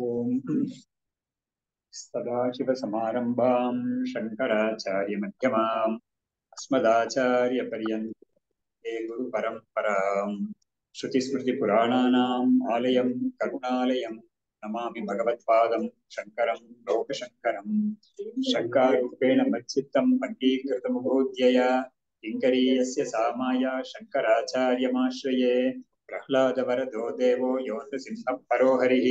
ಓಂ ಸದಾಶಿವಸಮಾರಂಭಾಂ ಶಂಕರಾಚಾರ್ಯಮಧ್ಯಮಾಂ ಅಸ್ಮದಾಚಾರ್ಯಪರ್ಯಂತೆ ಗುರುಪರಂಪರಾಂ ಶ್ರುತಿಸ್ಮೃತಿಪುರಾಣಾನಾಂ ಆಲಯಂ ಕರುಣಾಲಯಂ ನಮಾಮಿ ಭಗವತ್ಪಾದಂ ಶಂಕರಂ ಲೋಕಶಂಕರಂ. ಶಂಕಾರೂಪೇಣ ಮಚ್ಚಿತ್ತಂ ಪಂಡೀಕೃತಮುಭೂದ್ಯಯ ಕಿಂಕರೀಯಸ್ಯ ಸಾಮಾಯ ಶಂಕರಾಚಾರ್ಯಮಾಶ್ರಯೇ. ಪ್ರಹ್ಲಾದವರದೋ ದೇವೋ ಯೋ ನೃಸಿಂಹಃ ಪರೋ ಹರಿಃ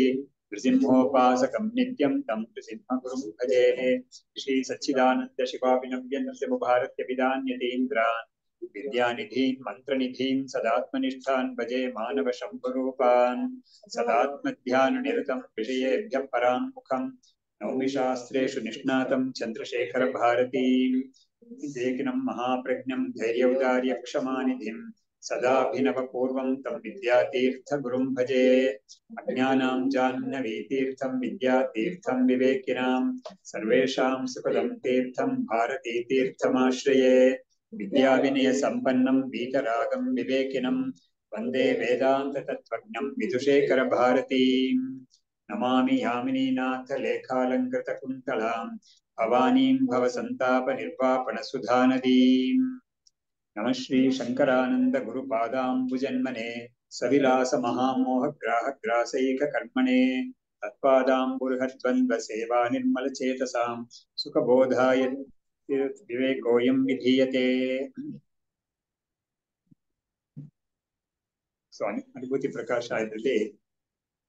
ನೃಸಿಂಹೋಪಾಸಕಂ ನಿತ್ಯಂ ತಂ ನೃಸಿಂಹಗುರುಂ ಭಜೇ. ಶ್ರೀ ಸಚ್ಚಿದಾನಂದ ಶಿವಾಭಿನವ್ಯ ನೃಸಿಂಹಭಾರತ್ಯಭಿಧಾನ್ಯತೀಂದ್ರಾನ್ ವಿದ್ಯಾನಿಧೀನ್ ಮಂತ್ರನಿಧೀನ್ ಸದಾತ್ಮನಿಷ್ಠಾನ್ ಭಜೆ ಮಾನವ ಶಂಭುರೂಪಾನ್. ಸದಾತ್ಮಧ್ಯಾನ ನಿರತಂ ವಿಷಯೇಭ್ಯಃ ಪರಾನ್ಮುಖಂ ನೌಮಿ ಶಾಸ್ತ್ರೇಷು ನಿಷ್ಣಾತಂ ಚಂದ್ರಶೇಖರ ಭಾರತೀಂ. ದೇಕಿನಂ ಮಹಾಪ್ರಜ್ಞಂ ಧೈರ್ಯೌದಾರ್ಯ ಕ್ಷಮಾನಿಧಿಂ ಸದಾಭಿನವ ಪೂರ್ವಂ ತಂ ವಿದ್ಯಾತೀರ್ಥ ಗುರುಂ ಭಜೆ. ಅಜ್ಞಾನಾಂ ಜಾಹ್ನವೀತೀರ್ಥಂ ವಿದ್ಯಾತೀರ್ಥಂ ವಿವೇಕಿನಾಂ ಸರ್ವೇಷಾಂ ಸುಖದಂ ತೀರ್ಥಂ ಭಾರತೀತೀರ್ಥಮಾಶ್ರಯೇ. ವಿದ್ಯಾವಿನಯ ಸಂಪನ್ನಂ ವೀತರಾಗಂ ವಿವೇಕಿನಂ ವಂದೇ ವೇದಾಂತ ತತ್ವಜ್ಞಂ ವಿಧುಶೇಖರ ಭಾರತೀಂ. ನಮಾಮಿ ಯಾಮಿನೀನಾಥ ಲೇಖಾಲಂಕೃತ ಕುಂತಳಾಂ ಭವಾನೀಂ ಭವಸಂತಾಪ ನಿರ್ವಾಪಣ ಸುಧಾನದೀಂ. ನಮಃ ಶ್ರೀ ಶಂಕರಾನಂದ ಗುರುಪಾದಾಂಬುಜನ್ಮನೆ ಸವಿಲಾಸ ಮಹಾಮೋಹ ಗ್ರಾಹ ಗ್ರಾಸೈಕ ಕರ್ಮಣೆ. ತತ್ಪಾದಾಂಬುರ್ಹದ್ವಂದ್ವ ಸೇವಾ ನಿರ್ಮಲ ಚೇತಸಾಂ ಸುಖಬೋಧಾಯ ವಿವೇಕೋಯಂ ವಿಧೀಯತೆ. ಸ್ವಾಮಿ ಅನುಭೂತಿ ಪ್ರಕಾಶ ಇದರಲ್ಲಿ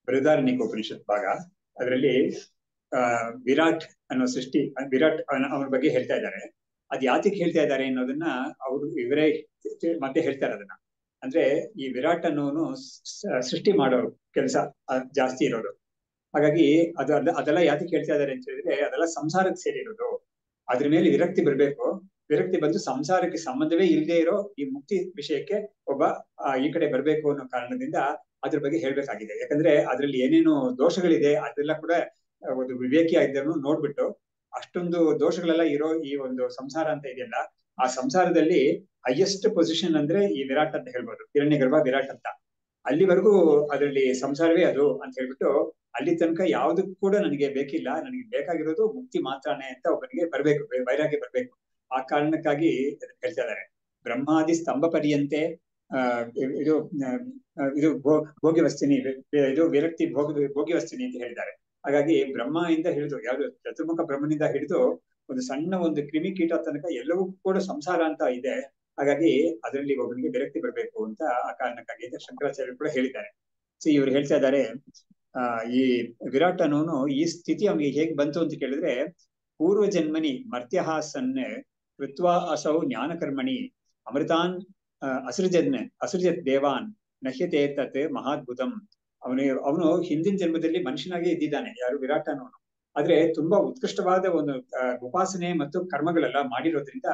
ಬೃಹದಾರಣ್ಯಕ ಉಪನಿಷತ್ ಭಾಗ, ಅದರಲ್ಲಿ ವಿರಾಟ್ ಅನ್ನೋ ಸೃಷ್ಟಿ, ವಿರಾಟ್ ಅವನ ಬಗ್ಗೆ ಹೇಳ್ತಾ ಇದ್ದಾರೆ. ಅದ್ ಯಾತಿಗೆ ಹೇಳ್ತಾ ಇದ್ದಾರೆ ಅನ್ನೋದನ್ನ ಅವರು ಇವರೇ ಮತ್ತೆ ಹೇಳ್ತಾರೆ. ಅದನ್ನ ಅಂದ್ರೆ ಈ ವಿರಾಟ್ ಅನ್ನೋನು ಸೃಷ್ಟಿ ಮಾಡೋರು ಕೆಲಸ ಜಾಸ್ತಿ ಇರೋದು. ಹಾಗಾಗಿ ಅದೆಲ್ಲ ಯಾತಿಗೆ ಹೇಳ್ತಾ ಇದ್ದಾರೆ ಅಂತ ಹೇಳಿದ್ರೆ, ಅದೆಲ್ಲ ಸಂಸಾರಕ್ಕೆ ಸೇರಿರೋದು. ಅದ್ರ ಮೇಲೆ ವಿರಕ್ತಿ ಬರ್ಬೇಕು. ವಿರಕ್ತಿ ಬಂದು ಸಂಸಾರಕ್ಕೆ ಸಂಬಂಧವೇ ಇಲ್ಲದೆ ಇರೋ ಈ ಮುಕ್ತಿ ವಿಷಯಕ್ಕೆ ಒಬ್ಬ ಈ ಕಡೆ ಬರ್ಬೇಕು ಅನ್ನೋ ಕಾರಣದಿಂದ ಅದ್ರ ಬಗ್ಗೆ ಹೇಳ್ಬೇಕಾಗಿದೆ. ಯಾಕಂದ್ರೆ ಅದ್ರಲ್ಲಿ ಏನೇನು ದೋಷಗಳಿದೆ ಅದೆಲ್ಲ ಕೂಡ ಒಂದು ವಿವೇಕಿ ಆಗಿದ್ದನ್ನು ನೋಡ್ಬಿಟ್ಟು, ಅಷ್ಟೊಂದು ದೋಷಗಳೆಲ್ಲ ಇರೋ ಈ ಒಂದು ಸಂಸಾರ ಅಂತ ಇದೆಯಲ್ಲ, ಆ ಸಂಸಾರದಲ್ಲಿ ಹೈಯೆಸ್ಟ್ ಪೊಸಿಷನ್ ಅಂದ್ರೆ ಈ ವಿರಾಟ್ ಅಂತ ಹೇಳ್ಬೋದು, ಹಿರಣ್ಯಗರ್ಭ ವಿರಾಟ್ ಅಂತ. ಅಲ್ಲಿವರೆಗೂ ಅದರಲ್ಲಿ ಸಂಸಾರವೇ ಅದು ಅಂತ ಹೇಳ್ಬಿಟ್ಟು, ಅಲ್ಲಿ ತನಕ ಯಾವ್ದಕ್ಕೂ ಕೂಡ ನನಗೆ ಬೇಕಿಲ್ಲ, ನನಗೆ ಬೇಕಾಗಿರೋದು ಮುಕ್ತಿ ಮಾತ್ರನೇ ಅಂತ ಒಬ್ಬನಿಗೆ ಬರ್ಬೇಕು, ವೈರಾಗ್ಯ ಬರ್ಬೇಕು. ಆ ಕಾರಣಕ್ಕಾಗಿ ಹೇಳ್ತಾ ಇದ್ದಾರೆ. ಬ್ರಹ್ಮಾದಿ ಸ್ತಂಭ ಪರ್ಯಂತೆ ಇದು ಇದು ಭೋಗ್ಯವಸ್ತಿನಿ, ಇದು ವಿರಕ್ತಿ ಭೋಗ್ಯವಸ್ತಿನಿ ಅಂತ ಹೇಳಿದ್ದಾರೆ. ಹಾಗಾಗಿ ಬ್ರಹ್ಮ ಇಂದ ಹಿಡಿದು ಯಾವ್ದು ಚತುರ್ಮುಖ ಬ್ರಹ್ಮನಿಂದ ಹಿಡಿದು ಒಂದು ಸಣ್ಣ ಒಂದು ಕ್ರಿಮಿಕೀಟ ತನಕ ಎಲ್ಲವೂ ಕೂಡ ಸಂಸಾರ ಅಂತ ಇದೆ. ಹಾಗಾಗಿ ಅದರಲ್ಲಿ ಒಬ್ಬನಿಗೆ ವಿರಕ್ತಿ ಬರ್ಬೇಕು ಅಂತ ಆ ಕಾರಣಕ್ಕಾಗಿ ಶಂಕರಾಚಾರ್ಯರು ಕೂಡ ಹೇಳಿದ್ದಾರೆ. ಸೊ ಇವ್ರು ಹೇಳ್ತಾ ಇದ್ದಾರೆ, ಈ ವಿರಾಟ್ ಅನ್ನೋನು ಈ ಸ್ಥಿತಿ ಅವನಿಗೆ ಹೇಗ್ ಬಂತು ಅಂತ ಕೇಳಿದ್ರೆ, ಪೂರ್ವ ಜನ್ಮನಿ ಮರ್ತ್ಯಹಾಸನ್ ಕೃತ್ವಾ ಅಸೌ ಜ್ಞಾನಕರ್ಮಣಿ ಅಮೃತಾನ್ ಅಸೃಜತ್ ದೇವಾನ್ ನಹ್ಯತೆ ತತ್ ಮಹಾದ್ಭುತಂ. ಅವನು ಹಿಂದಿನ ಜನ್ಮದಲ್ಲಿ ಮನುಷ್ಯನಾಗಿ ಇದ್ದಿದ್ದಾನೆ, ಯಾರು ವಿರಾಟ್ ಅನ್ನೋನು. ಆದ್ರೆ ತುಂಬಾ ಉತ್ಕೃಷ್ಟವಾದ ಒಂದು ಉಪಾಸನೆ ಮತ್ತು ಕರ್ಮಗಳೆಲ್ಲ ಮಾಡಿರೋದ್ರಿಂದ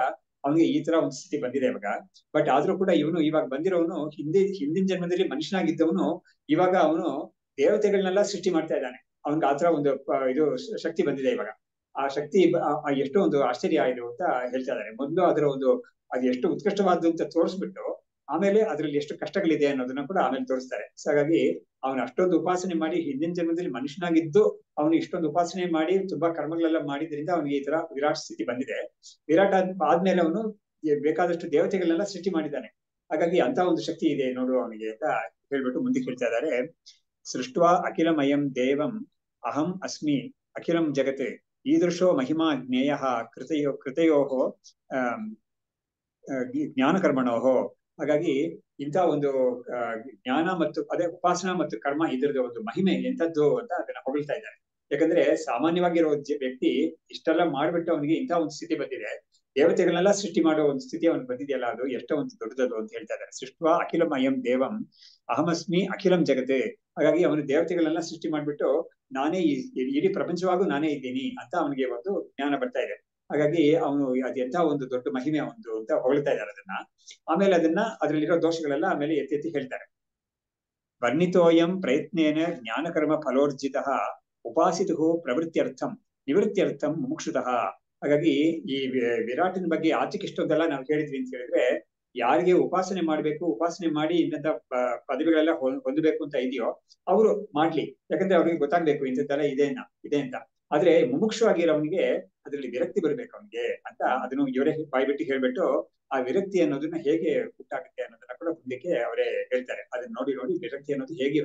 ಅವನಿಗೆ ಈ ತರ ಒಂದು ಸ್ಥಿತಿ ಬಂದಿದೆ ಇವಾಗ. ಬಟ್ ಆದ್ರೂ ಕೂಡ ಇವನು ಇವಾಗ ಬಂದಿರೋನು ಹಿಂದಿನ ಜನ್ಮದಲ್ಲಿ ಮನುಷ್ಯನಾಗಿದ್ದವನು ಇವಾಗ ಅವನು ದೇವತೆಗಳನ್ನೆಲ್ಲ ಸೃಷ್ಟಿ ಮಾಡ್ತಾ ಇದ್ದಾನೆ. ಅವನ್ಗೆ ಆತರ ಒಂದು ಇದು ಶಕ್ತಿ ಬಂದಿದೆ ಇವಾಗ. ಆ ಶಕ್ತಿ ಎಷ್ಟು ಒಂದು ಆಶ್ಚರ್ಯ ಇದು ಅಂತ ಹೇಳ್ತಾ ಇದ್ದಾರೆ. ಮೊದಲು ಅದರ ಒಂದು ಅದು ಎಷ್ಟು ಉತ್ಕೃಷ್ಟವಾದ್ದು ಅಂತ ತೋರಿಸ್ಬಿಟ್ಟು ಆಮೇಲೆ ಅದ್ರಲ್ಲಿ ಎಷ್ಟು ಕಷ್ಟಗಳಿದೆ ಅನ್ನೋದನ್ನ ಕೂಡ ಆಮೇಲೆ ತೋರಿಸ್ತಾರೆ. ಸೊ ಹಾಗಾಗಿ ಅವನು ಅಷ್ಟೊಂದು ಉಪಾಸನೆ ಮಾಡಿ ಹಿಂದಿನ ಜನ್ಮದಲ್ಲಿ ಮನುಷ್ಯನಾಗಿದ್ದು ಅವನು ಇಷ್ಟೊಂದು ಉಪಾಸನೆ ಮಾಡಿ ತುಂಬಾ ಕರ್ಮಗಳೆಲ್ಲ ಮಾಡಿದ್ರಿಂದ ಅವನಿಗೆ ಈ ತರ ವಿರಾಟ್ ಸ್ಥಿತಿ ಬಂದಿದೆ. ವಿರಾಟ್ ಆದ್ಮೇಲೆ ಅವನು ಬೇಕಾದಷ್ಟು ದೇವತೆಗಳನ್ನೆಲ್ಲ ಸೃಷ್ಟಿ ಮಾಡಿದ್ದಾನೆ. ಹಾಗಾಗಿ ಅಂತ ಒಂದು ಶಕ್ತಿ ಇದೆ ನೋಡು ಅವನಿಗೆ ಅಂತ ಹೇಳ್ಬಿಟ್ಟು ಮುಂದಕ್ಕೆ ಹೇಳ್ತಾ ಇದ್ದಾರೆ. ಸೃಷ್ಟ್ವಾ ಅಖಿಲಮಯಂ ದೇವಂ ಅಹಂ ಅಸ್ಮಿ ಅಖಿಲಂ ಜಗತ್ ಈದೃಶೋ ಮಹಿಮಾ ಜ್ಞೇಯ ಕೃತಯೋ ಜ್ಞಾನಕರ್ಮಣೋಹೋ. ಹಾಗಾಗಿ ಇಂಥ ಒಂದು ಜ್ಞಾನ ಮತ್ತು ಅದೇ ಉಪಾಸನಾ ಮತ್ತು ಕರ್ಮ ಇದರದ ಒಂದು ಮಹಿಮೆ ಎಂಥದ್ದು ಅಂತ ಅದನ್ನ ಹೊಗಳ್ತಾ ಇದ್ದಾರೆ. ಯಾಕಂದ್ರೆ ಸಾಮಾನ್ಯವಾಗಿರೋ ವ್ಯಕ್ತಿ ಇಷ್ಟೆಲ್ಲ ಮಾಡ್ಬಿಟ್ಟು ಅವನಿಗೆ ಇಂಥ ಒಂದು ಸ್ಥಿತಿ ಬಂದಿದೆ, ದೇವತೆಗಳನ್ನೆಲ್ಲ ಸೃಷ್ಟಿ ಮಾಡೋ ಒಂದು ಸ್ಥಿತಿ ಅವನಿಗೆ ಬಂದಿದೆಯಲ್ಲ, ಅದು ಎಷ್ಟೋ ಒಂದು ದೊಡ್ಡದದು ಅಂತ ಹೇಳ್ತಾ ಇದ್ದಾರೆ. ಸೃಷ್ಟ್ವಾ ಅಖಿಲಮಯಂ ದೇವಂ ಅಹಮಸ್ಮಿ ಅಖಿಲಂ ಜಗತ್. ಹಾಗಾಗಿ ಅವನು ದೇವತೆಗಳನ್ನೆಲ್ಲ ಸೃಷ್ಟಿ ಮಾಡ್ಬಿಟ್ಟು ನಾನೇ ಇಡೀ ಪ್ರಪಂಚವಾಗೂ ನಾನೇ ಇದ್ದೀನಿ ಅಂತ ಅವನಿಗೆ ಒಂದು ಜ್ಞಾನ ಬರ್ತಾ ಇದೆ. ಹಾಗಾಗಿ ಅವನು ಅದೆಂತ ಒಂದು ದೊಡ್ಡ ಮಹಿಮೆ ಒಂದು ಅಂತ ಹೊಗಳ್ತಾ ಇದ್ದಾರೆ ಅದನ್ನ. ಆಮೇಲೆ ಅದ್ರಲ್ಲಿರೋ ದೋಷಗಳೆಲ್ಲ ಆಮೇಲೆ ಎತ್ತಿ ಹೇಳ್ತಾರೆ. ವರ್ಣಿತೋಯಂ ಪ್ರಯತ್ನೇನ ಜ್ಞಾನಕರ್ಮ ಫಲೋರ್ಜಿತ ಉಪಾಸಿತು ಪ್ರವೃತ್ತಿಯರ್ಥಂ ನಿವೃತ್ತಿಯರ್ಥಂ ಮುಮುಕ್ಷುತಃ. ಹಾಗಾಗಿ ಈ ವಿರಾಟನ ಬಗ್ಗೆ ಆಚೆಗೆ ಇಷ್ಟೊಂದೆಲ್ಲ ನಾವು ಹೇಳಿದ್ವಿ ಅಂತ ಹೇಳಿದ್ರೆ, ಯಾರಿಗೆ ಉಪಾಸನೆ ಮಾಡ್ಬೇಕು, ಉಪಾಸನೆ ಮಾಡಿ ಇಂಥ ಪದವಿಗಳೆಲ್ಲ ಹೊಂದಬೇಕು ಅಂತ ಇದೆಯೋ ಅವರು ಮಾಡ್ಲಿ. ಯಾಕಂದ್ರೆ ಅವ್ರಿಗೆ ಗೊತ್ತಾಗ್ಬೇಕು ಇಂಥದ್ದೆಲ್ಲ ಇದೆ ಅಂತ. ಆದ್ರೆ ಮುಮುಕ್ಷು ಆಗಿರೋವನಿಗೆ ಅದ್ರಲ್ಲಿ ವಿರಕ್ತಿ ಬರ್ಬೇಕು ಅವನಿಗೆ ಅಂತ ಅದನ್ನು ಇವರೇ ಬಾಯ್ಬಿಟ್ಟು ಹೇಳ್ಬಿಟ್ಟು ಆ ವಿರಕ್ತಿ ಅನ್ನೋದನ್ನ ಹೇಗೆ ಹುಟ್ಟಾಗುತ್ತೆ ಅನ್ನೋದನ್ನ ಕೂಡ ಮುಂದಕ್ಕೆ ಅವರೇ ಹೇಳ್ತಾರೆ. ಅದನ್ನ ನೋಡಿ ನೋಡಿ ವಿರಕ್ತಿ ಅನ್ನೋದು ಹೇಗೆ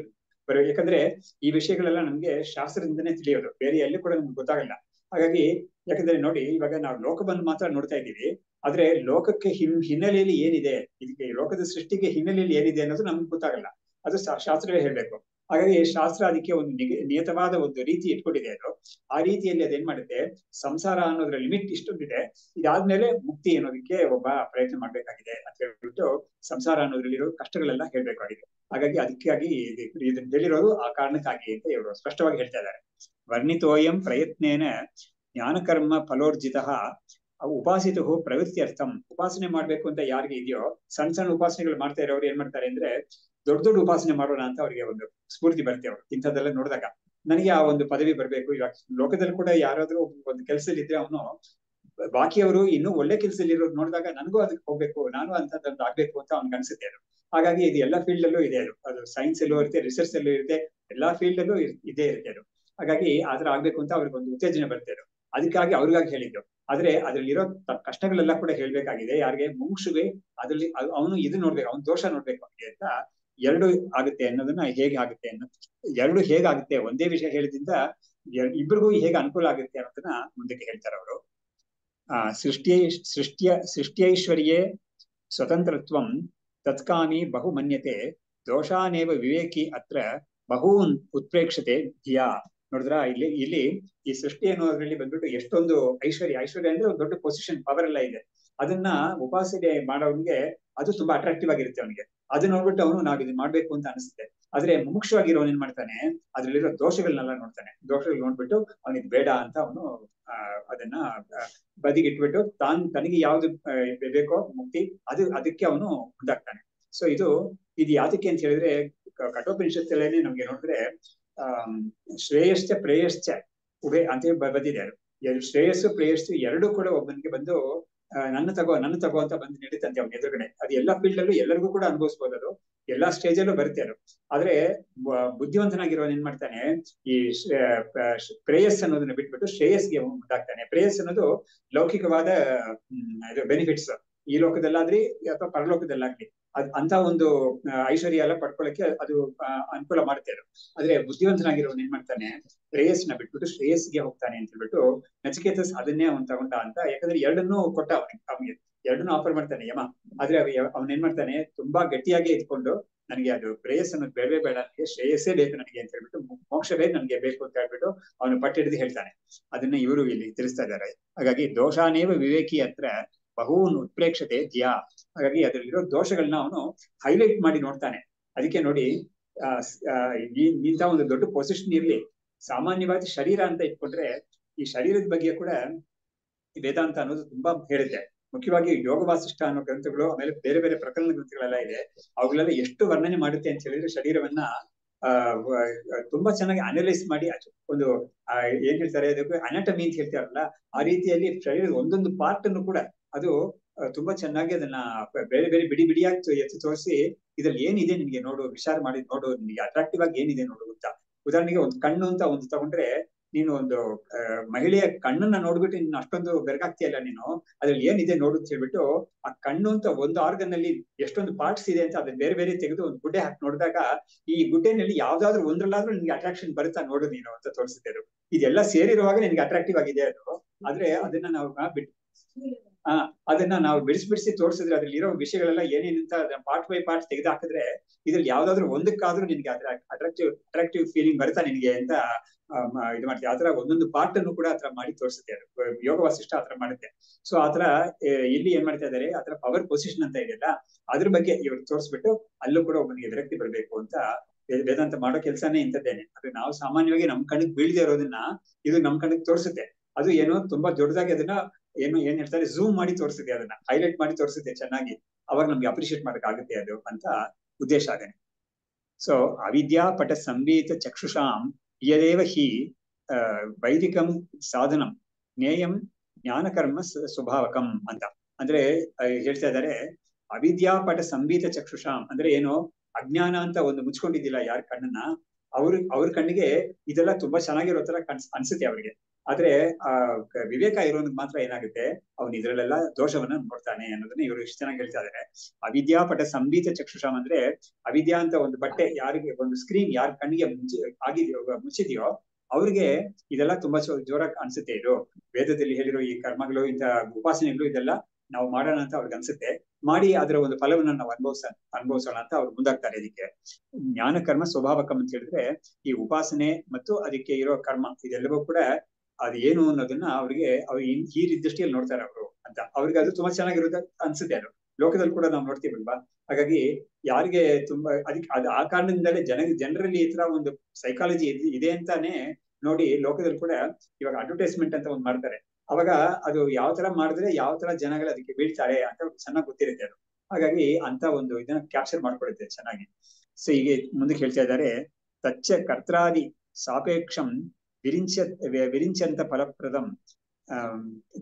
ಯಾಕಂದ್ರೆ ಈ ವಿಷಯಗಳೆಲ್ಲ ನಮ್ಗೆ ಶಾಸ್ತ್ರದಿಂದನೇ ತಿಳಿಯೋದು, ಬೇರೆ ಎಲ್ಲಿ ಕೂಡ ನಮ್ಗೆ ಗೊತ್ತಾಗಲ್ಲ. ಹಾಗಾಗಿ ಯಾಕಂದ್ರೆ ನೋಡಿ, ಇವಾಗ ನಾವು ಲೋಕವನ್ನು ಮಾತ್ರ ನೋಡ್ತಾ ಇದ್ದೀವಿ, ಆದ್ರೆ ಲೋಕಕ್ಕೆ ಹಿನ್ನೆಲೆಯಲ್ಲಿ ಏನಿದೆ, ಇದಕ್ಕೆ ಲೋಕದ ಸೃಷ್ಟಿಗೆ ಹಿನ್ನೆಲೆಯಲ್ಲಿ ಏನಿದೆ ಅನ್ನೋದು ನಮ್ಗೆ ಗೊತ್ತಾಗಲ್ಲ. ಅದು ಶಾಸ್ತ್ರವೇ ಹೇಳ್ಬೇಕು. ಹಾಗಾಗಿ ಶಾಸ್ತ್ರ ಅದಕ್ಕೆ ಒಂದು ನಿಯತವಾದ ಒಂದು ರೀತಿ ಇಟ್ಕೊಂಡಿದೆ. ಅದು ಆ ರೀತಿಯಲ್ಲಿ ಅದೇನ್ ಮಾಡುತ್ತೆ, ಸಂಸಾರ ಅನ್ನೋದ್ರ ಲಿಮಿಟ್ ಇಷ್ಟೊಂದಿದೆ, ಇದಾದ್ಮೇಲೆ ಮುಕ್ತಿ ಅನ್ನೋದಕ್ಕೆ ಒಬ್ಬ ಪ್ರಯತ್ನ ಮಾಡ್ಬೇಕಾಗಿದೆ ಅಂತ ಹೇಳ್ಬಿಟ್ಟು ಸಂಸಾರ ಅನ್ನೋದ್ರಲ್ಲಿರೋ ಕಷ್ಟಗಳೆಲ್ಲ ಹೇಳ್ಬೇಕಾಗಿದೆ. ಹಾಗಾಗಿ ಅದಕ್ಕಾಗಿ ಇದನ್ನ ಹೇಳಿರೋದು ಆ ಕಾರಣಕ್ಕಾಗಿ ಅಂತ ಇವರು ಸ್ಪಷ್ಟವಾಗಿ ಹೇಳ್ತಾ ಇದ್ದಾರೆ. ವರ್ಣಿತೋಯಂ ಪ್ರಯತ್ನೇನ ಜ್ಞಾನಕರ್ಮ ಫಲೋರ್ಜಿತ ಉಪಾಸಿತು ಪ್ರವೃತ್ತಿ ಅರ್ಥಂ. ಉಪಾಸನೆ ಮಾಡ್ಬೇಕು ಅಂತ ಯಾರಿಗೆ ಇದೆಯೋ, ಸಣ್ಣ ಸಣ್ಣ ಉಪಾಸನೆಗಳು ಮಾಡ್ತಾ ಇರೋರು ಏನ್ ಮಾಡ್ತಾರೆ ಅಂದ್ರೆ ದೊಡ್ಡ ದೊಡ್ಡ ಉಪಾಸನೆ ಮಾಡೋಣ ಅಂತ ಅವ್ರಿಗೆ ಒಂದು ಸ್ಫೂರ್ತಿ ಬರುತ್ತೆ. ಅವ್ರು ಇಂಥದ್ದೆಲ್ಲ ನೋಡಿದಾಗ ನನಗೆ ಆ ಒಂದು ಪದವಿ ಬರ್ಬೇಕು. ಇವಾಗ ಲೋಕದಲ್ಲಿ ಕೂಡ ಯಾರಾದ್ರೂ ಒಂದು ಕೆಲಸದಲ್ಲಿ ಇದ್ರೆ ಅವನು ಬಾಕಿಯವರು ಇನ್ನೂ ಒಳ್ಳೆ ಕೆಲಸದಲ್ಲಿ ಇರೋದು ನೋಡಿದಾಗ ನನಗೂ ಅದಕ್ಕೆ ಹೋಗ್ಬೇಕು, ನಾನು ಅಂತದ್ದು ಆಗ್ಬೇಕು ಅಂತ ಅವ್ನಿಗೆ ಅನ್ಸುತ್ತೆ. ಅದು ಹಾಗಾಗಿ ಇದು ಎಲ್ಲಾ ಫೀಲ್ಡ್ ಅಲ್ಲೂ ಇದೆ. ಅದು ಸೈನ್ಸ್ ಅಲ್ಲೂ ಇರುತ್ತೆ, ರಿಸರ್ಚ್ ಅಲ್ಲೂ ಇರುತ್ತೆ, ಎಲ್ಲಾ ಫೀಲ್ಡ್ ಅಲ್ಲೂ ಇದೇ ಇರುತ್ತೆ. ಅದು ಹಾಗಾಗಿ ಆತರ ಆಗ್ಬೇಕು ಅಂತ ಅವ್ರಿಗೆ ಒಂದು ಉತ್ತೇಜನ ಬರುತ್ತೆ. ಅದು ಅದಕ್ಕಾಗಿ ಅವ್ರಿಗಾಗಿ ಹೇಳಿದ್ದು. ಆದ್ರೆ ಅದ್ರಲ್ಲಿರೋ ಕಷ್ಟಗಳೆಲ್ಲ ಕೂಡ ಹೇಳ್ಬೇಕಾಗಿದೆ. ಯಾರಿಗೆ ಮುಮುಕ್ಷುಗೆ ಅದ್ರಲ್ಲಿ ಅವನು ಇದು ನೋಡ್ಬೇಕು, ಅವನು ದೋಷ ನೋಡ್ಬೇಕು ಅವನಿಗೆ ಅಂತ. ಎರಡು ಆಗುತ್ತೆ ಅನ್ನೋದನ್ನ ಹೇಗೆ ಆಗುತ್ತೆ ಎರಡು ಹೇಗಾಗುತ್ತೆ, ಒಂದೇ ವಿಷಯ ಹೇಳಿದ್ರಿಂದ ಇಬ್ಬರಿಗೂ ಹೇಗೆ ಅನುಕೂಲ ಆಗುತ್ತೆ ಅನ್ನೋದನ್ನ ಮುಂದಕ್ಕೆ ಹೇಳ್ತಾರೆ ಅವರು. ಸೃಷ್ಟ್ಯೈಶ್ವರ್ಯೇ ಸ್ವತಂತ್ರತ್ವಂ ತತ್ಕಾಮಿ ಬಹು ಮನ್ಯತೆ ದೋಷಾನೇವ ವಿವೇಕಿ ಅತ್ರ ಬಹೂನ್ ಉತ್ಪ್ರೇಕ್ಷತೆ ಧಿಯಾ. ನೋಡಿದ್ರ ಇಲ್ಲಿ ಈ ಸೃಷ್ಟಿ ಅನ್ನೋದ್ರಲ್ಲಿ ಬಂದ್ಬಿಟ್ಟು ಎಷ್ಟೊಂದು ಐಶ್ವರ್ಯ ಅಂದ್ರೆ ಒಂದು ದೊಡ್ಡ ಪೊಸಿಷನ್, ಪವರ್ ಎಲ್ಲ ಇದೆ. ಅದನ್ನ ಉಪಾಸನೆ ಮಾಡೋನ್ಗೆ ಅದು ತುಂಬಾ ಅಟ್ರಾಕ್ಟಿವ್ ಆಗಿರುತ್ತೆ ಅವನಿಗೆ. ಅದನ್ನ ನೋಡ್ಬಿಟ್ಟು ಅವನು ನಾವ್ ಇದನ್ನ ಮಾಡ್ಬೇಕು ಅಂತ ಅನಿಸುತ್ತೆ. ಆದ್ರೆ ಮುಮುಕ್ಷವಾಗಿರೋನ್ ಏನ್ ಮಾಡ್ತಾನೆ, ಅದ್ರಲ್ಲಿರೋ ದೋಷಗಳನ್ನೆಲ್ಲ ನೋಡ್ತಾನೆ. ದೋಷಗಳು ನೋಡ್ಬಿಟ್ಟು ಅವನಿಗೆ ಬೇಡ ಅಂತ ಅವನು ಅದನ್ನ ಬದಿಗಿಟ್ಬಿಟ್ಟು ತನಗೆ ಯಾವ್ದು ಬೇಕೋ ಮುಕ್ತಿ ಅದಕ್ಕೆ ಅವನು ಮುಂದಾಗ್ತಾನೆ. ಸೊ ಇದು ಯಾತಕ್ಕೆ ಅಂತ ಹೇಳಿದ್ರೆ, ಕಠೋಪನಿಷತ್ತಲ್ಲೇನೆ ನಮ್ಗೆ ನೋಡಿದ್ರೆ ಶ್ರೇಯಶ್ಚ ಪ್ರೇಯಶ್ಚ ಉಭಯ ಅಂತ ಬಂದಿದೆ. ಶ್ರೇಯಸ್ಸು ಪ್ರೇಯಸ್ಸು ಎರಡೂ ಕೂಡ ಒಬ್ಬನಿಗೆ ಬಂದು ನನ್ನ ತಗೋ ಅಂತ ಬಂದು ನಡೀತಂತೆ ಅವನ ಎದುರುಗಡೆ. ಅದು ಎಲ್ಲಾ ಫೀಲ್ಡ್ ಅಲ್ಲೂ ಎಲ್ಲರಿಗೂ ಕೂಡ ಅನುಭವಿಸ್ಬೋದು. ಅದು ಎಲ್ಲಾ ಸ್ಟೇಜ್ ಅಲ್ಲೂ ಬರುತ್ತೆ ಅದು. ಆದ್ರೆ ಬುದ್ಧಿವಂತನಾಗಿರೋನ್ ಏನ್ ಮಾಡ್ತಾನೆ, ಈ ಪ್ರೇಯಸ್ ಅನ್ನೋದನ್ನ ಬಿಟ್ಬಿಟ್ಟು ಶ್ರೇಯಸ್ಗೆ ಮುಂದಾಗ್ತಾನೆ. ಪ್ರೇಯಸ್ ಅನ್ನೋದು ಲೌಕಿಕವಾದ ಬೆನಿಫಿಟ್ಸ್, ಈ ಲೋಕದಲ್ಲಾದ್ರಿ ಅಥವಾ ಪರಲೋಕದಲ್ಲಾಗ್ಲಿ ಅಂತ ಒಂದು ಐಶ್ವರ್ಯ ಎಲ್ಲ ಪಡ್ಕೊಳ್ಳಕ್ಕೆ ಅದು ಅನುಕೂಲ ಮಾಡುತ್ತೆ ಅದು. ಆದ್ರೆ ಬುದ್ಧಿವಂತನಾಗಿರೋನ್ ಏನ್ ಮಾಡ್ತಾನೆ, ಪ್ರೇಯಸ್ನ ಬಿಟ್ಬಿಟ್ಟು ಶ್ರೇಯಸ್ಗೆ ಹೋಗ್ತಾನೆ ಅಂತ ಹೇಳ್ಬಿಟ್ಟು ನಚಿಕೇತಸ್ ಅದನ್ನೇ ಅವನ್ ತಗೊಂಡ ಅಂತ. ಯಾಕಂದ್ರೆ ಎರಡನ್ನೂ ಕೊಟ್ಟ ಅವನಿಗೆ ಎರಡನ್ನೂ ಆಫರ್ ಮಾಡ್ತಾನೆ ಯಮ. ಆದ್ರೆ ಅವನ್ ಏನ್ ಮಾಡ್ತಾನೆ, ತುಂಬಾ ಗಟ್ಟಿಯಾಗಿ ಇದ್ಕೊಂಡು ನನಗೆ ಅದು ಪ್ರೇಯಸ್ ಅನ್ನೋದು ಬೇಡವೇ ಬೇಡ, ನನಗೆ ಶ್ರೇಯಸ್ಸೇ ಬೇಕು ನನಗೆ ಅಂತ ಹೇಳ್ಬಿಟ್ಟು, ಮೋಕ್ಷವೇ ನನಗೆ ಬೇಕು ಅಂತ ಹೇಳ್ಬಿಟ್ಟು ಅವನು ಪಟ್ಟಿಡಿದು ಹೇಳ್ತಾನೆ. ಅದನ್ನ ಇವರು ಇಲ್ಲಿ ತಿಳಿಸ್ತಾ ಇದ್ದಾರೆ. ಹಾಗಾಗಿ ದೋಷಾನೇವ ವಿವೇಕಿ ಹತ್ರ ಬಹೂನ್ ಉತ್ಪ್ರೇಕ್ಷತೆ ಧಿಯಾ. ಹಾಗಾಗಿ ಅದ್ರಲ್ಲಿರೋ ದೋಷಗಳನ್ನ ಅವನು ಹೈಲೈಟ್ ಮಾಡಿ ನೋಡ್ತಾನೆ. ಅದಕ್ಕೆ ನೋಡಿ, ಇಂಥ ಒಂದು ದೊಡ್ಡ ಪೊಸಿಷನ್ ಇರ್ಲಿ, ಸಾಮಾನ್ಯವಾಗಿ ಶರೀರ ಅಂತ ಇಟ್ಕೊಂಡ್ರೆ ಈ ಶರೀರದ ಬಗ್ಗೆ ಕೂಡ ವೇದಾಂತ ಅನ್ನೋದು ತುಂಬಾ ಹೇಳುತ್ತೆ. ಮುಖ್ಯವಾಗಿ ಯೋಗ ವಾಸಿಷ್ಠ ಅನ್ನೋ ಗ್ರಂಥಗಳು, ಆಮೇಲೆ ಬೇರೆ ಬೇರೆ ಪ್ರಕರಣ ಗ್ರಂಥಗಳೆಲ್ಲ ಇದೆ. ಅವುಗಳೆಲ್ಲ ಎಷ್ಟು ವರ್ಣನೆ ಮಾಡುತ್ತೆ ಅಂತ ಹೇಳಿದ್ರೆ, ಶರೀರವನ್ನ ತುಂಬಾ ಚೆನ್ನಾಗಿ ಅನಲೈಸ್ ಮಾಡಿ ಒಂದು ಏನ್ ಹೇಳ್ತಾರೆ, ಅದಕ್ಕೆ ಅನಾಟಮಿ ಅಂತ ಹೇಳ್ತಾರಲ್ಲ, ಆ ರೀತಿಯಲ್ಲಿ ಶರೀರದ ಒಂದೊಂದು ಪಾರ್ಟ್ ಅನ್ನು ಕೂಡ ಅದು ತುಂಬಾ ಚೆನ್ನಾಗಿ ಅದನ್ನ ಬೇರೆ ಬೇರೆ ಬಿಡಿಯಾಗಿ ಎತ್ತಿ ತೋರಿಸಿ, ಇದ್ರಲ್ಲಿ ಏನಿದೆ ನಿನ್ಗೆ ನೋಡು, ವಿಚಾರ ಮಾಡಿ ನೋಡು, ನಿನ್ಗೆ ಅಟ್ರಾಕ್ಟಿವ್ ಆಗಿ ಏನಿದೆ ನೋಡು ಅಂತ. ಉದಾಹರಣೆಗೆ ಒಂದು ಕಣ್ಣು ಅಂತ ಒಂದು ತಗೊಂಡ್ರೆ, ನೀನು ಒಂದು ಮಹಿಳೆಯ ಕಣ್ಣನ್ನ ನೋಡ್ಬಿಟ್ಟು ನೀನು ಅಷ್ಟೊಂದು ಬೆರಗಾಗ್ತಿಯಲ್ಲ, ನೀನು ಅದ್ರಲ್ಲಿ ಏನಿದೆ ನೋಡು ಅಂತ ಹೇಳ್ಬಿಟ್ಟು ಆ ಕಣ್ಣು ಅಂತ ಒಂದು ಆರ್ಗನ್ ಅಲ್ಲಿ ಎಷ್ಟೊಂದು ಪಾರ್ಟ್ಸ್ ಇದೆ ಅಂತ ಅದನ್ನ ಬೇರೆ ಬೇರೆ ತೆಗೆದು ಒಂದು ಗುಡ್ಡೆ ಹಾಕಿ ನೋಡಿದಾಗ, ಈ ಗುಡ್ಡೆನಲ್ಲಿ ಯಾವ್ದಾದ್ರು ಒಂದ್ರಲ್ಲಾದ್ರೂ ನಿನ್ಗೆ ಅಟ್ರಾಕ್ಷನ್ ಬರುತ್ತಾ ನೋಡು ನೀನು ಅಂತ ತೋರಿಸುತ್ತೆ ಅದು. ಇದೆಲ್ಲ ಸೇರಿರುವಾಗ ನಿನ್ಗೆ ಅಟ್ರಾಕ್ಟಿವ್ ಆಗಿದೆ ಅದು. ಆದ್ರೆ ಅದನ್ನ ನಾವು ಅದನ್ನ ನಾವು ಬಿಡಿಸಿ ತೋರಿಸಿದ್ರೆ ಅದ್ರಲ್ಲಿ ಇರೋ ವಿಷಯಗಳೆಲ್ಲ ಏನೇನಂತ ಪಾರ್ಟ್ ಬೈ ಪಾರ್ಟ್ ತೆಗೆದು ಹಾಕಿದ್ರೆ, ಇದ್ರಲ್ಲಿ ಯಾವ್ದಾದ್ರು ಒಂದಕ್ಕಾದ್ರೂ ನಿನ್ಗೆ ಅಟ್ರಾಕ್ಟಿವ್ ಫೀಲಿಂಗ್ ಬರುತ್ತಾ ನಿನ್ಗೆ ಅಂತ ಇದು ಮಾಡ್ತೀವಿ. ಆತರ ಒಂದೊಂದು ಪಾರ್ಟ್ ಅನ್ನು ಕೂಡ ಆತರ ಮಾಡಿ ತೋರಿಸುತ್ತೆ ಅದು. ಯೋಗ ವಾಸಿಷ್ಠ ಆತರ ಮಾಡುತ್ತೆ. ಸೊ ಆತರ ಇಲ್ಲಿ ಏನ್ ಮಾಡ್ತಾ ಇದಾರೆ, ಆತರ ಪವರ್ ಪೊಸಿಷನ್ ಅಂತ ಇದೆಯಲ್ಲ, ಅದ್ರ ಬಗ್ಗೆ ಇವ್ರು ತೋರಿಸ್ಬಿಟ್ಟು ಅಲ್ಲೂ ಕೂಡ ಒಬ್ಬನಿಗೆ ವಿರಕ್ತಿ ಬರ್ಬೇಕು ಅಂತ ವೇದಾಂತ ಮಾಡೋ ಕೆಲಸನೇ ಇಂಥದ್ದೇನೆ. ಅದು ನಾವು ಸಾಮಾನ್ಯವಾಗಿ ನಮ್ ಕಣ್ಣಿಗೆ ಬೀಳದೆ ಇರೋದನ್ನ ಇದು ನಮ್ ಕಣ್ಣಿಗೆ ತೋರಿಸುತ್ತೆ. ಅದು ಏನೋ ತುಂಬಾ ದೊಡ್ಡದಾಗಿ ಅದನ್ನ ಏನ್ ಹೇಳ್ತಾರೆ, ಝೂಮ್ ಮಾಡಿ ತೋರಿಸುತ್ತೆ, ಅದನ್ನ ಹೈಲೈಟ್ ಮಾಡಿ ತೋರಿಸುತ್ತೆ ಚೆನ್ನಾಗಿ. ಅವಾಗ ನಮ್ಗೆ ಅಪ್ರಿಶಿಯೇಟ್ ಮಾಡಕ್ ಆಗುತ್ತೆ ಅದು ಅಂತ ಉದ್ದೇಶ ಅದೇನೆ. ಸೊ ಅವಿದ್ಯಾ ಪಟ ಸಂವೀತ ಚಕ್ಷುಷಾಂ ಯದೇವ ಹಿ ವೈದಿಕಂ ಸಾಧನಂ ಜ್ಞೇಯಂ ಜ್ಞಾನಕರ್ಮ ಸ್ವಭಾವಕಂ ಅಂತ. ಅಂದ್ರೆ ಹೇಳ್ತಾ ಇದ್ದಾರೆ, ಅವಿದ್ಯಾಪಟ ಸಂಬೀತ ಚಕ್ಷುಷಾಂ ಅಂದ್ರೆ ಏನು, ಅಜ್ಞಾನ ಅಂತ ಒಂದು ಮುಚ್ಕೊಂಡಿದ್ದಿಲ್ಲ ಯಾರ ಕಣ್ಣನ್ನ, ಅವ್ರ ಕಣ್ಣಿಗೆ ಇದೆಲ್ಲ ತುಂಬಾ ಚೆನ್ನಾಗಿರೋ ತರ ಅನ್ಸುತ್ತೆ ಅವ್ರಿಗೆ. ಆದ್ರೆ ಆ ವಿವೇಕ ಇರೋನಿಗೆ ಮಾತ್ರ ಏನಾಗುತ್ತೆ, ಅವ್ನು ಇದ್ರಲ್ಲೆಲ್ಲ ದೋಷವನ್ನ ನೋಡ್ತಾನೆ ಅನ್ನೋದನ್ನ ಇವರು ಇಷ್ಟು ಚೆನ್ನಾಗಿ ಹೇಳ್ತಾ ಇದಾರೆ. ಅವಿದ್ಯಾಪಟ ಸಂಬೀತ ಚಕ್ಷುಷಾಂ ಅಂದ್ರೆ ಅವಿದ್ಯಾ ಅಂತ ಒಂದು ಬಟ್ಟೆ ಯಾರಿಗೆ, ಒಂದು ಸ್ಕ್ರೀನ್ ಯಾರ ಕಣ್ಣಿಗೆ ಮುಚ್ಚಿದೆಯೋ ಅವ್ರಿಗೆ ಇದೆಲ್ಲ ತುಂಬಾ ಜೋರಾಗಿ ಅನ್ಸುತ್ತೆ. ಇದು ವೇದದಲ್ಲಿ ಹೇಳಿರೋ ಈ ಕರ್ಮಗಳು, ಇಂಥ ಉಪಾಸನೆಗಳು ಇದೆಲ್ಲ ನಾವು ಮಾಡೋಣ ಅಂತ ಅವ್ರಿಗೆ ಅನ್ಸುತ್ತೆ. ಮಾಡಿ ಅದರ ಒಂದು ಫಲವನ್ನ ನಾವು ಅನುಭವಿಸೋಣ ಅಂತ ಅವ್ರು ಮುಂದಾಗ್ತಾರೆ. ಇದಕ್ಕೆ ಜ್ಞಾನ ಕರ್ಮ ಸ್ವಭಾವಕಂ ಅಂತ ಹೇಳಿದ್ರೆ ಈ ಉಪಾಸನೆ ಮತ್ತು ಅದಕ್ಕೆ ಇರೋ ಕರ್ಮ ಇದೆಲ್ಲವೂ ಕೂಡ ಅದು ಏನು ಅನ್ನೋದನ್ನ ಅವ್ರಿಗೆ ಈ ದೃಷ್ಟಿಯಲ್ಲಿ ನೋಡ್ತಾರೆ ಅವರು ಅಂತ. ಅವ್ರಿಗೆ ಅದು ತುಂಬಾ ಚೆನ್ನಾಗಿರುತ್ತೆ ಅನ್ಸುತ್ತೆ. ಅದು ಲೋಕದಲ್ಲಿ ಕೂಡ ನಾವು ನೋಡ್ತೀವಲ್ವಾ. ಹಾಗಾಗಿ ಯಾರಿಗೆ ತುಂಬಾ ಅದಕ್ಕೆ ಆ ಕಾರಣದಿಂದಲೇ ಜನರಲ್ಲಿ ಈ ತರ ಒಂದು ಸೈಕಾಲಜಿ ಇದೆ ಅಂತಾನೆ ನೋಡಿ ಲೋಕದಲ್ಲಿ ಕೂಡ ಇವಾಗ ಅಡ್ವರ್ಟೈಸ್ಮೆಂಟ್ ಅಂತ ಒಂದು ಮಾಡ್ತಾರೆ. ಅವಾಗ ಅದು ಯಾವ ತರ ಮಾಡಿದ್ರೆ ಯಾವ ತರ ಜನಗಳು ಅದಕ್ಕೆ ಬೀಳ್ತಾರೆ ಅಂತ ಚೆನ್ನಾಗಿ ಗೊತ್ತಿರುತ್ತೆ ಅದು. ಹಾಗಾಗಿ ಅಂತ ಒಂದು ಇದನ್ನ ಕ್ಯಾಪ್ಚರ್ ಮಾಡ್ಕೊಳುತ್ತೆ ಚೆನ್ನಾಗಿ. ಸೊ ಹೀಗೆ ಮುಂದಕ್ಕೆ ಹೇಳ್ತಾ ಇದ್ದಾರೆ, ತಚ್ಚ ಕರ್ತ್ರಾದಿ ಸಾಪೇಕ್ಷಂ ವಿರಿಂಚಂತ ಫಲಪ್ರದಂ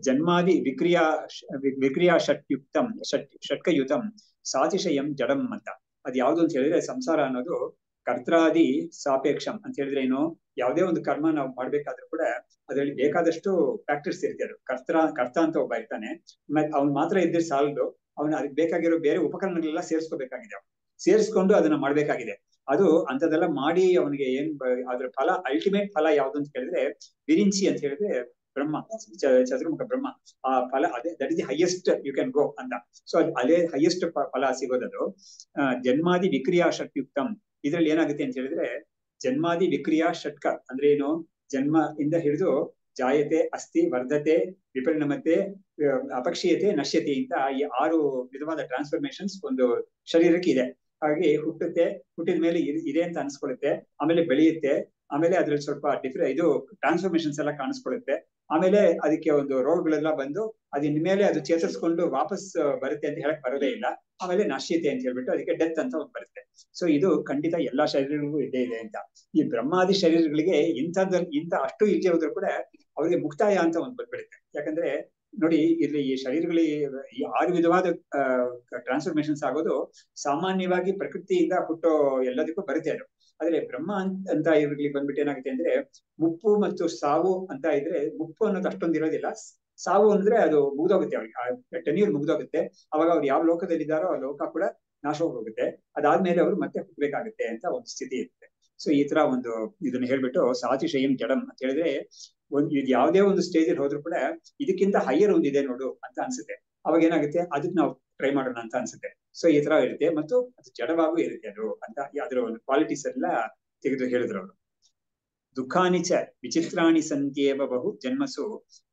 ಜನ್ಮಾದಿ ವಿಕ್ರಿಯಾ ಷಟ್ಕಯುತಂ ಸಾತಿಶಯಂ ಜಡಂ ಅಂತ. ಅದ್ ಯಾವ್ದು ಅಂತ ಹೇಳಿದ್ರೆ ಸಂಸಾರ ಅನ್ನೋದು ಕರ್ತ್ರಾದಿ ಸಾಪೇಕ್ಷಂ ಅಂತ ಹೇಳಿದ್ರೆ ಏನು, ಯಾವುದೇ ಒಂದು ಕರ್ಮ ನಾವು ಮಾಡ್ಬೇಕಾದ್ರೂ ಕೂಡ ಅದರಲ್ಲಿ ಬೇಕಾದಷ್ಟು ಫ್ಯಾಕ್ಟರ್ಸ್ ಇರುತ್ತೆ. ಅದು ಕರ್ತ ಅಂತ ಒಬ್ಬ ಇರ್ತಾನೆ, ಅವ್ನು ಮಾತ್ರ ಇದ್ರೆ ಸಾಲದು, ಅವನು ಅದಕ್ಕೆ ಬೇಕಾಗಿರೋ ಬೇರೆ ಉಪಕರಣಗಳೆಲ್ಲ ಸೇರಿಸ್ಕೋಬೇಕಾಗಿದೆ. ಸೇರಿಸ್ಕೊಂಡು ಅದನ್ನ ಮಾಡ್ಬೇಕಾಗಿದೆ. ಅದು ಅಂತದೆಲ್ಲ ಮಾಡಿ ಅವನಿಗೆ ಅದ್ರ ಫಲ, ಅಲ್ಟಿಮೇಟ್ ಫಲ ಯಾವ್ದು ಅಂತ ಹೇಳಿದ್ರೆ ವಿರಿಂಚಿ ಅಂತ ಹೇಳಿದ್ರೆ ಬ್ರಹ್ಮ, ಚತುರ್ಮುಖ ಬ್ರಹ್ಮ. ಆ ಫಲ ಅದೇ, that is the highest you can go ಅಂತ. ಸೊ ಅದೇ ಹೈಯೆಸ್ಟ್ ಫಲ ಸಿಗೋದದು. ಜನ್ಮಾದಿ ವಿಕ್ರಿಯಾ ಷಟ್ಯುಕ್ತಂ. ಇದ್ರಲ್ಲಿ ಏನಾಗುತ್ತೆ ಅಂತ ಹೇಳಿದ್ರೆ ಜನ್ಮಾದಿ ವಿಕ್ರಿಯಾ ಷಟ್ಕ ಅಂದ್ರೆ ಏನು, ಜನ್ಮ ಇಂದ ಹಿಡಿದು ಜಾಯತೆ, ಅಸ್ಥಿ, ವರ್ಧತೆ, ವಿಪರಿಣಮತೆ, ಅಪಕ್ಷೀಯತೆ, ನಶ್ಯತೆ ಅಂತ ಈ 6 ವಿಧವಾದ ಟ್ರಾನ್ಸ್ಫಾರ್ಮೇಶನ್ಸ್ ಒಂದು ಶರೀರಕ್ಕೆ ಇದೆ. ಹಾಗಾಗಿ ಹುಟ್ಟಿದ ಮೇಲೆ ಇದೆ ಅಂತ ಅನ್ಸ್ಕೊಳ್ಳುತ್ತೆ, ಆಮೇಲೆ ಬೆಳೆಯುತ್ತೆ, ಆಮೇಲೆ ಅದ್ರಲ್ಲಿ ಸ್ವಲ್ಪ ಇದು ಟ್ರಾನ್ಸ್ಫಾರ್ಮೇಶನ್ಸ್ ಎಲ್ಲ ಕಾಣಿಸ್ಕೊಳ್ಳುತ್ತೆ, ಆಮೇಲೆ ಅದಕ್ಕೆ ಒಂದು ರೋಗಗಳೆಲ್ಲ ಬಂದು ಅದಿನ ಮೇಲೆ ಅದು ಚೇತರಿಸ್ಕೊಂಡು ವಾಪಸ್ ಬರುತ್ತೆ ಅಂತ ಹೇಳಕ್ ಬರೋದೇ ಇಲ್ಲ. ಆಮೇಲೆ ನಾಶ್ಯತೆ ಅಂತ ಹೇಳ್ಬಿಟ್ಟು ಅದಕ್ಕೆ ಡೆತ್ ಅಂತ ಒಂದು ಬರುತ್ತೆ. ಸೊ ಇದು ಖಂಡಿತ ಎಲ್ಲಾ ಶರೀರಗಳಿಗೂ ಇದ್ದೇ ಇದೆ ಅಂತ. ಈ ಬ್ರಹ್ಮಾದಿ ಶರೀರಗಳಿಗೆ ಇಂಥ ಅಷ್ಟು ಇಲ್ಲದೆ ಹೋದ್ರು ಕೂಡ ಅವ್ರಿಗೆ ಮುಕ್ತಾಯ ಅಂತ ಒಂದು ಬಂದ್ಬಿಡುತ್ತೆ. ಯಾಕಂದ್ರೆ ನೋಡಿ, ಇಲ್ಲಿ ಈ ಶರೀರಗಳಿಗೆ ಈ 6 ವಿಧವಾದ ಟ್ರಾನ್ಸ್ಫಾರ್ಮೇಶನ್ಸ್ ಆಗೋದು ಸಾಮಾನ್ಯವಾಗಿ ಪ್ರಕೃತಿಯಿಂದ ಹುಟ್ಟೋ ಎಲ್ಲದಕ್ಕೂ ಬರುತ್ತೆ ಅದು. ಆದ್ರೆ ಬ್ರಹ್ಮ ಅಂತ ಇವ್ರಿಗೆ ಬಂದ್ಬಿಟ್ಟು ಏನಾಗುತ್ತೆ ಅಂದ್ರೆ ಮುಪ್ಪು ಮತ್ತು ಸಾವು ಅಂತ ಇದ್ರೆ, ಮುಪ್ಪು ಅನ್ನೋದು ಅಷ್ಟೊಂದು ಇರೋದಿಲ್ಲ, ಸಾವು ಅಂದ್ರೆ ಅದು ಮುಗ್ದೋಗುತ್ತೆ, ಅವ್ರಿಗೆ ಟೆನ್ಯೂರ್ ಮುಗ್ದೋಗುತ್ತೆ. ಅವಾಗ ಅವ್ರು ಯಾವ ಲೋಕದಲ್ಲಿ ಇದ್ದಾರೋ ಆ ಲೋಕ ಕೂಡ ನಾಶ ಹೋಗುತ್ತೆ. ಅದಾದ್ಮೇಲೆ ಅವರು ಮತ್ತೆ ಹುಟ್ಟಬೇಕಾಗುತ್ತೆ ಅಂತ ಒಂದು ಸ್ಥಿತಿ ಇರುತ್ತೆ. ಸೊ ಈ ತರ ಒಂದು ಇದನ್ನ ಹೇಳ್ಬಿಟ್ಟು ಸಾತಿಶಯಂ ಜಡಂ ಅಂತ ಹೇಳಿದ್ರೆ ಇದು ಯಾವುದೇ ಒಂದು ಸ್ಟೇಜ್ ಅಲ್ಲಿ ಹೋದ್ರು ಕೂಡ ಇದಕ್ಕಿಂತ ಹೈಯರ್ ಒಂದಿದೆ ನೋಡು ಅಂತ ಅನ್ಸುತ್ತೆ. ಅವಾಗ ಏನಾಗುತ್ತೆ, ಅದಕ್ಕೆ ನಾವು ಟ್ರೈ ಮಾಡೋಣ ಅಂತ ಅನ್ಸುತ್ತೆ. ಸೊ ಈ ತರ ಇರುತ್ತೆ, ಮತ್ತು ಅದು ಜಡವಾಗೂ ಇರುತ್ತೆ ಅದು ಅಂತ ಅದರ ಒಂದು ಕ್ವಾಲಿಟೀಸ್ ಎಲ್ಲ ತೆಗೆದು ಹೇಳಿದ್ರು ಅವರು. ದುಃಖಾನಿ ಚ ವಿಚಿತ್ರಾಣಿ ಸಂತ್ಯೇವ ಬಹು ಜನ್ಮಸು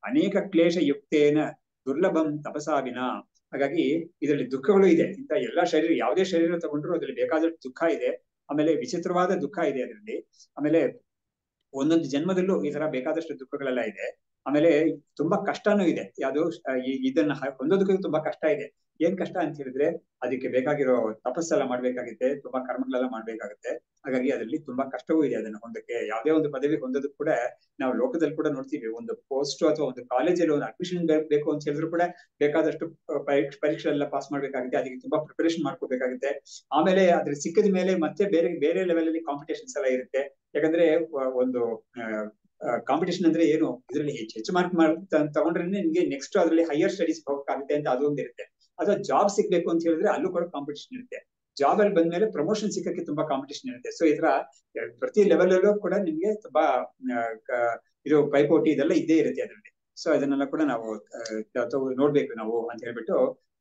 ಅನೇಕ ಕ್ಲೇಶ ಯುಕ್ತೇನ ದುರ್ಲಭಂ ತಪಸಾವಿನ. ಹಾಗಾಗಿ ಇದರಲ್ಲಿ ದುಃಖಗಳು ಇದೆ. ಇಂಥ ಎಲ್ಲಾ ಶರೀರ, ಯಾವುದೇ ಶರೀರ ತಗೊಂಡ್ರು ಅದರಲ್ಲಿ ಬೇಕಾದಷ್ಟು ದುಃಖ ಇದೆ. ಆಮೇಲೆ ವಿಚಿತ್ರವಾದ ದುಃಖ ಇದೆ ಅದರಲ್ಲಿ. ಆಮೇಲೆ ಒಂದೊಂದು ಜನ್ಮದಲ್ಲೂ ಈ ತರ ಬೇಕಾದಷ್ಟು ದುಃಖಗಳೆಲ್ಲ ಇದೆ. ಆಮೇಲೆ ತುಂಬಾ ಕಷ್ಟನೂ ಇದೆ. ಯಾವುದು ಇದನ್ನ ಹೊಂದೋದಕ್ಕೆ ತುಂಬಾ ಕಷ್ಟ ಇದೆ. ಏನ್ ಕಷ್ಟ ಅಂತ ಹೇಳಿದ್ರೆ ಅದಕ್ಕೆ ಬೇಕಾಗಿರೋ ತಪಸ್ಸೆಲ್ಲ ಮಾಡ್ಬೇಕಾಗುತ್ತೆ, ತುಂಬಾ ಕರ್ಮಗಳೆಲ್ಲ ಮಾಡ್ಬೇಕಾಗುತ್ತೆ. ಹಾಗಾಗಿ ಅದರಲ್ಲಿ ತುಂಬಾ ಕಷ್ಟವೂ ಇದೆ ಅದನ್ನ ಹೊಂದಕ್ಕೆ. ಯಾವುದೇ ಒಂದು ಪದವಿ ಹೊಂದೋದಕ್ಕೆ ಕೂಡ ನಾವು ಲೋಕದಲ್ಲಿ ಕೂಡ ನೋಡ್ತೀವಿ, ಒಂದು ಪೋಸ್ಟ್ ಅಥವಾ ಒಂದು ಕಾಲೇಜಲ್ಲಿ ಒಂದು ಅಡ್ಮಿಷನ್ ಬೇಕು ಅಂತ ಹೇಳಿದ್ರು ಕೂಡ ಬೇಕಾದಷ್ಟು ಪರೀಕ್ಷೆ ಎಲ್ಲ ಪಾಸ್ ಮಾಡ್ಬೇಕಾಗುತ್ತೆ, ಅದಕ್ಕೆ ತುಂಬಾ ಪ್ರಿಪರೇಷನ್ ಮಾಡ್ಕೋಬೇಕಾಗುತ್ತೆ. ಆಮೇಲೆ ಅದ್ರ ಸಿಕ್ಕಿದ ಮೇಲೆ ಮತ್ತೆ ಬೇರೆ ಲೆವೆಲ್ ಅಲ್ಲಿ ಕಾಂಪಿಟೇಷನ್ಸ್ ಎಲ್ಲ ಇರುತ್ತೆ. ಯಾಕಂದ್ರೆ ಒಂದು ಕಾಂಪಿಟೇಷನ್ ಅಂದ್ರೆ ಏನು, ಇದರಲ್ಲಿ ಹೆಚ್ಚು ಮಾರ್ಕ್ ತಗೊಂಡ್ರೆ ನಿಮ್ಗೆ ನೆಕ್ಸ್ಟ್ ಅದರಲ್ಲಿ ಹೈಯರ್ ಸ್ಟಡೀಸ್ ಹೋಗಕ್ಕಾಗುತ್ತೆ ಅಂತ ಅದೊಂದು ಇರುತ್ತೆ. ಅಥವಾ ಜಾಬ್ ಸಿಗ್ಬೇಕು ಅಂತ ಹೇಳಿದ್ರೆ ಅಲ್ಲೂ ಕೂಡ ಕಾಂಪಿಟೇಷನ್ ಇರುತ್ತೆ. ಜಾಬ್ ಅಲ್ಲಿ ಬಂದ್ಮೇಲೆ ಪ್ರಮೋಷನ್ ಸಿಕ್ಕಕ್ಕೆ ತುಂಬಾ ಕಾಂಪಿಟೇಷನ್ ಇರುತ್ತೆ. ಸೊ ಈ ತರ ಪ್ರತಿ ಲೆವೆಲ್ ಅಲ್ಲೂ ಕೂಡ ನಿಮ್ಗೆ ತುಂಬಾ ಇದು ಪೈಪೋಟಿ ಇದೆಲ್ಲ ಇದ್ದೇ ಇರುತ್ತೆ ಅದರಲ್ಲಿ. ಸೊ ಅದನ್ನೆಲ್ಲ ಕೂಡ ನಾವು ನೋಡ್ಬೇಕು ನಾವು ಅಂತ ಹೇಳ್ಬಿಟ್ಟು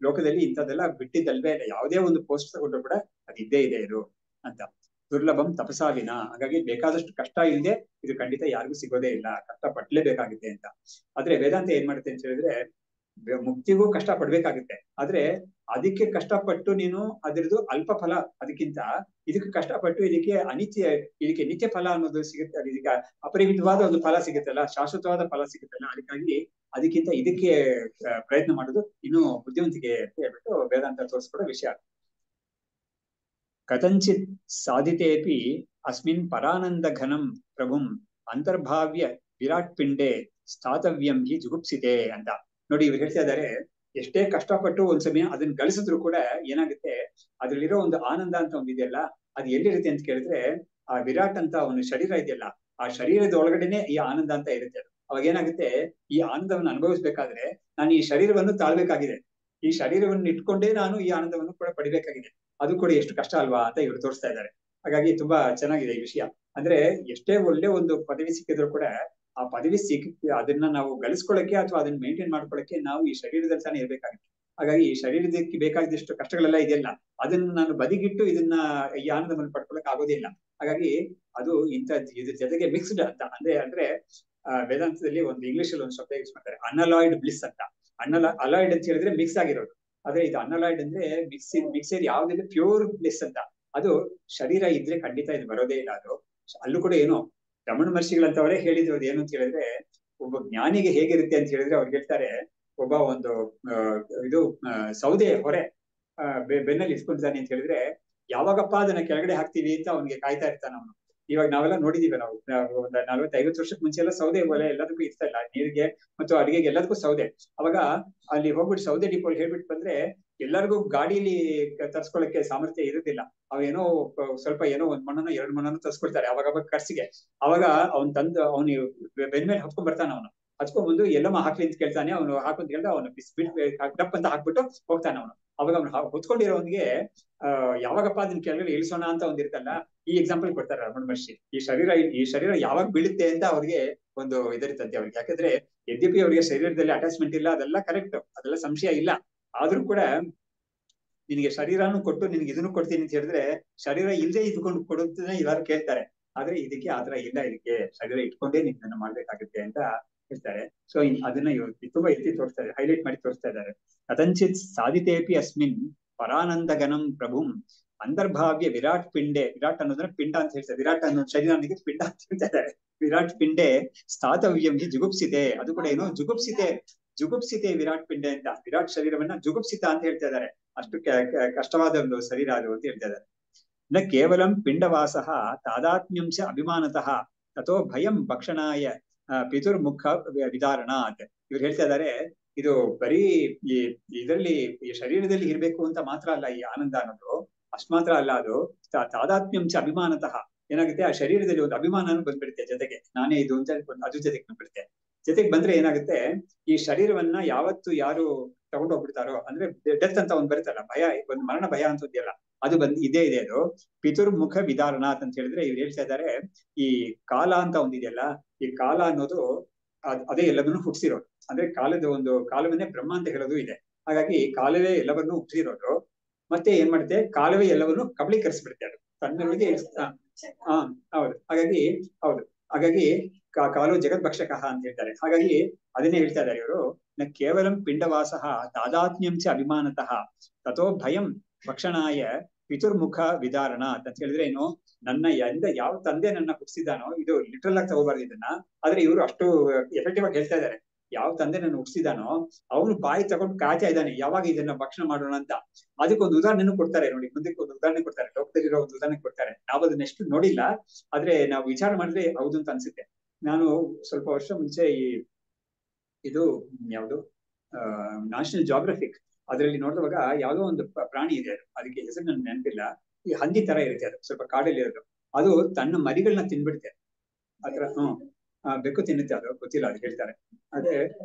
ಲೋಕದಲ್ಲಿ ಇಂಥದ್ದೆಲ್ಲ ಬಿಟ್ಟಿದ್ದಲ್ವೇ ಇಲ್ಲ. ಯಾವುದೇ ಒಂದು ಪೋಸ್ಟ್ ತಗೊಂಡ್ರು ಕೂಡ ಅದು ಇದ್ದೇ ಇದೆ ಇದು ಅಂತ. ದುರ್ಲಭಂ ತಪಸಾವಿನ. ಹಾಗಾಗಿ ಬೇಕಾದಷ್ಟು ಕಷ್ಟ ಇಲ್ಲದೆ ಇದು ಖಂಡಿತ ಯಾರಿಗೂ ಸಿಗೋದೇ ಇಲ್ಲ, ಕಷ್ಟ ಪಡ್ಲೇಬೇಕಾಗುತ್ತೆ ಅಂತ. ಆದ್ರೆ ವೇದಾಂತ ಏನ್ ಮಾಡುತ್ತೆ ಅಂತ ಹೇಳಿದ್ರೆ ಮುಕ್ತಿಗೂ ಕಷ್ಟ ಪಡ್ಬೇಕಾಗುತ್ತೆ. ಆದ್ರೆ ಅದಕ್ಕೆ ಕಷ್ಟಪಟ್ಟು ನೀನು ಅದರದ್ದು ಅಲ್ಪ ಫಲ, ಅದಕ್ಕಿಂತ ಇದಕ್ಕೆ ಕಷ್ಟಪಟ್ಟು ಇದಕ್ಕೆ ನಿತ್ಯ ಫಲ ಅನ್ನೋದು ಸಿಗುತ್ತೆ. ಇದಕ್ಕೆ ಅಪರಿಮಿತವಾದ ಒಂದು ಫಲ ಸಿಗುತ್ತಲ್ಲ, ಶಾಶ್ವತವಾದ ಫಲ ಸಿಗುತ್ತಲ್ಲ, ಅದಕ್ಕಿಂತ ಇದಕ್ಕೆ ಪ್ರಯತ್ನ ಮಾಡೋದು ಇನ್ನೂ ಬುದ್ಧಿವಂತಿಕೆ ಅಂತ ಹೇಳ್ಬಿಟ್ಟು ವೇದಾಂತ ತೋರಿಸ್ಕೊಡೋ ವಿಷಯ. ಕಥಂಚಿತ್ ಸಾಧಿತೇಪಿ ಅಸ್ಮಿನ್ ಪರಾನಂದ ಘನಂ ಪ್ರಭುಂ ಅಂತರ್ಭಾವ್ಯ ವಿರಾಟ್ ಪಿಂಡೆ ಸ್ಥಾತವ್ಯಂ ಹಿ ಜುಗುಪ್ಸಿತೆ ಅಂತ. ನೋಡಿ, ಇವ್ರು ಹೇಳ್ತಾ ಇದ್ದಾರೆ ಎಷ್ಟೇ ಕಷ್ಟಪಟ್ಟು ಒಂದ್ ಸಮಯ ಅದನ್ನ ಗಳಿಸಿದ್ರು ಕೂಡ ಏನಾಗುತ್ತೆ, ಅದ್ರಲ್ಲಿರೋ ಒಂದು ಆನಂದ ಅಂತ ಒಂದು ಇದೆಯಲ್ಲ, ಅದು ಎಲ್ಲಿರುತ್ತೆ ಅಂತ ಕೇಳಿದ್ರೆ ಆ ವಿರಾಟ್ ಅಂತ ಒಂದು ಶರೀರ ಇದೆಯಲ್ಲ, ಆ ಶರೀರದ ಒಳಗಡೆನೆ ಈ ಆನಂದ ಅಂತ ಇರುತ್ತೆ. ಅವಾಗ ಏನಾಗುತ್ತೆ, ಈ ಆನಂದವನ್ನು ಅನುಭವಿಸ್ಬೇಕಾದ್ರೆ ನಾನು ಈ ಶರೀರವನ್ನು ತಾಳ್ಬೇಕಾಗಿದೆ, ಈ ಶರೀರವನ್ನು ಇಟ್ಕೊಂಡೇ ನಾನು ಈ ಆನಂದವನ್ನು ಕೂಡ ಪಡಿಬೇಕಾಗಿದೆ. ಅದು ಕೂಡ ಎಷ್ಟು ಕಷ್ಟ ಅಲ್ವಾ ಅಂತ ಇವರು ತೋರಿಸ್ತಾ ಇದ್ದಾರೆ. ಹಾಗಾಗಿ ತುಂಬಾ ಚೆನ್ನಾಗಿದೆ ಈ ವಿಷಯ. ಅಂದ್ರೆ ಎಷ್ಟೇ ಒಳ್ಳೆ ಒಂದು ಪದವಿ ಸಿಕ್ಕಿದ್ರು ಕೂಡ ಆ ಪದವಿ ಅದನ್ನ ನಾವು ಗಳಿಸ್ಕೊಳ್ಳಕ್ಕೆ ಅಥವಾ ಅದನ್ನ ಮೇಂಟೈನ್ ಮಾಡ್ಕೊಳ್ಳಕ್ಕೆ ನಾವು ಈ ಶರೀರದಲ್ಲಿ ತಾನೇ ಇರ್ಬೇಕಾಗುತ್ತೆ. ಹಾಗಾಗಿ ಈ ಶರೀರದಕ್ಕೆ ಬೇಕಾದಷ್ಟು ಕಷ್ಟಗಳೆಲ್ಲ ಇದೆಯಲ್ಲ, ಅದನ್ನ ನಾನು ಬದಿಗಿಟ್ಟು ಇದನ್ನ ಈ ಆನಂದವನ್ನು ಪಡ್ಕೊಳಕ್ ಆಗೋದಿಲ್ಲ. ಹಾಗಾಗಿ ಅದು ಇದ್ರ ಜೊತೆಗೆ ಮಿಕ್ಸ್ಡ್ ಅಂತ ಅಂದ್ರೆ ವೇದಾಂತದಲ್ಲಿ ಒಂದು ಇಂಗ್ಲಿಷ್ ಅಲ್ಲಿ ಒಂದು ಶಬ್ದ ಯೂಸ್ ಮಾಡ್ತಾರೆ, ಅನಲಾಯ್ಡ್ ಬ್ಲಿಸ್ ಅಂತ. ಅಲಾಯ್ಡ್ ಅಂತ ಹೇಳಿದ್ರೆ ಮಿಕ್ಸ್ ಆಗಿರೋದು, ಆದ್ರೆ ಇದು ಅನಲಾಯ್ಡ್ ಅಂದ್ರೆ ಮಿಕ್ಸರ್ ಯಾವ್ದಿಲ್ಲ, ಪ್ಯೂರ್ ಬ್ಲಿಸ್ ಅಂತ. ಅದು ಶರೀರ ಇದ್ರೆ ಖಂಡಿತ ಇದು ಬರೋದೇ ಇಲ್ಲ. ಅದು ಅಲ್ಲೂ ಕೂಡ ಏನೋ ರಮಣ ಮಹರ್ಷಿಗಳಂತವರೇ ಹೇಳಿದ್ರು ಅದು ಏನು ಅಂತ ಹೇಳಿದ್ರೆ, ಒಬ್ಬ ಜ್ಞಾನಿಗೆ ಹೇಗಿರುತ್ತೆ ಅಂತ ಹೇಳಿದ್ರೆ ಅವ್ರು ಹೇಳ್ತಾರೆ, ಒಬ್ಬ ಒಂದು ಇದು ಸೌದೆ ಹೊರೆ ಬೆನ್ನಲ್ಲಿ ಇಟ್ಕೊಂಡಿದ್ದಾನೆ ಅಂತ ಹೇಳಿದ್ರೆ ಯಾವಾಗಪ್ಪ ಅದನ್ನ ಕೆಳಗಡೆ ಹಾಕ್ತಿವಿ ಅಂತ ಅವ್ನಿಗೆ ಕಾಯ್ತಾ ಇರ್ತಾನೆ ಅವನು. ಇವಾಗ ನಾವೆಲ್ಲ ನೋಡಿದೀವಿ, ನಾವು ಒಂದ್ 40-50 ವರ್ಷಕ್ಕೆ ಮುಂಚೆ ಎಲ್ಲ ಸೌದೆ ಒಲೆ ಎಲ್ಲದಕ್ಕೂ ಇರ್ತಾ ಇಲ್ಲ, ನೀರಿಗೆ ಮತ್ತು ಅಡಿಗೆಗೆ ಎಲ್ಲದಕ್ಕೂ ಸೌದೆ. ಅವಾಗ ಅಲ್ಲಿ ಹೋಗ್ಬಿಟ್ಟು ಸೌದೆ ಡಿಪೋಲ್ ಹೇಳ್ಬಿಟ್ಟು ಬಂದ್ರೆ ಎಲ್ಲರಿಗೂ ಗಾಡಿಯಲ್ಲಿ ತರ್ಸ್ಕೊಳಕ್ಕೆ ಸಾಮರ್ಥ್ಯ ಇರುದಿಲ್ಲ. ಅವೇನೋ ಸ್ವಲ್ಪ ಏನೋ ಒಂದ್ ಮಣ್ಣನೋ 2 ಮಣ್ಣನೋ ತರ್ಸ್ಕೊಳ್ತಾರೆ ಅವಾಗ ಖರ್ಚಿಗೆ. ಅವಾಗ ಅವ್ನ್ ತಂದು ಅವ್ನು ಬೆನ್ ಮೇಲೆ ಹತ್ಕೊಂಡ್ ಬರ್ತಾನ, ಅವನು ಹತ್ಕೊಂಡ್ ಬಂದು ಎಲ್ಲಮ್ಮ ಹಾಕ್ಲಿ ಅಂತ ಕೇಳ್ತಾನೆ. ಅವನು ಹಾಕಂತ ಹೇಳ್ದ, ಅವನು ಡಪ್ ಅಂತ ಹಾಕ್ಬಿಟ್ಟು ಹೋಗ್ತಾನೆ ಅವನು. ಅವಾಗ ಅವ್ನು ಹೊತ್ಕೊಂಡಿರೋನ್ಗೆ ಯಾವಾಗಪ್ಪ ಅದನ್ನ ಕೆಳಗಡೆ ಇಳಿಸೋಣ ಅಂತ ಒಂದಿರ್ತಲ್ಲ, ಈ ಎಕ್ಸಾಂಪಲ್ ಕೊಡ್ತಾರೆ ರಮಣ ಮಹರ್ಷಿ. ಈ ಶರೀರ ಯಾವಾಗ ಬೀಳುತ್ತೆ ಅಂತ ಅವ್ರಿಗೆ ಒಂದು ಇದರಿತಂತೆ ಅವ್ರಿಗೆ. ಯಾಕಂದ್ರೆ ಯದ್ಯಪಿ ಅವರಿಗೆ ಶರೀರದಲ್ಲಿ ಅಟ್ಯಾಚ್ಮೆಂಟ್ ಇಲ್ಲ, ಅದೆಲ್ಲ ಕರೆಕ್ಟ್, ಅದೆಲ್ಲ ಸಂಶಯ ಇಲ್ಲ. ಆದ್ರೂ ಕೂಡ ನಿನಗೆ ಶರೀರನು ಕೊಟ್ಟು ನಿನ್ಗೆ ಇದನ್ನು ಕೊಡ್ತೀನಿ ಅಂತ ಹೇಳಿದ್ರೆ ಶರೀರ ಇಲ್ಲದೆ ಇದ್ಕೊಂಡು ಕೊಡುತ್ತೇನೆ ಎಲ್ಲಾರು ಕೇಳ್ತಾರೆ. ಆದ್ರೆ ಇದಕ್ಕೆ ಆತರ ಇಲ್ಲ, ಇದಕ್ಕೆ ಶರೀರ ಇಟ್ಕೊಂಡೇ ನಿನ್ನ ಮಾಡ್ಬೇಕಾಗುತ್ತೆ ಅಂತ ಹೇಳ್ತಾರೆ. ಸೊ ಅದನ್ನ ತುಂಬಾ ಎತ್ತಿ ತೋರಿಸ್ತಾರೆ, ಹೈಲೈಟ್ ಮಾಡಿ ತೋರಿಸ್ತಾ ಇದ್ದಾರೆ. ಕಥಂಚಿತ್ ಸಾಧಿತೇಪಿ ಅಸ್ಮಿನ್ ಪರಾನಂದಗನಂ ಪ್ರಭುಂ ಅಂತರ್ಭಾವ್ಯ ವಿರಾಟ್ ಪಿಂಡೆ. ವಿರಾಟ್ ಅನ್ನೋದ್ರೆ ಪಿಂಡ ಅಂತ ಹೇಳ್ತಾರೆ, ವಿರಾಟ್ ಅನ್ನೋ ಶರೀರನಿಗೆ ಪಿಂಡ ಅಂತ ಹೇಳ್ತಾ ಇದ್ದಾರೆ. ವಿರಾಟ್ ಪಿಂಡೆ ಸ್ಥಾತವ್ಯಂ ಹಿ ಜುಗುಪ್ಸಿತೆ. ಅದು ಕೂಡ ಏನು ಜುಗುಪ್ಸಿತೆ ವಿರಾಟ್ ಪಿಂಡೆ ಅಂತ. ವಿರಾಟ್ ಶರೀರವನ್ನ ಜುಗುಪ್ಸಿತ ಅಂತ ಹೇಳ್ತಾ ಇದ್ದಾರೆ. ಅಷ್ಟು ಕಷ್ಟವಾದ ಒಂದು ಶರೀರ ಅದು ಅಂತ ಹೇಳ್ತಾ ಇದ್ದಾರೆ. ನ ಕೇವಲಂ ಪಿಂಡವಾಸಃ ತಾದಾತ್ಮ್ಯಂಶ ಅಭಿಮಾನತಃ ತಥೋ ಭಯಂ ಭಕ್ಷಣಾಯ ಪಿತುರ್ಮುಖ ವಿದಾರಣಾತ್. ಇವ್ರು ಹೇಳ್ತಾ ಇದ್ದಾರೆ, ಇದು ಬರೀ ಇದರಲ್ಲಿ ಈ ಶರೀರದಲ್ಲಿ ಇರ್ಬೇಕು ಅಂತ ಮಾತ್ರ ಅಲ್ಲ ಈ ಆನಂದ ಅನ್ನೋದು, ಅಷ್ಟು ಮಾತ್ರ ಅಲ್ಲ, ಅದು ತಾದಾತ್ಮ್ಯಂಶ ಅಭಿಮಾನತಃ ಏನಾಗುತ್ತೆ, ಆ ಶರೀರದಲ್ಲಿ ಒಂದು ಅಭಿಮಾನ ಬಂದ್ಬಿಡುತ್ತೆ ಜೊತೆಗೆ, ನಾನೇ ಇದು ಅಂತ ಅದ್ರ ಜೊತೆಗೆ ಬಂದ್ಬಿಡುತ್ತೆ. ಜೊತೆಗೆ ಬಂದ್ರೆ ಏನಾಗುತ್ತೆ, ಈ ಶರೀರವನ್ನ ಯಾವತ್ತು ಯಾರು ತಗೊಂಡು ಹೋಗ್ಬಿಡ್ತಾರೋ, ಅಂದ್ರೆ ಡೆತ್ ಅಂತ ಒಂದ್ ಬರುತ್ತಲ್ಲ, ಭಯ, ಒಂದು ಮರಣ ಭಯ ಅಂತ ಇದೆಯಲ್ಲ, ಅದು ಇದೇ ಇದೆ. ಅದು ಪಿತುರ್ಮುಖ ವಿದಾರಣಾತ್ ಅಂತ ಹೇಳಿದ್ರೆ ಇವ್ರು ಹೇಳ್ತಾ ಇದ್ದಾರೆ, ಈ ಕಾಲ ಅಂತ ಒಂದಿದೆಯಲ್ಲ, ಈ ಕಾಲ ಅನ್ನೋದು ಅದೇ ಎಲ್ಲವನ್ನೂ ಹುಟ್ಟಿಸಿರೋದು. ಅಂದ್ರೆ ಕಾಲವನ್ನೇ ಬ್ರಹ್ಮ ಅಂತ ಹೇಳೋದು ಇದೆ. ಹಾಗಾಗಿ ಕಾಲವೇ ಎಲ್ಲವನ್ನೂ ಹುಟ್ಟಿಸಿರೋದು. ಮತ್ತೆ ಏನ್ ಮಾಡುತ್ತೆ, ಕಾಲವೇ ಎಲ್ಲವನ್ನು ಕಬಳೀಕರಿಸ್ಬಿಡುತ್ತೆ, ಅದು ತನ್ನೊಳಗೆ. ಹೌದು. ಹಾಗಾಗಿ ಕಾಲು ಜಗದ್ಭಕ್ಷಕಃ ಅಂತ ಹೇಳ್ತಾರೆ. ಹಾಗಾಗಿ ಅದನ್ನೇ ಹೇಳ್ತಾ ಇದ್ದಾರೆ ಇವರು, ನ ಕೇವಲಂ ಪಿಂಡವಾಸಃ ತಾದಾತ್ಮ್ಯಂಚ ಅಭಿಮಾನತಃ ತಥೋ ಭಯಂ ಭಕ್ಷಣಾಯ ಪಿತುರ್ಮುಖ ವಿದಾರಣ ಅಂತ ಹೇಳಿದ್ರೆ ಏನು, ಯಾವ ತಂದೆ ನನ್ನ ಹುಟ್ಟಿಸಿದಾನೋ, ಇದು ಲಿಟ್ರಲ್ ಆಗಿ ತಗೋಬಾರ್ದು ಇದನ್ನ, ಆದ್ರೆ ಇವರು ಅಷ್ಟು ಎಫೆಕ್ಟಿವ್ ಆಗಿ ಹೇಳ್ತಾ ಇದ್ದಾರೆ. ಯಾವ ತಂದೆ ನನ್ನ ಹುಟ್ಟಿಸಿದಾನೋ ಅವನು ಬಾಯಿ ತಗೊಂಡು ಕಾಯ್ತಾ ಇದ್ದಾನೆ ಯಾವಾಗ ಇದನ್ನ ಭಕ್ಷಣ ಮಾಡೋಣ ಅಂತ. ಅದಕ್ಕೊಂದು ಉದಾಹರಣೆನೂ ಕೊಡ್ತಾರೆ ನೋಡಿ, ಮುಂದಕ್ಕೆ ಒಂದು ಉದಾಹರಣೆ ಕೊಡ್ತಾರೆ, ಲೋಕದಲ್ಲಿರೋ ಒಂದು ಉದಾಹರಣೆ ಕೊಡ್ತಾರೆ. ನಾವು ಅದನ್ನ ಎಷ್ಟು ನೋಡಿಲ್ಲ, ಆದ್ರೆ ನಾವು ವಿಚಾರ ಮಾಡಿದ್ರೆ ಹೌದು ಅಂತ ಅನ್ಸುತ್ತೆ. ನಾನು ಸ್ವಲ್ಪ ವರ್ಷ ಮುಂಚೆ ಇದು ಯಾವುದು ನ್ಯಾಷನಲ್ ಜಾಗ್ರಫಿಕ್ ಅದರಲ್ಲಿ ನೋಡುವಾಗ ಯಾವುದೋ ಒಂದು ಪ್ರಾಣಿ ಇದೆ, ಅದಕ್ಕೆ ಹೆಸರು ನನ್ಗೆ ನೆನಪಿಲ್ಲ, ಈ ಹಂದಿ ತರ ಇರುತ್ತೆ, ಅದು ಸ್ವಲ್ಪ ಕಾಡಲ್ಲಿ ಇರೋದು. ಅದು ತನ್ನ ಮರಿಗಳನ್ನ ತಿನ್ಬಿಡುತ್ತೆ ಆತರ. ಬೆಕ್ಕು ತಿನ್ನುತ್ತೆ, ಅದು ಗೊತ್ತಿಲ್ಲ, ಅದು ಹೇಳ್ತಾರೆ. ಆದ್ರೆ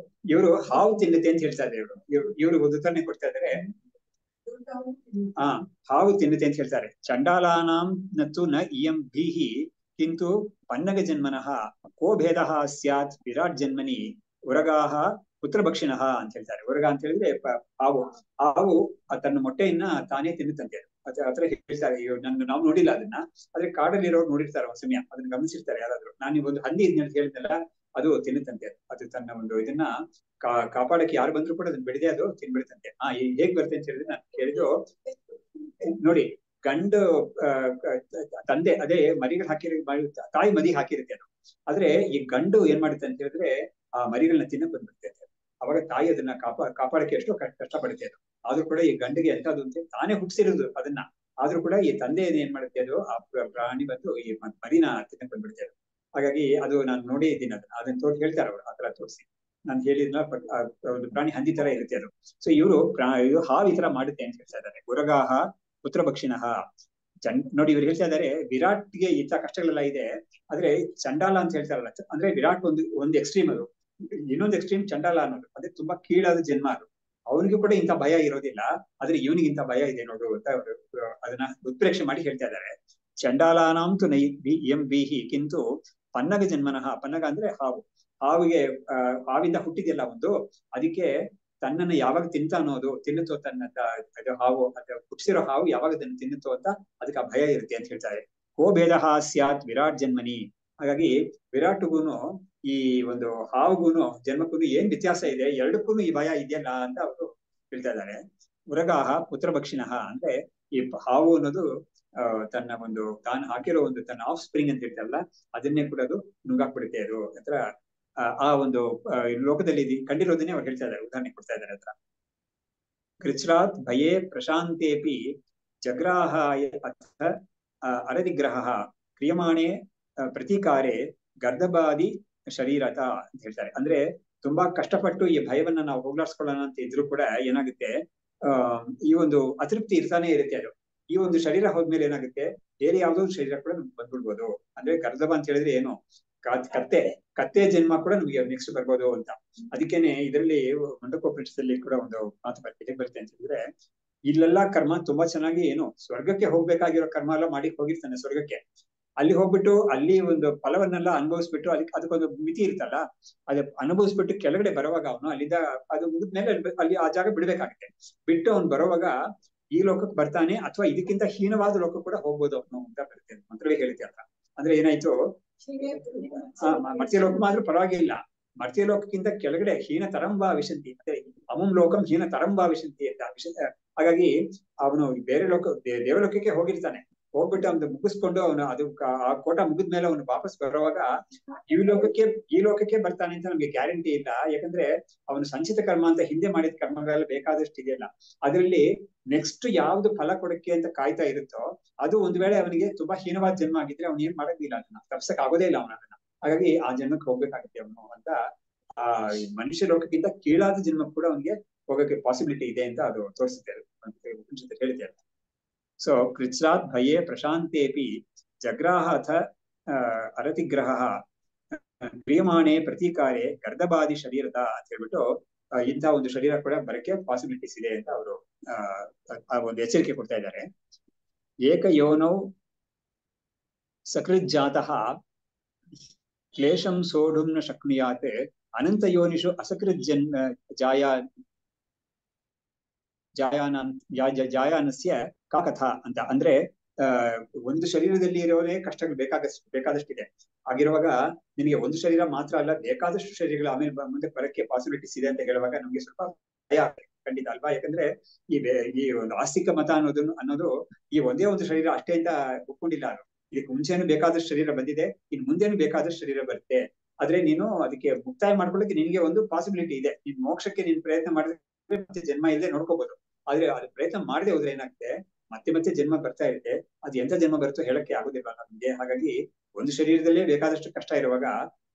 ಇವರು ಹಾವು ತಿನ್ನುತ್ತೆ ಅಂತ ಹೇಳ್ತಾ ಇದ್ದಾರೆ. ಇವರು ಒಂದು ಉದಾಹರಣೆ ಕೊಡ್ತಾ ಇದ್ದಾರೆ, ಹಾವು ತಿನ್ನುತ್ತೆ ಅಂತ ಹೇಳ್ತಾರೆ. ಚಂಡಾಲಾನಾಂ ನತ್ತು ನ ಇಯಂ ಭೀಹಿ ಕಿಂತು ಪನ್ನಗ ಜನ್ಮನಃ ಕೋ ಭೇದ ಸ್ಯಾತ್ ವಿರಾಟ್ ಜನ್ಮನಿ ಉರಗಾಹ ಪುತ್ರಭಕ್ಷಿಣಃ ಅಂತ ಹೇಳ್ತಾರೆ. ಉರಗ ಅಂತ ಹೇಳಿದ್ರೆ ಹಾವು ತನ್ನ ಮೊಟ್ಟೆಯನ್ನ ತಾನೇ ತಿನ್ನುತ್ತಂತೆ, ಆತರ ಹೇಳ್ತಾರೆ. ನಾವು ನೋಡಿಲ್ಲ ಅದನ್ನ, ಆದ್ರೆ ಕಾಡಲ್ಲಿರೋರು ನೋಡಿರ್ತಾರೆ ಒಂದ್ ಸಮಯ, ಅದನ್ನ ಗಮನಿಸಿರ್ತಾರೆ ಯಾರಾದ್ರೂ. ನಾನು ಒಂದು ಹಂದಿ ಹೇಳಿದ್ನಲ್ಲ, ಅದು ತಿನ್ನುತ್ತಂತೆ. ಅದು ತನ್ನ ಒಂದು ಇದನ್ನ ಕಾಪಾಡಕ್ಕೆ ಯಾರು ಬಂದ್ರು ಕೂಡ ಅದನ್ನ ಬಿಡದೆ ಅದು ತಿನ್ಬಿಡುತ್ತಂತೆ. ಹೇಗ್ ಬರುತ್ತೆ ಅಂತ ಹೇಳಿದ್ರೆ, ನಾನು ಕೇಳಿದ್ದು ನೋಡಿ, ಗಂಡು ತಂದೆ ಅದೇ ಮರಿಗಳು ತಾಯಿ ಮರಿ ಹಾಕಿರುತ್ತೆ ಅದು. ಆದ್ರೆ ಈ ಗಂಡು ಏನ್ ಮಾಡುತ್ತೆ ಅಂತ ಹೇಳಿದ್ರೆ ಆ ಮರಿಗಳನ್ನ ತಿನ್ನಕ್ ಬಂದ್ಬಿಡುತ್ತೆ. ಅವಾಗ ತಾಯಿ ಅದನ್ನ ಕಾಪಾಡಕ್ಕೆ ಎಷ್ಟೋ ಕಷ್ಟಪಡುತ್ತೆ ಅದು. ಆದ್ರೂ ಕೂಡ ಈ ಗಂಡಿಗೆ ಎಂತದ್ದು ಅಂತ ತಾನೇ ಹುಟ್ಟಿಸಿರೋದು ಅದನ್ನ, ಆದ್ರೂ ಕೂಡ ಈ ತಂದೆ ಏನ್ ಮಾಡುತ್ತೆ, ಅದು ಆ ಪ್ರಾಣಿ ಬಂದು ಈ ಮರಿನ ತಿನ್ನಕ್ ಬಂದ್ಬಿಡುತ್ತೆ ಅದು. ಹಾಗಾಗಿ ಅದು ನಾನು ನೋಡೇ ಇದ್ದೀನಿ, ಅದನ್ನ ಹೇಳ್ತಾರೆ ಅವರು ಆತರ ತೋರಿಸಿ. ನಾನು ಹೇಳಿದ್ನ ಒಂದು ಪ್ರಾಣಿ ಹಂದಿ ತರ ಇರುತ್ತೆ ಅದು. ಸೊ ಇವರು ಇದು ಹಾವು ಈ ತರ ಮಾಡುತ್ತೆ ಅಂತ ಹೇಳ್ತಾ ಇದ್ದಾರೆ. ಉರಗಾಹ ಪುತ್ರ ಭಕ್ಷಿಣಃ ನೋಡಿ ಇವ್ರು ಹೇಳ್ತಾ ಇದ್ದಾರೆ ವಿರಾಟ್ಗೆ ಇಂಥ ಕಷ್ಟಗಳೆಲ್ಲ ಇದೆ, ಆದ್ರೆ ಚಂಡಾಲ ಅಂತ ಹೇಳ್ತಾರಲ್ಲ, ಅಂದ್ರೆ ವಿರಾಟ್ ಒಂದು ಎಕ್ಸ್ಟ್ರೀಮ್ ಅದು, ಇನ್ನೊಂದು ಎಕ್ಸ್ಟ್ರೀಮ್ ಚಂಡಾಲ ಅನ್ನೋದು, ಅದೇ ತುಂಬಾ ಕೀಳಾದ ಜನ್ಮ ಅದು. ಅವನಿಗೂ ಕೂಡ ಇಂಥ ಭಯ ಇರೋದಿಲ್ಲ, ಆದ್ರೆ ಇವನಿಗೆ ಇಂಥ ಭಯ ಇದೆ ನೋಡು ಅಂತ ಅವರು ಅದನ್ನ ಉತ್ಪ್ರೇಕ್ಷೆ ಮಾಡಿ ಹೇಳ್ತಾ ಇದ್ದಾರೆ. ಚಂಡಾಲಾನಾಂತು ಎಂ ಬಿಹಿ ಕಿಂತು ಪನ್ನಗ ಜನ್ಮನಃ, ಪನ್ನಗ ಅಂದ್ರೆ ಹಾವು, ಹಾವಿಗೆ ಹಾವಿಂದ ಹುಟ್ಟಿದೆಯಲ್ಲ ಒಂದು, ಅದಕ್ಕೆ ತನ್ನನ್ನು ಯಾವಾಗ ತಿಂತ ಅನ್ನೋದು ತಿನ್ನುತ್ತೋ, ಅದು ಹಾವು ಹುಟ್ಟಿಸಿರೋ ಹಾವು ಯಾವಾಗ ಅದನ್ನು ತಿನ್ನುತ್ತೋ ಅಂತ ಅದಕ್ಕೆ ಆ ಭಯ ಇರುತ್ತೆ ಅಂತ ಹೇಳ್ತಾರೆ. ಕೋ ಭೇದ ಸ್ಯಾತ್ ವಿರಾಟ್ ಜನ್ಮನಿ, ಹಾಗಾಗಿ ವಿರಾಟ್ಗೂನು ಈ ಒಂದು ಹಾವುಗೂನು ಜನ್ಮಕ್ಕೂ ಏನ್ ವ್ಯತ್ಯಾಸ ಇದೆ, ಎರಡಕ್ಕೂ ಈ ಭಯ ಇದೆಯಲ್ಲ ಅಂತ ಅವರು ಹೇಳ್ತಾ ಇದ್ದಾರೆ. ಉರಗಾಹ ಪುತ್ರ ಭಕ್ಷಿಣಃ ಅಂದ್ರೆ ಈ ಹಾವು ಅನ್ನೋದು ತನ್ನ ಒಂದು ತಾನು ಹಾಕಿರೋ ಒಂದು ತನ್ನ ಆಫ್ ಸ್ಪ್ರಿಂಗ್ ಅಂತ ಹೇಳ್ತಾರಲ್ಲ, ಅದನ್ನೇ ಕೂಡ ಅದು ನುಂಗಾಕ್ಬಿಡುತ್ತೆ ಅದು ಹತ್ರ. ಆ ಒಂದು ಲೋಕದಲ್ಲಿ ಕಂಡಿರೋದನ್ನೇ ಅವ್ರು ಹೇಳ್ತಾ ಇದ್ದಾರೆ, ಉದಾಹರಣೆ ಕೊಡ್ತಾ ಇದ್ದಾರೆ ಹತ್ರ. ಕೃಚ್ರಾತ್ ಭಯೇ ಪ್ರಶಾಂತೇಪಿ ಜಗ್ರಾಹಾಯ ಅಥ ಅರದಿಗ್ರಹ ಕ್ರಿಯಮಾಣೆ ಪ್ರತೀಕಾರೆ ಗರ್ಧಬಾದಿ ಶರೀರತ ಅಂತ ಹೇಳ್ತಾರೆ. ಅಂದ್ರೆ ತುಂಬಾ ಕಷ್ಟಪಟ್ಟು ಈ ಭಯವನ್ನ ನಾವು ಹೋಗ್ಲಾಡ್ಸ್ಕೊಳ್ಳೋಣ ಅಂತ ಇದ್ರು ಕೂಡ ಏನಾಗುತ್ತೆ, ಈ ಒಂದು ಅತೃಪ್ತಿ ಇರ್ತಾನೆ ಇರುತ್ತೆ. ಅದು ಈ ಒಂದು ಶರೀರ ಹೋದ್ಮೇಲೆ ಏನಾಗುತ್ತೆ, ಬೇರೆ ಯಾವ್ದೋ ಒಂದು ಶರೀರ ಕೂಡ ನಮ್ಗೆ ಬಂದ್ಬಿಡ್ಬೋದು. ಅಂದ್ರೆ ಗರ್ಧಬ ಅಂತ ಹೇಳಿದ್ರೆ ಏನು, ಕತ್ತೆ ಜನ್ಮ ಕೂಡ ನಮಗೆ ನೆಕ್ಸ್ಟ್ ಬರ್ಬೋದು ಅಂತ. ಅದಕ್ಕೇನೆ ಇದರಲ್ಲಿ ಮಂಡಕೋಪನಿಷತ್ತಲ್ಲಿ ಕೂಡ ಒಂದು ಮಾತು ಬರುತ್ತೆ ಅಂತ ಹೇಳಿದ್ರೆ, ಇಲ್ಲೆಲ್ಲಾ ಕರ್ಮ ತುಂಬಾ ಚೆನ್ನಾಗಿ ಏನು ಸ್ವರ್ಗಕ್ಕೆ ಹೋಗ್ಬೇಕಾಗಿರೋ ಕರ್ಮ ಎಲ್ಲ ಮಾಡಿ ಹೋಗಿರ್ತಾನೆ ಸ್ವರ್ಗಕ್ಕೆ, ಅಲ್ಲಿ ಹೋಗ್ಬಿಟ್ಟು ಅಲ್ಲಿ ಒಂದು ಫಲವನ್ನೆಲ್ಲ ಅನುಭವಿಸ್ಬಿಟ್ಟು ಅದಕ್ಕೊಂದು ಮಿತಿ ಇರ್ತಲ್ಲ, ಅದ ಅನುಭವಿಸ್ಬಿಟ್ಟು ಕೆಳಗಡೆ ಬರುವಾಗ ಅವನು ಅಲ್ಲಿಂದ ಅದು ಮುಗಿದ್ಮೇಲೆ ಅಲ್ಲಿ ಆ ಜಾಗ ಬಿಡ್ಬೇಕಾಗುತ್ತೆ. ಬಿಟ್ಟು ಅವ್ನು ಬರುವಾಗ ಈ ಲೋಕಕ್ಕೆ ಬರ್ತಾನೆ, ಅಥವಾ ಇದಕ್ಕಿಂತ ಹೀನವಾದ ಲೋಕ ಕೂಡ ಹೋಗ್ಬೋದು ಅವನು ಅಂತ ಬರುತ್ತೆ, ಮಂತ್ರವೇ ಹೇಳುತ್ತೆ ಅಂತ. ಅಂದ್ರೆ ಏನಾಯ್ತು, ಮರ್ತ್ಯ ಲೋಕ ಆದ್ರೂ ಪರವಾಗಿಲ್ಲ, ಮರ್ತ್ಯ ಲೋಕಕ್ಕಿಂತ ಕೆಳಗಡೆ ಹೀನ ತರಂಬ ವಿಶಂತಿ, ಮತ್ತೆ ಅಮಂ ಲೋಕಂ ಹೀನ ತರಂಬ ವಿಶಂತಿ ಅಂತ. ಹಾಗಾಗಿ ಅವನು ಬೇರೆ ದೇವಲೋಕಕ್ಕೆ ಹೋಗಿರ್ತಾನೆ, ಹೋಗ್ಬಿಟ್ಟು ಅವ್ನು ಮುಗಿಸ್ಕೊಂಡು ಅವನು ಅದು ಆ ಕೋಟ ಮುಗಿದ್ಮೇಲೆ ಅವನು ವಾಪಸ್ ಬರುವಾಗ ಈ ಲೋಕಕ್ಕೆ ಬರ್ತಾನೆ ಅಂತ ನಮ್ಗೆ ಗ್ಯಾರಂಟಿ ಇಲ್ಲ. ಯಾಕಂದ್ರೆ ಅವನು ಸಂಚಿತ ಕರ್ಮ ಅಂತ ಹಿಂದೆ ಮಾಡಿದ ಕರ್ಮಗಳೆಲ್ಲ ಬೇಕಾದಷ್ಟು ಇದೆಯಲ್ಲ, ಅದರಲ್ಲಿ ನೆಕ್ಸ್ಟ್ ಯಾವ್ದು ಫಲ ಕೊಡಕ್ಕೆ ಅಂತ ಕಾಯ್ತಾ ಇರುತ್ತೋ ಅದು ಒಂದ್ ವೇಳೆ ಅವನಿಗೆ ತುಂಬಾ ಹೀನವಾದ ಜನ್ಮ ಆಗಿದ್ರೆ ಅವ್ನು ಏನ್ ಮಾಡೋದಿಲ್ಲ, ಅದನ್ನ ತಪ್ಸಕ್ ಆಗೋದೇ ಇಲ್ಲ ಅವನನ್ನ. ಹಾಗಾಗಿ ಆ ಜನ್ಮಕ್ಕೆ ಹೋಗ್ಬೇಕಾಗುತ್ತೆ ಅವನು ಅಂತ. ಆ ಮನುಷ್ಯ ಲೋಕಕ್ಕಿಂತ ಕೀಳಾದ ಜನ್ಮ ಕೂಡ ಅವನಿಗೆ ಹೋಗಕ್ಕೆ ಪಾಸಿಬಿಲಿಟಿ ಇದೆ ಅಂತ ಅದು ತೋರಿಸುತ್ತೆ, ಹೇಳ್ತಾರೆ. ಸೊ ಕೃಚ್ರಾತ್ ಭಯೇ ಪ್ರಶಾಂತೇಪಿ ಜಗ್ರಾಹ ಅಥ ಅರತಿಗ್ರಹ ಕ್ರಿಯಮಾಣೆ ಪ್ರತೀಕಾರೆ ಗರ್ಧಬಾದಿ ಶರೀರದ ಅಂತ ಹೇಳ್ಬಿಟ್ಟು ಇಂಥ ಒಂದು ಶರೀರ ಕೂಡ ಬರಕ್ಕೆ ಪಾಸಿಬಿಲಿಟೀಸ್ ಇದೆ ಅಂತ ಅವರು ಆ ಒಂದು ಎಚ್ಚರಿಕೆ ಕೊಡ್ತಾ ಇದ್ದಾರೆ. ಏಕಯೋನೌ ಸಕೃಜ್ಜಾತಃ ಕ್ಲೇಶಂ ಸೋಢುಂ ನ ಶಕ್ನುಯಾತ್ ಅನಂತ ಯೋನಿಷು ಅಸಕೃತ್ ಜಾಯಾನಸ್ಯ ಕಾ ಕಥಾ ಅಂತ. ಅಂದ್ರೆ ಒಂದು ಶರೀರದಲ್ಲಿ ಇರೋದೇ ಕಷ್ಟಗಳು ಬೇಕಾದಷ್ಟಿದೆ. ಆಗಿರುವಾಗ ನಿಮಗೆ ಒಂದು ಶರೀರ ಮಾತ್ರ ಅಲ್ಲ, ಬೇಕಾದಷ್ಟು ಶರೀರಗಳು ಆಮೇಲೆ ಮುಂದೆ ಬರಕ್ಕೆ ಪಾಸಿಬಿಲಿಟೀಸ್ ಇದೆ ಅಂತ ಹೇಳುವಾಗ ನಮ್ಗೆ ಸ್ವಲ್ಪ ಭಯ ಖಂಡಿತ ಅಲ್ವಾ. ಯಾಕಂದ್ರೆ ಈ ಒಂದು ಆಸ್ತಿಕ ಮತ ಅನ್ನೋದು ಈ ಒಂದೇ ಒಂದು ಶರೀರ ಅಷ್ಟೇ ಅಂತ ಒಪ್ಕೊಂಡಿಲ್ಲ. ಅದು ಇದಕ್ಕೆ ಮುಂಚೆನೂ ಬೇಕಾದಷ್ಟು ಶರೀರ ಬಂದಿದೆ, ಇನ್ ಮುಂದೇನು ಬೇಕಾದಷ್ಟು ಶರೀರ ಬರುತ್ತೆ. ಆದ್ರೆ ನೀನು ಅದಕ್ಕೆ ಮುಕ್ತಾಯ ಮಾಡ್ಕೊಳ್ಳಕ್ಕೆ ನಿನ್ಗೆ ಒಂದು ಪಾಸಿಬಿಲಿಟಿ ಇದೆ. ನೀನ್ ಮೋಕ್ಷಕ್ಕೆ ನೀನ್ ಪ್ರಯತ್ನ ಮಾಡಿದ್ರೆ ಮತ್ತೆ ಜನ್ಮ ಇಲ್ಲದೆ ನೋಡ್ಕೋಬಹುದು. ಆದ್ರೆ ಅದು ಪ್ರಯತ್ನ ಮಾಡದೆ ಹೋದ್ರೆ ಏನಾಗುತ್ತೆ, ಮತ್ತೆ ಮತ್ತೆ ಜನ್ಮ ಬರ್ತಾ ಇರುತ್ತೆ. ಅದು ಎಂತ ಜನ್ಮ ಬರುತ್ತೋ ಹೇಳಕ್ಕೆ ಆಗುದಿಲ್ಲ ನಮ್ಗೆ. ಹಾಗಾಗಿ ಒಂದು ಶರೀರದಲ್ಲೇ ಬೇಕಾದಷ್ಟು ಕಷ್ಟ ಇರುವಾಗ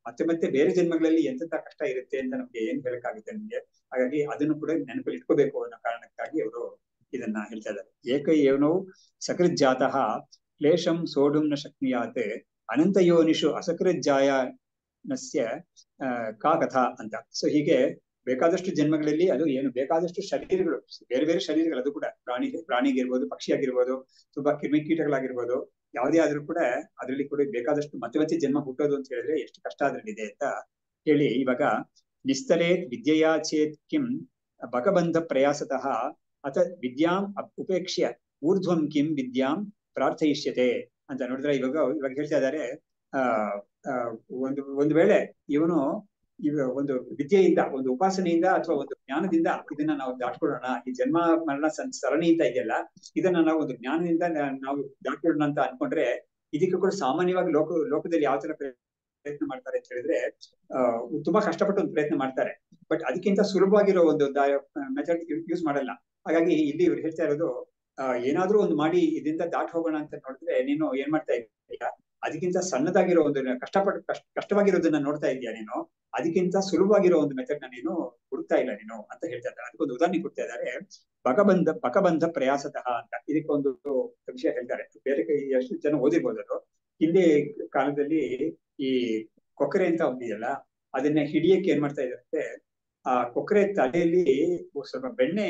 ಮತ್ತೆ ಮತ್ತೆ ಬೇರೆ ಜನ್ಮಗಳಲ್ಲಿ ಎಂತೆಂತ ಕಷ್ಟ ಇರುತ್ತೆ ಅಂತ ನಮ್ಗೆ ಏನ್ ಹೇಳಕ್ಕಾಗುತ್ತೆ ನಮ್ಗೆ. ಹಾಗಾಗಿ ಅದನ್ನು ಕೂಡ ನೆನಪಲ್ಲಿ ಇಟ್ಕೋಬೇಕು ಅನ್ನೋ ಕಾರಣಕ್ಕಾಗಿ ಅವರು ಇದನ್ನ ಹೇಳ್ತಾ ಇದ್ದಾರೆ. ಏಕಯೋನೌ ಸಕೃಜ್ಜಾತಃ ಕ್ಲೇಶಂ ಸೋಢುಂ ನ ಶಕ್ನುಯಾತ್ ಅನಂತ ಯೋನಿಷು ಅಸಕೃಜ್ಜಾಯನಸ್ಯ ಕಾ ಕಥಾ ಅಂತ. ಸೊ ಹೀಗೆ ಬೇಕಾದಷ್ಟು ಜನ್ಮಗಳಲ್ಲಿ ಅದು ಏನು ಬೇಕಾದಷ್ಟು ಶರೀರಗಳು, ಬೇರೆ ಬೇರೆ ಶರೀರಗಳು, ಅದು ಕೂಡ ಪ್ರಾಣಿಗಿರ್ಬೋದು, ಪಕ್ಷಿ ಆಗಿರ್ಬೋದು, ತುಂಬಾ ಕ್ರಿಮಿಕೀಟಗಳಾಗಿರ್ಬೋದು, ಯಾವುದೇ ಆದ್ರೂ ಕೂಡ ಅದರಲ್ಲಿ ಕೂಡ ಬೇಕಾದಷ್ಟು ಮತ್ತೆ ಮತ್ತೆ ಜನ್ಮ ಹುಟ್ಟೋದು ಅಂತ ಹೇಳಿದ್ರೆ ಎಷ್ಟು ಕಷ್ಟ ಅದ್ರಲ್ಲಿದೆ ಅಂತ ಹೇಳಿ, ಇವಾಗ ನಿಸ್ತರೇ ವಿದ್ಯೆಯಾ ಚೇತ್ ಕಿಂ ಬಕಬಂಧ ಪ್ರಯಾಸತಃ ಅಥ ವಿದ್ಯಾಂ ಉಪೇಕ್ಷ್ಯ ಊರ್ಧ್ವಂ ಕಿಂ ವಿದ್ಯಾಂ ಪ್ರಾರ್ಥಯಿಷ್ಯತೆ ಅಂತ ನೋಡಿದ್ರೆ ಇವಾಗ ಹೇಳ್ತಾ ಇದ್ದಾರೆ. ಒಂದು ವೇಳೆ ಇವನು ಒಂದು ವಿದ್ಯೆಯಿಂದ, ಒಂದು ಉಪಾಸನೆಯಿಂದ ಅಥವಾ ಒಂದು ಜ್ಞಾನದಿಂದ ಇದನ್ನ ನಾವು ದಾಟ್ಕೊಳ್ಳೋಣ, ಈ ಜನ್ಮ ಮರಣ ಸರಣಿ ಅಂತ ಇದೆಯಲ್ಲ, ಇದನ್ನ ನಾವು ಒಂದು ಜ್ಞಾನದಿಂದ ನಾವು ದಾಟ್ಕೊಳ್ಳೋಣ ಅಂತ ಅನ್ಕೊಂಡ್ರೆ, ಇದಕ್ಕೆ ಕೂಡ ಸಾಮಾನ್ಯವಾಗಿ ಲೋಕದಲ್ಲಿ ಯಾವ ತರ ಪ್ರಯತ್ನ ಮಾಡ್ತಾರೆ ಅಂತ ಹೇಳಿದ್ರೆ, ತುಂಬಾ ಕಷ್ಟಪಟ್ಟು ಒಂದು ಪ್ರಯತ್ನ ಮಾಡ್ತಾರೆ, ಬಟ್ ಅದಕ್ಕಿಂತ ಸುಲಭವಾಗಿರೋ ಒಂದು ಮೆಥಡ್ ಯೂಸ್ ಮಾಡಲ್ಲ. ಹಾಗಾಗಿ ಇಲ್ಲಿ ಇವ್ರು ಹೇಳ್ತಾ ಇರೋದು, ಏನಾದ್ರೂ ಒಂದು ಮಾಡಿ ಇದರಿಂದ ದಾಟ್ ಹೋಗೋಣ ಅಂತ ನೋಡಿದ್ರೆ ನೀನು ಏನ್ ಮಾಡ್ತಾ ಇದೀಯ, ಅದಕ್ಕಿಂತ ಸಣ್ಣದಾಗಿರೋ ಒಂದು ಕಷ್ಟವಾಗಿರೋದನ್ನ ನೋಡ್ತಾ ಇದೀಯ ನೀನು, ಅದಕ್ಕಿಂತ ಸುಲಭವಾಗಿರೋ ಒಂದು ಮೆಥಡ್ ನ ನೀನು ಹುಡುಕ್ತಾ ಇಲ್ಲ ನೀನು ಅಂತ ಹೇಳ್ತಾ ಇದ್ದಾರೆ. ಅದಕ್ಕೊಂದು ಉದಾಹರಣೆ ಕೊಡ್ತಾ ಇದ್ದಾರೆ. ಬಕಬಂಧ ಪ್ರಯಾಸತಃ ಅಂತ ಇದಕ್ಕೊಂದು ವಿಷಯ ಹೇಳ್ತಾರೆ. ಬೇರೆ ಎಷ್ಟು ಜನ ಓದಿರ್ಬೋದು ಅದು. ಹಿಂದೆ ಕಾಲದಲ್ಲಿ ಈ ಕೊಕ್ಕರೆ ಅಂತ ಒಂದಿದೆಯಲ್ಲ, ಅದನ್ನ ಹಿಡಿಯಕ್ಕೆ ಏನ್ ಮಾಡ್ತಾ ಇದಾರಂತೆ, ಆ ಕೊಕ್ಕರೆ ತಲೆಯಲ್ಲಿ ಸ್ವಲ್ಪ ಬೆಣ್ಣೆ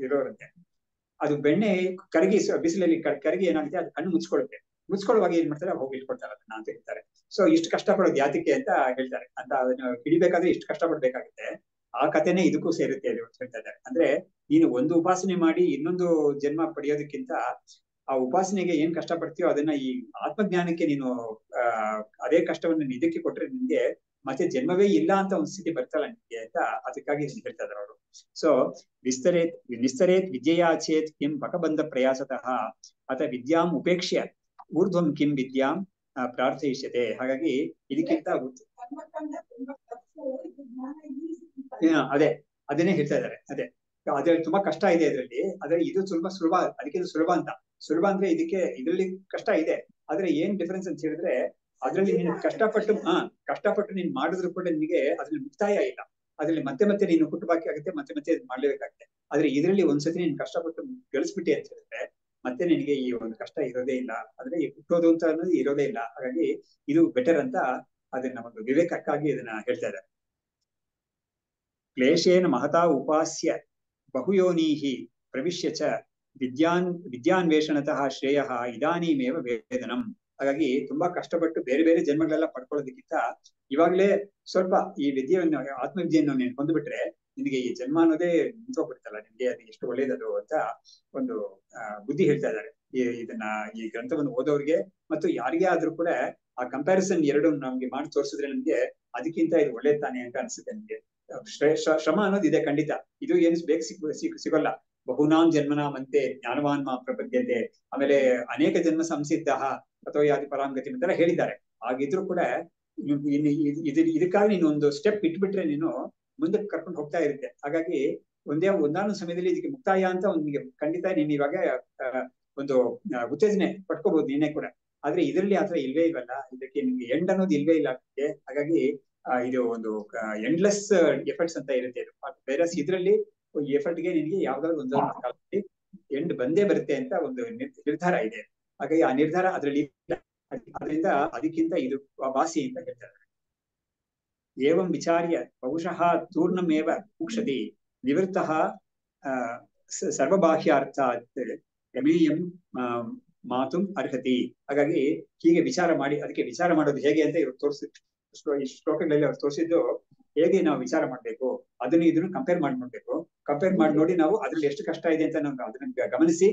ಇರೋರಂತೆ. ಅದು ಬೆಣ್ಣೆ ಕರಗಿ ಬಿಸಿಲಲ್ಲಿ ಕರಗಿ ಏನಾಗುತ್ತೆ, ಅದು ಕಣ್ಣು ಮುಚ್ಕೊಳ್ಳುತ್ತೆ. ಮುಚ್ಕೊಳ್ಳುವಾಗ ಏನ್ ಮಾಡ್ತಾರೆ, ಹೋಗಿ ಇಟ್ಕೊಳ್ತಾರೆ ಅದನ್ನ ಅಂತ ಹೇಳ್ತಾರೆ. ಸೊ ಇಷ್ಟು ಕಷ್ಟಪಡೋದು ಯಾತಕ್ಕೆ ಅಂತ ಹೇಳ್ತಾರೆ. ಅಂತ ಅದನ್ನ ಹಿಡಿಬೇಕಾದ್ರೆ ಇಷ್ಟು ಕಷ್ಟಪಡ್ಬೇಕಾಗುತ್ತೆ. ಆ ಕಥೆನೇ ಇದಕ್ಕೂ ಸೇರುತ್ತೆ ಅಂತ ಹೇಳ್ತಾ ಇದ್ದಾರೆ. ಅಂದ್ರೆ ನೀನು ಒಂದು ಉಪಾಸನೆ ಮಾಡಿ ಇನ್ನೊಂದು ಜನ್ಮ ಪಡೆಯೋದಕ್ಕಿಂತ ಆ ಉಪಾಸನೆಗೆ ಏನ್ ಕಷ್ಟ ಪಡ್ತೀಯೋ ಅದನ್ನ ಈ ಆತ್ಮಜ್ಞಾನಕ್ಕೆ ನೀನು ಅದೇ ಕಷ್ಟವನ್ನು ಇದಕ್ಕೆ ಕೊಟ್ರೆ ನಿನ್ಗೆ ಮತ್ತೆ ಜನ್ಮವೇ ಇಲ್ಲ ಅಂತ ಒಂದ್ ಸ್ಥಿತಿ ಬರ್ತಲ್ಲ ನಿನ್ಗೆ ಅಂತ ಅದಕ್ಕಾಗಿ ಹೇಳ್ತಾ ಇದ್ದಾರೆ ಅವರು. ಸೊ ನಿಸ್ತರೇತ್ ವಿದ್ಯೆಯಾಚೇತ್ ಕಿಂ ಬಕಬಂಧ ಪ್ರಯಾಸತಃ ಅಥ ವಿದ್ಯಾಂ ಉಪೇಕ್ಷ್ಯ ಊರ್ಧ್ವಂ ಕಿಂ ವಿದ್ಯಾಂ ಪ್ರಾರ್ಥಯಿಷ್ಯತೆ. ಹಾಗಾಗಿ ಇದಕ್ಕಿಂತ ಅದನ್ನೇ ಹೇಳ್ತಾ ಇದ್ದಾರೆ. ಅದ್ರಲ್ಲಿ ತುಂಬಾ ಕಷ್ಟ ಇದೆ ಇದ್ರಲ್ಲಿ, ಆದ್ರೆ ಇದು ಸುಲಭ. ಅದಕ್ಕೆ ಇದು ಸುಲಭ ಅಂತ. ಸುಲಭ ಅಂದ್ರೆ ಇದ್ರಲ್ಲಿ ಕಷ್ಟ ಇದೆ. ಆದ್ರೆ ಏನ್ ಡಿಫರೆನ್ಸ್ ಅಂತ ಹೇಳಿದ್ರೆ, ಅದ್ರಲ್ಲಿ ನೀನು ಕಷ್ಟಪಟ್ಟು ನೀನ್ ಮಾಡಿದ್ರು ಕೂಡ ನಿನಗೆ ಅದ್ರಲ್ಲಿ ಮುಕ್ತಾಯ ಇಲ್ಲ. ಅದ್ರಲ್ಲಿ ಮತ್ತೆ ನೀನು ಹುಟ್ಟುಬಾಕಿ ಆಗುತ್ತೆ, ಮತ್ತೆ ಮಾಡ್ಲೇಬೇಕಾಗುತ್ತೆ. ಆದ್ರೆ ಇದರಲ್ಲಿ ಒಂದ್ಸತಿ ನೀನು ಕಷ್ಟಪಟ್ಟು ಗಳಿಸ್ಬಿಟ್ಟೆ ಅಂತ ಹೇಳಿದ್ರೆ ಮತ್ತೆ ನಿನಗೆ ಈ ಒಂದು ಕಷ್ಟ ಇರೋದೇ ಇಲ್ಲ. ಅಂದ್ರೆ ಈ ಹುಟ್ಟೋದು ಅಂತ ಅನ್ನೋದು ಇರೋದೇ ಇಲ್ಲ. ಹಾಗಾಗಿ ಇದು ಬೆಟರ್ ಅಂತ ಅದನ್ನ ಒಂದು ವಿವೇಕಕ್ಕಾಗಿ ಇದನ್ನ ಹೇಳ್ತಾ ಇದ್ದಾರೆ. ಕ್ಲೇಶೇನ ಮಹತಾ ಉಪಾಸ್ಯ ಬಹುಯೋನೀಹಿ ಪ್ರವಿಶ್ಯ ಚ ವಿದ್ಯಾನ್ವೇಷಣತಃ ಶ್ರೇಯ ಇದಾನೀಮೇವ ವೇದನಂ. ಹಾಗಾಗಿ ತುಂಬಾ ಕಷ್ಟಪಟ್ಟು ಬೇರೆ ಬೇರೆ ಜನ್ಮಗಳೆಲ್ಲ ಪಡ್ಕೊಳ್ಳೋದಕ್ಕಿಂತ ಇವಾಗ್ಲೇ ಸ್ವಲ್ಪ ಈ ವಿದ್ಯೆಯನ್ನು, ಆತ್ಮವಿದ್ಯೆಯನ್ನು ನೀನು ಹೊಂದ್ಬಿಟ್ರೆ ನಿನಗೆ ಈ ಜನ್ಮ ಅನ್ನೋದೇ ನಿಂತೋಗ್ಬಿಡ್ತಲ್ಲ, ನಿನ್ಗೆ ಅದು ಎಷ್ಟು ಒಳ್ಳೇದದು ಅಂತ ಒಂದು ಬುದ್ಧಿ ಹೇಳ್ತಾ ಇದ್ದಾರೆ. ಈ ಗ್ರಂಥವನ್ನು ಓದೋರಿಗೆ ಮತ್ತು ಯಾರಿಗೇ ಆದ್ರೂ ಕೂಡ ಆ ಕಂಪ್ಯಾರಿಸನ್ ಎರಡು ನಮ್ಗೆ ಮಾಡಿ ತೋರಿಸಿದ್ರೆ ನಮ್ಗೆ ಅದಕ್ಕಿಂತ ಇದು ಒಳ್ಳೇದ್ ತಾನೆ ಅಂತ ಅನ್ಸುತ್ತೆ ನಿಮ್ಗೆ. ಶ್ರಮ ಅನ್ನೋದು ಇದೆ ಖಂಡಿತ. ಇದು ಏನು ಬೇಗ ಸಿಗೋಲ್ಲ. ಬಹುನಾಂ ಜನ್ಮನಾಂ ಅಂತೆ ಜ್ಞಾನವಾನ್ ಮಾ ಪ್ರಪದ್ಯತೆ. ಆಮೇಲೆ ಅನೇಕ ಜನ್ಮ ಸಂಸಿದ್ಧ ಅಥವಾ ಯಾದಿ ಪರಾಂಗತಿ ಅಂತೆಲ್ಲ ಹೇಳಿದ್ದಾರೆ. ಆಗಿದ್ರು ಕೂಡ ಇದಕ್ಕಾಗಿ ನೀನು ಒಂದು ಸ್ಟೆಪ್ ಇಟ್ಬಿಟ್ರೆ ನೀನು ಮುಂದಕ್ಕೆ ಕರ್ಕೊಂಡು ಹೋಗ್ತಾ ಇರುತ್ತೆ. ಹಾಗಾಗಿ ಒಂದಾನು ಸಮಯದಲ್ಲಿ ಇದಕ್ಕೆ ಮುಕ್ತಾಯ ಅಂತ ಒಂದು ಖಂಡಿತ ನೀನ್ ಇವಾಗ ಒಂದು ಉತ್ತೇಜನೆ ಪಡ್ಕೋಬಹುದು ನೀನೇ ಕೂಡ. ಆದ್ರೆ ಇದರಲ್ಲಿ ಆತರ ಇಲ್ವೇ ಇಲ್ವಲ್ಲ, ಇದಕ್ಕೆ ನಿಮ್ಗೆ ಎಂಡ್ ಅನ್ನೋದು ಇಲ್ವೇ ಇಲ್ಲ. ಹಾಗಾಗಿ ಇದು ಒಂದು ಎಂಡ್ಲೆಸ್ ಎಫರ್ಟ್ಸ್ ಅಂತ ಇರುತ್ತೆ ಇದು. ಬೇರೆ ಇದ್ರಲ್ಲಿ ಎಫರ್ಟ್ಗೆ ನಿನ್ಗೆ ಯಾವ್ದಾದ್ರು ಒಂದು ಕಾಲದಲ್ಲಿ ಎಂಡ್ ಬಂದೇ ಬರುತ್ತೆ ಅಂತ ಒಂದು ನಿರ್ಧಾರ ಇದೆ. ಹಾಗಾಗಿ ಆ ನಿರ್ಧಾರ ಅದ್ರಲ್ಲಿ ಇಲ್ಲ. ಅದರಿಂದ ಅದಕ್ಕಿಂತ ಇದು ವಾಸಿ ಅಂತ ಹೇಳ್ತಾರೆ. ಏವಂ ವಿಚಾರ್ಯ ಬಹುಶಃ ತೂರ್ಣಮೇವ ಮುಕ್ಷತಿ ನಿವೃತ್ತಃ ಸರ್ವಬಾಹ್ಯಾರ್ಥಾತ್ ಪ್ರಮೇಯಂ ಮಾತುಂ ಅರ್ಹತಿ. ಹಾಗಾಗಿ ಹೀಗೆ ವಿಚಾರ ಮಾಡಿ, ಅದಕ್ಕೆ ವಿಚಾರ ಮಾಡೋದು ಹೇಗೆ ಅಂತ ಇವ್ರು ಈ ಶ್ಲೋಕಗಳಲ್ಲಿ ಅವ್ರು ತೋರಿಸಿದ್ದು ಹೇಗೆ ನಾವು ವಿಚಾರ ಮಾಡ್ಬೇಕು, ಇದನ್ನು ಕಂಪೇರ್ ಮಾಡಿ ನೋಡ್ಬೇಕು. ಕಂಪೇರ್ ಮಾಡಿ ನೋಡಿ ನಾವು ಅದ್ರಲ್ಲಿ ಎಷ್ಟು ಕಷ್ಟ ಇದೆ ಅಂತ ನಾವು ಅದನ್ನ ಗಮನಿಸಿ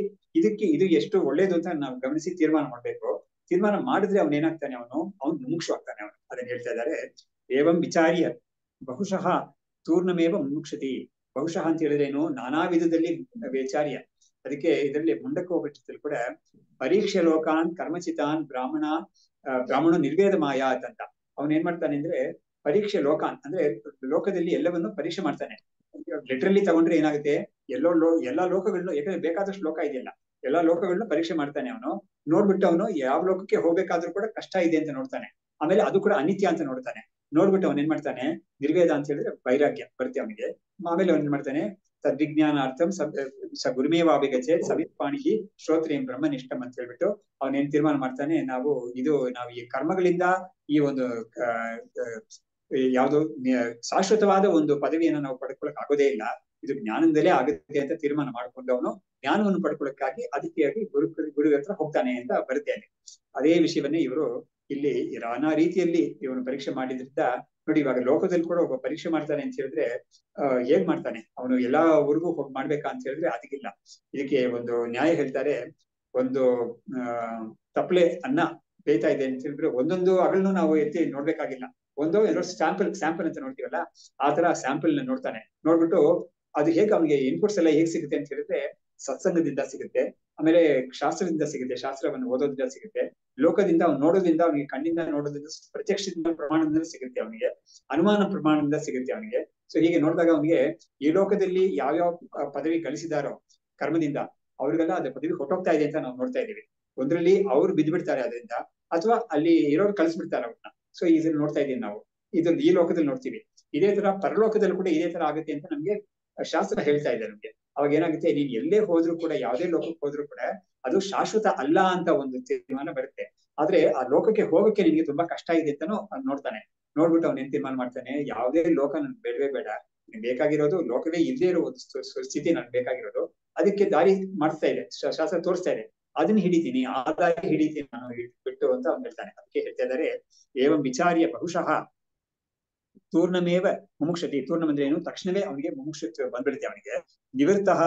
ಇದು ಎಷ್ಟು ಒಳ್ಳೇದು ಅಂತ ನಾವು ಗಮನಿಸಿ ತೀರ್ಮಾನ ಮಾಡ್ಬೇಕು. ತೀರ್ಮಾನ ಮಾಡಿದ್ರೆ ಅವ್ನು ಏನಾಗ್ತಾನೆ, ಅವನು ಮುಮುಕ್ಷವಾಗ್ತಾನೆ. ಅವನು ಅದನ್ನ ಹೇಳ್ತಾ ಇದ್ದಾರೆ. ಏವಂ ವಿಚಾರ್ಯ ಬಹುಶಃ ತೂರ್ಣಮೇವ ಮುಮುಕ್ಷತಿ. ಬಹುಶಃ ಅಂತ ಹೇಳಿದ್ರೇನು, ನಾನಾ ವಿಧದಲ್ಲಿ ವಿಚಾರ್ಯ. ಅದಕ್ಕೆ ಇದರಲ್ಲಿ ಮುಂಡಕ್ಕೆ ಹೋಗ್ಬಿಟ್ಟಿದ್ರು ಕೂಡ ಪರೀಕ್ಷೆ ಲೋಕಾನ್ ಕರ್ಮಚಿತಾನ್ ಬ್ರಾಹ್ಮಣ ನಿರ್ವೇದ ಮಾಯಾತ್ ಅಂತ. ಅವನ್ ಏನ್ ಮಾಡ್ತಾನೆ ಅಂದ್ರೆ ಪರೀಕ್ಷೆ ಲೋಕಾನ್ ಅಂದ್ರೆ ಲೋಕದಲ್ಲಿ ಎಲ್ಲವನ್ನು ಪರೀಕ್ಷೆ ಮಾಡ್ತಾನೆ. ಲಿಟ್ರಲಿ ತಗೊಂಡ್ರೆ ಏನಾಗುತ್ತೆ, ಎಲ್ಲಾ ಲೋಕಗಳನ್ನು, ಯಾಕಂದ್ರೆ ಬೇಕಾದಷ್ಟು ಲೋಕ ಇದೆಯಲ್ಲ, ಎಲ್ಲಾ ಲೋಕಗಳನ್ನು ಪರೀಕ್ಷೆ ಮಾಡ್ತಾನೆ ಅವನು. ನೋಡ್ಬಿಟ್ಟು ಅವನು ಯಾವ ಲೋಕಕ್ಕೆ ಹೋಗ್ಬೇಕಾದ್ರೂ ಕೂಡ ಕಷ್ಟ ಇದೆ ಅಂತ ನೋಡ್ತಾನೆ. ಆಮೇಲೆ ಅದು ಕೂಡ ಅನಿತ್ಯ ಅಂತ ನೋಡ್ತಾನೆ. ನೋಡ್ಬಿಟ್ಟು ಅವನ್ ಏನ್ ಮಾಡ್ತಾನೆ, ನಿರ್ವೇದ ಅಂತ ಹೇಳಿದ್ರೆ ವೈರಾಗ್ಯ ಬರುತ್ತೆ ಅವನಿಗೆ. ಆಮೇಲೆ ಅವನ್ ಏನ್ ಮಾಡ್ತಾನೆ, ತದ್ವಿಜ್ಞಾನಾರ್ಥಂ ಸ ಗುರುಮೇವಾಭಿಗಚೆ ಸವಿತ್ಪಾಣಿ ಶ್ರೋತ್ರಿಯಂ ಬ್ರಹ್ಮನಿಷ್ಠಂ ಅಂತ ಹೇಳ್ಬಿಟ್ಟು ಅವನೇನ್ ತೀರ್ಮಾನ ಮಾಡ್ತಾನೆ, ನಾವು ಈ ಕರ್ಮಗಳಿಂದ ಈ ಒಂದು ಯಾವ್ದು ಶಾಶ್ವತವಾದ ಒಂದು ಪದವಿಯನ್ನು ನಾವು ಪಡ್ಕೊಳಕ್ ಆಗೋದೇ ಇಲ್ಲ, ಇದು ಜ್ಞಾನದಲ್ಲೇ ಆಗುತ್ತೆ ಅಂತ ತೀರ್ಮಾನ ಮಾಡ್ಕೊಂಡು ಅವನು ಜ್ಞಾನವನ್ನು ಪಡ್ಕೊಳಕ್ಕಾಗಿ ಅದಕ್ಕಾಗಿ ಗುರು ಹತ್ರ ಹೋಗ್ತಾನೆ ಅಂತ ಬರುತ್ತೆ ಅಲ್ಲಿ. ಅದೇ ವಿಷಯವನ್ನೇ ಇವರು ಇಲ್ಲಿ ನಾನಾ ರೀತಿಯಲ್ಲಿ ಇವನು ಪರೀಕ್ಷೆ ಮಾಡಿದ್ರಿಂದ ನೋಡಿ, ಇವಾಗ ಲೋಕದಲ್ಲಿ ಕೂಡ ಒಬ್ಬ ಪರೀಕ್ಷೆ ಮಾಡ್ತಾನೆ ಅಂತ ಹೇಳಿದ್ರೆ ಹೇಗ್ ಮಾಡ್ತಾನೆ, ಅವನು ಎಲ್ಲಾ ಊರಿಗೂ ಹೋಗಿ ಮಾಡ್ಬೇಕಾ ಅಂತ ಹೇಳಿದ್ರೆ ಅದಕ್ಕಿಲ್ಲ. ಇದಕ್ಕೆ ಒಂದು ನ್ಯಾಯ ಹೇಳ್ತಾರೆ. ಒಂದು ತಪ್ಪಲೆ ಅನ್ನ ಬೇಯ್ತಾ ಇದೆ ಅಂತ ಹೇಳಿದ್ರೆ ಒಂದೊಂದು ಅಗಳನ್ನು ನಾವು ಎತ್ತಿ ನೋಡ್ಬೇಕಾಗಿಲ್ಲ. ಎರಡು ಸ್ಯಾಂಪಲ್ ಅಂತ ನೋಡ್ತೀವಲ್ಲ, ಆ ತರ ಸ್ಯಾಂಪಲ್ ನ ನೋಡ್ತಾನೆ. ನೋಡ್ಬಿಟ್ಟು ಅದು ಹೇಗೆ ಅವನಿಗೆ ಇನ್ಪುಟ್ಸ್ ಎಲ್ಲ ಹೇಗ್ ಸಿಗುತ್ತೆ ಅಂತ ಹೇಳಿದ್ರೆ ಸತ್ಸಂಗದಿಂದ ಸಿಗುತ್ತೆ, ಆಮೇಲೆ ಶಾಸ್ತ್ರದಿಂದ ಸಿಗುತ್ತೆ, ಶಾಸ್ತ್ರವನ್ನು ಓದೋದ್ರಿಂದ ಸಿಗುತ್ತೆ, ಲೋಕದಿಂದ ಅವ್ನು ನೋಡೋದ್ರಿಂದ, ಅವನಿಗೆ ಕಣ್ಣಿಂದ ನೋಡೋದ್ರಿಂದ, ಪ್ರತ್ಯಕ್ಷದಿಂದ ಪ್ರಮಾಣದಿಂದ ಸಿಗುತ್ತೆ, ಅವನಿಗೆ ಅನುಮಾನ ಪ್ರಮಾಣದಿಂದ ಸಿಗುತ್ತೆ ಅವನಿಗೆ. ಸೊ ಹೀಗೆ ನೋಡಿದಾಗ ಅವನಿಗೆ ಈ ಲೋಕದಲ್ಲಿ ಯಾವ್ಯಾವ ಪದವಿ ಗಳಿಸಿದಾರೋ ಕರ್ಮದಿಂದ ಅವ್ರಿಗೆಲ್ಲ ಅದೇ ಪದವಿ ಹೊಟ್ಟೋಗ್ತಾ ಇದೆ ಅಂತ ನಾವು ನೋಡ್ತಾ ಇದೀವಿ. ಒಂದ್ರಲ್ಲಿ ಅವ್ರು ಬಿದ್ದ್ಬಿಡ್ತಾರೆ ಅದರಿಂದ, ಅಥವಾ ಅಲ್ಲಿ ಇರೋರು ಕಳಿಸ್ಬಿಡ್ತಾರೆ ಅವ್ರನ್ನ. ಸೊ ಇದನ್ನ ನೋಡ್ತಾ ಇದೀವಿ ನಾವು. ಇದು ಈ ಲೋಕದಲ್ಲಿ ನೋಡ್ತೀವಿ. ಇದೇ ತರ ಪರಲೋಕದಲ್ಲಿ ಕೂಡ ಇದೇ ತರ ಆಗುತ್ತೆ ಅಂತ ನಮ್ಗೆ ಶಾಸ್ತ್ರ ಹೇಳ್ತಾ ಇದೆ ನಮ್ಗೆ. ಅವಾಗ ಏನಾಗುತ್ತೆ, ನೀನ್ ಎಲ್ಲೇ ಹೋದ್ರು ಕೂಡ, ಯಾವುದೇ ಲೋಕಕ್ಕೆ ಹೋದ್ರು ಕೂಡ ಅದು ಶಾಶ್ವತ ಅಲ್ಲ ಅಂತ ಒಂದು ತೀರ್ಮಾನ ಬರುತ್ತೆ. ಆದ್ರೆ ಆ ಲೋಕಕ್ಕೆ ಹೋಗಕ್ಕೆ ನಿನ್ಗೆ ತುಂಬಾ ಕಷ್ಟ ಇದೆ ಅಂತಾನು ನೋಡ್ತಾನೆ. ನೋಡ್ಬಿಟ್ಟು ಅವ್ನ ಏನ್ ತೀರ್ಮಾನ ಮಾಡ್ತಾನೆ, ಯಾವುದೇ ಲೋಕ ನನ್ಗೆ ಬೇಡವೇ ಬೇಡ, ಬೇಕಾಗಿರೋದು ಲೋಕವೇ ಇಲ್ಲೇ ಇರೋ ಒಂದು ಸ್ಥಿತಿ ನನ್ಗೆ ಬೇಕಾಗಿರೋದು. ಅದಕ್ಕೆ ದಾರಿ ಮಾಡಿಸ್ತಾ ಇದೆ, ಶಾಸ್ತ್ರ ತೋರಿಸ್ತಾ ಇದೆ. ಅದನ್ನ ಹಿಡಿತೀನಿ, ಆ ದಾರಿ ಹಿಡಿತೀನಿ ನಾನು ಬಿಟ್ಟು ಅಂತ ಅವ್ನು ಹೇಳ್ತಾನೆ. ಅದಕ್ಕೆ ಹೇಳ್ತಾ ಇದ್ದಾರೆ, ಏವಂ ವಿಚಾರ್ಯ ಬಹುಶಃ ತೂರ್ಣಮೇವ ಮುಮುಕ್ಷತಿ. ತೂರ್ಣಂ ಅಂದ್ರೆ ಏನು, ತಕ್ಷಣವೇ ಅವನಿಗೆ ಮುಮುಕ್ಷತ್ವ ಬಂದ್ಬಿಡುತ್ತೆ. ಅವನಿಗೆ ನಿವೃತ್ತಃ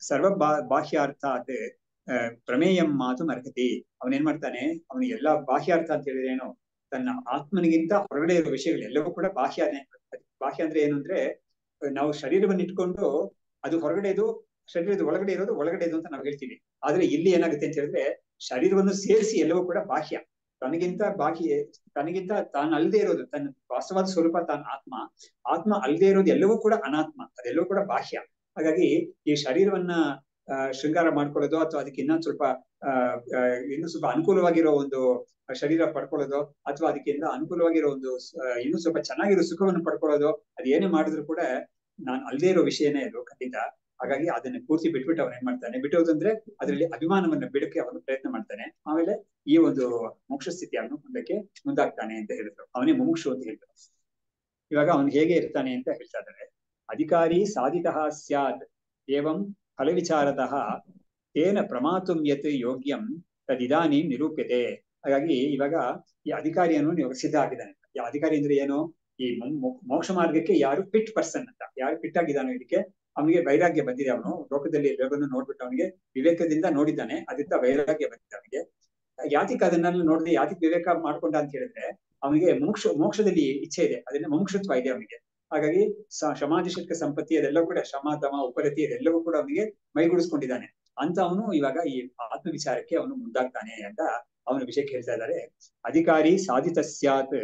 ಸರ್ವ ಬಾಹ್ಯಾರ್ಥಾತ್ ಪ್ರಮೇಯಂ ಮಾತು ಅರ್ಹತಿ. ಅವನೇನ್ ಮಾಡ್ತಾನೆ, ಅವನಿಗೆ ಎಲ್ಲಾ ಬಾಹ್ಯಾರ್ಥ ಅಂತ ಹೇಳಿದ್ರೆ ಏನು, ತನ್ನ ಆತ್ಮನಿಗಿಂತ ಹೊರಗಡೆ ಇರೋ ವಿಷಯಗಳು ಎಲ್ಲವೂ ಕೂಡ ಬಾಹ್ಯನೇ. ಬಾಹ್ಯ ಅಂದ್ರೆ ಏನು ಅಂದ್ರೆ, ನಾವು ಶರೀರವನ್ನು ಇಟ್ಕೊಂಡು ಅದು ಹೊರಗಡೆದು, ಶರೀರದ ಒಳಗಡೆ ಇರೋದು ಒಳಗಡೆದು ಅಂತ ನಾವು ಹೇಳ್ತೀವಿ. ಆದ್ರೆ ಇಲ್ಲಿ ಏನಾಗುತ್ತೆ ಅಂತ ಹೇಳಿದ್ರೆ, ಶರೀರವನ್ನು ಸೇರಿಸಿ ಎಲ್ಲವೂ ಕೂಡ ಬಾಹ್ಯ. ತನಗಿಂತ ತಾನು ಅಲ್ಲದೆ ಇರೋದು, ತನ್ನ ವಾಸ್ತವಾದ ಸ್ವರೂಪ ತಾನು ಆತ್ಮ. ಆತ್ಮ ಅಲ್ಲದೆ ಇರೋದು ಎಲ್ಲವೂ ಕೂಡ ಅನಾತ್ಮ, ಅದೆಲ್ಲವೂ ಕೂಡ ಬಾಹ್ಯ. ಹಾಗಾಗಿ ಈ ಶರೀರವನ್ನ ಶೃಂಗಾರ ಮಾಡ್ಕೊಳ್ಳೋದು, ಅಥವಾ ಅದಕ್ಕೆ ಇನ್ನೊಂದು ಸ್ವಲ್ಪ ಇನ್ನೂ ಸ್ವಲ್ಪ ಅನುಕೂಲವಾಗಿರೋ ಒಂದು ಶರೀರ ಪಡ್ಕೊಳ್ಳೋದು, ಅಥವಾ ಅದಕ್ಕಿಂತ ಅನುಕೂಲವಾಗಿರೋ ಒಂದು ಇನ್ನೂ ಸ್ವಲ್ಪ ಚೆನ್ನಾಗಿರೋ ಸುಖವನ್ನು ಪಡ್ಕೊಳ್ಳೋದು, ಅದೇನೇ ಮಾಡಿದ್ರು ಕೂಡ ನಾನು ಅಲ್ಲದೆ ಇರೋ ವಿಷಯನೇ ಅದು ಖಂಡಿತ. ಹಾಗಾಗಿ ಅದನ್ನ ಪೂರ್ತಿ ಬಿಟ್ಬಿಟ್ಟು ಅವನ್ ಏನ್ ಮಾಡ್ತಾನೆ, ಬಿಟ್ಟೋದಂದ್ರೆ ಅದರಲ್ಲಿ ಅಭಿಮಾನವನ್ನ ಬಿಡಕ್ಕೆ ಅವನು ಪ್ರಯತ್ನ ಮಾಡ್ತಾನೆ. ಆಮೇಲೆ ಈ ಒಂದು ಮೋಕ್ಷ ಸ್ಥಿತಿಯನ್ನು ಮುಂದಕ್ಕೆ ಮುಂದಾಗ್ತಾನೆ ಅಂತ ಹೇಳಿದ್ರು. ಅವನೇ ಮುಮುಕ್ಷು ಅಂತ ಹೇಳಿದ್ರು. ಇವಾಗ ಅವನು ಹೇಗೆ ಇರ್ತಾನೆ ಅಂತ ಹೇಳ್ತಾ ಇದ್ದಾರೆ. ಅಧಿಕಾರಿ ಸಾಧಿತಃ ಸ್ಯಾತ್ ಏವಂ ಫಲವಿಚಾರತಃ ತೇನ ಪ್ರಮಾತುಂ ಯತ್ ಯೋಗ್ಯಂ ತದಿದಾನಿ ನಿರೂಪ್ಯತೆ. ಹಾಗಾಗಿ ಇವಾಗ ಈ ಅಧಿಕಾರಿಯನ್ನು ಇವಾಗ ಸಿದ್ಧ ಆಗಿದ್ದಾನೆ. ಈ ಅಧಿಕಾರಿ ಅಂದ್ರೆ ಏನು, ಈ ಮೋಕ್ಷ ಮಾರ್ಗಕ್ಕೆ ಯಾರು ಫಿಟ್ ಪರ್ಸನ್ ಅಂತ, ಯಾರು ಫಿಟ್ ಆಗಿದ್ದಾನೋ ಇದಕ್ಕೆ, ಅವನಿಗೆ ವೈರಾಗ್ಯ ಬಂದಿದೆ. ಅವನು ಲೋಕದಲ್ಲಿ ಎಲ್ಲವನ್ನೂ ನೋಡ್ಬಿಟ್ಟು ಅವನಿಗೆ ವಿವೇಕದಿಂದ ನೋಡಿದ್ದಾನೆ, ಅದರಿಂದ ವೈರಾಗ್ಯ ಬಂದಿದೆ ಅವನಿಗೆ. ಯಾತಿಕ್ ಅದನ್ನೆಲ್ಲ ನೋಡಿದ್ರೆ, ಯಾತಿಕ್ ವಿವೇಕ ಮಾಡ್ಕೊಂಡ ಅಂತ ಹೇಳಿದ್ರೆ, ಅವನಿಗೆ ಮೋಕ್ಷದಲ್ಲಿ ಇಚ್ಛೆ ಇದೆ, ಅದನ್ನ ಮುಮುಕ್ಷತ್ವ ಇದೆ ಅವನಿಗೆ. ಹಾಗಾಗಿ ಶಮಾಧಿಶಕ್ತ ಸಂಪತ್ತಿ ಅದೆಲ್ಲ ಕೂಡ, ಶಮ ತಮ ಉಪರತಿ ಅದೆಲ್ಲವೂ ಕೂಡ ಅವನಿಗೆ ಮೈಗೂಡಿಸ್ಕೊಂಡಿದ್ದಾನೆ ಅಂತ ಅವನು ಇವಾಗ ಈ ಆತ್ಮ ವಿಚಾರಕ್ಕೆ ಅವನು ಮುಂದಾಗ್ತಾನೆ ಅಂತ ಅವನ ವಿಷಯಕ್ಕೆ ಹೇಳ್ತಾ ಇದ್ದಾರೆ. ಅಧಿಕಾರಿ ಸಾಧಿತ ಸ್ಯಾತ್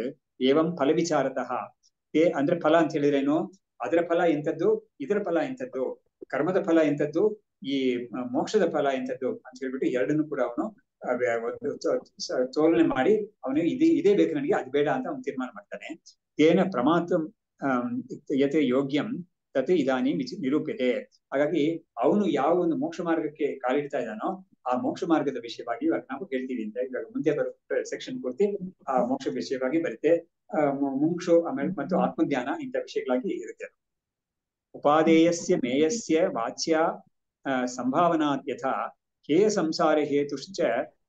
ಏವಂ ಫಲ ವಿಚಾರತಃ ತೇ ಅಂದ್ರೆ ಫಲ ಅಂತ ಹೇಳಿದ್ರೇನು, ಅದರ ಫಲ ಎಂಥದ್ದು, ಇದರ ಫಲ ಎಂಥದ್ದು, ಕರ್ಮದ ಫಲ ಎಂಥದ್ದು, ಈ ಮೋಕ್ಷದ ಫಲ ಎಂಥದ್ದು ಅಂತ ಹೇಳ್ಬಿಟ್ಟು ಎರಡನ್ನು ಕೂಡ ಅವನು ತೋಲನೆ ಮಾಡಿ ಅವನು ಇದೇ ಬೇಕು ನನಗೆ, ಅದು ಬೇಡ ಅಂತ ಅವನು ತೀರ್ಮಾನ ಮಾಡ್ತಾನೆ. ತೇನ ಪ್ರಮಾತಂ ಯತ್ ಯೋಗ್ಯಂ ತತ್ ಇದಾನಿ ನಿರೂಪ್ಯತೆ. ಹಾಗಾಗಿ ಅವನು ಯಾವ ಒಂದು ಮೋಕ್ಷ ಮಾರ್ಗಕ್ಕೆ ಕಾಲಿಡ್ತಾ ಇದ್ದಾನೋ ಆ ಮೋಕ್ಷ ಮಾರ್ಗದ ವಿಷಯವಾಗಿ ಇವಾಗ ನಾವು ಹೇಳ್ತೀವಿ ಅಂತ. ಇವಾಗ ಮುಂದೆ ಬರೋ ಸೆಕ್ಷನ್ ಪೂರ್ತಿ ಆ ಮೋಕ್ಷ ವಿಷಯವಾಗಿ ಬರುತ್ತೆ. ಮುಮುಕ್ಷು ಆಮೇಲೆ ಮತ್ತು ಆತ್ಮಜ್ಞಾನ ಇಂಥ ವಿಷಯಗಳಾಗಿ ಇರುತ್ತೆ. ಉಪಾದೇಯಸ್ಯ ಮೇಯಸ್ಯ ವಾಚ್ಯ ಸಂಭಾವನಾ ಯಥಾ ಹೇಯ ಸಂಸಾರ ಹೇತುಶ್ಚ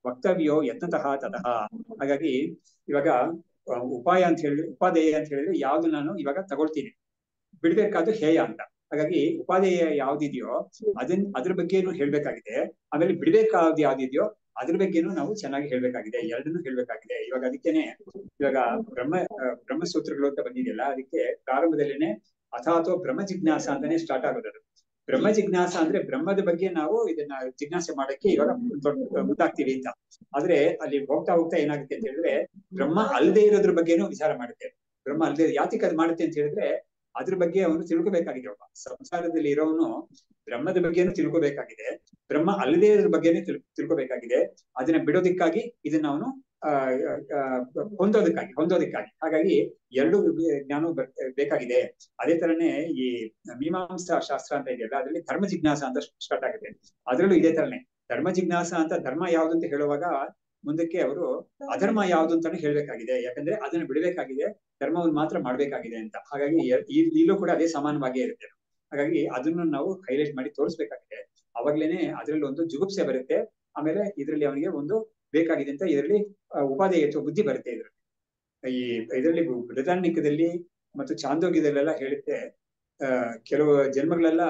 ವಕ್ತವ್ಯೋ ಯತ್ನತಃ ತತಃ. ಹಾಗಾಗಿ ಇವಾಗ ಉಪಾಯ ಅಂತ ಹೇಳಿದ್ರೆ, ಉಪಾದೇಯ ಅಂತ ಹೇಳಿದ್ರೆ ಯಾವ್ದು ನಾನು ಇವಾಗ ತಗೊಳ್ತೀನಿ, ಬಿಡ್ಬೇಕಾದ್ದು ಹೇಯ ಅಂತ. ಹಾಗಾಗಿ ಉಪಾದೇಯ ಯಾವ್ದಿದೆಯೋ ಅದ್ರ ಬಗ್ಗೆನೂ ಹೇಳ್ಬೇಕಾಗಿದೆ, ಆಮೇಲೆ ಬಿಡ್ಬೇಕಾದ್ ಯಾವ್ದಿದೆಯೋ ಅದ್ರ ಬಗ್ಗೆನೂ ನಾವು ಚೆನ್ನಾಗಿ ಹೇಳ್ಬೇಕಾಗಿದೆ, ಎರಡನ್ನೂ ಹೇಳ್ಬೇಕಾಗಿದೆ. ಇವಾಗ ಅದಕ್ಕೇನೆ ಇವಾಗ ಬ್ರಹ್ಮಸೂತ್ರಗಳು ಅಂತ ಬಂದಿದೆಯಲ್ಲ, ಅದಕ್ಕೆ ಪ್ರಾರಂಭದಲ್ಲೇನೆ ಅಥಾತೋ ಬ್ರಹ್ಮ ಜಿಜ್ಞಾಸ ಅಂತಾನೆ ಸ್ಟಾರ್ಟ್ ಆಗೋದು. ಬ್ರಹ್ಮ ಜಿಜ್ಞಾಸ ಅಂದ್ರೆ ಬ್ರಹ್ಮದ ಬಗ್ಗೆ ನಾವು ಇದನ್ನ ಜಿಜ್ಞಾಸೆ ಮಾಡಕ್ಕೆ ಇವಾಗ ಮುಂದಾಗ್ತೀವಿ ಅಂತ. ಆದ್ರೆ ಅಲ್ಲಿ ಹೋಗ್ತಾ ಹೋಗ್ತಾ ಏನಾಗುತ್ತೆ ಅಂತ ಹೇಳಿದ್ರೆ, ಬ್ರಹ್ಮ ಅಲ್ಲದೆ ಇರೋದ್ರ ಬಗ್ಗೆನೂ ವಿಚಾರ ಮಾಡುತ್ತೆ. ಬ್ರಹ್ಮ ಅಲ್ಲದೆ ಯಾತಿಕ್ ಅದ್ ಮಾಡುತ್ತೆ ಅಂತ ಹೇಳಿದ್ರೆ, ಅದ್ರ ಬಗ್ಗೆ ಅವನು ತಿಳ್ಕೊಬೇಕಾಗಿದೆ. ಒಬ್ಬ ಸಂಸಾರದಲ್ಲಿ ಇರೋನು ಬ್ರಹ್ಮದ ಬಗ್ಗೆನೂ ತಿಳ್ಕೊಬೇಕಾಗಿದೆ, ಬ್ರಹ್ಮ ಅಲ್ಲದೆ ಇರೋದ್ರ ಬಗ್ಗೆನೂ ತಿಳ್ಕೊಬೇಕಾಗಿದೆ. ಅದನ್ನ ಬಿಡೋದಿಕ್ಕಾಗಿ ಇದನ್ನ ಅವನು ಹೊಂದೋದಕ್ಕಾಗಿ ಹಾಗಾಗಿ ಎರಡು ಜ್ಞಾನ ಬೇಕಾಗಿದೆ. ಅದೇ ತರನೇ ಈ ಮೀಮಾಂಸಾ ಶಾಸ್ತ್ರ ಅಂತ ಇದೆಯಲ್ಲ, ಅದರಲ್ಲಿ ಧರ್ಮ ಜಿಜ್ಞಾಸ ಅಂತ ಸ್ಟಾರ್ಟ್ ಆಗುತ್ತೆ. ಅದರಲ್ಲೂ ಇದೇ ತರನೇ ಧರ್ಮ ಜಿಜ್ಞಾಸ ಅಂತ, ಧರ್ಮ ಯಾವ್ದು ಅಂತ ಹೇಳುವಾಗ ಮುಂದಕ್ಕೆ ಅವರು ಅಧರ್ಮ ಯಾವ್ದು ಅಂತಾನು ಹೇಳ್ಬೇಕಾಗಿದೆ. ಯಾಕಂದ್ರೆ ಅದನ್ನ ಬಿಡಬೇಕಾಗಿದೆ, ಧರ್ಮವನ್ನು ಮಾತ್ರ ಮಾಡ್ಬೇಕಾಗಿದೆ ಅಂತ. ಹಾಗಾಗಿ ಇಲ್ಲೂ ಕೂಡ ಅದೇ ಸಮಾನವಾಗಿಯೇ ಇರುತ್ತೆ. ಹಾಗಾಗಿ ಅದನ್ನು ನಾವು ಹೈಲೈಟ್ ಮಾಡಿ ತೋರಿಸ್ಬೇಕಾಗಿದೆ. ಅವಾಗ್ಲೇನೆ ಅದರಲ್ಲಿ ಒಂದು ಜುಗುಪ್ಸೆ ಬರುತ್ತೆ, ಆಮೇಲೆ ಇದರಲ್ಲಿ ಅವನಿಗೆ ಒಂದು ಬೇಕಾಗಿದೆ ಅಂತ ಇದರಲ್ಲಿ ಉಪಾದೇಯ ಅಥವಾ ಬುದ್ಧಿ ಬರುತ್ತೆ. ಇದರಲ್ಲಿ ಬೃಹದಾರಣ್ಯಕದಲ್ಲಿ ಮತ್ತು ಚಾಂದೋಗ್ಯದಲ್ಲೆಲ್ಲ ಹೇಳುತ್ತೆ, ಕೆಲವು ಜನ್ಮಗಳೆಲ್ಲ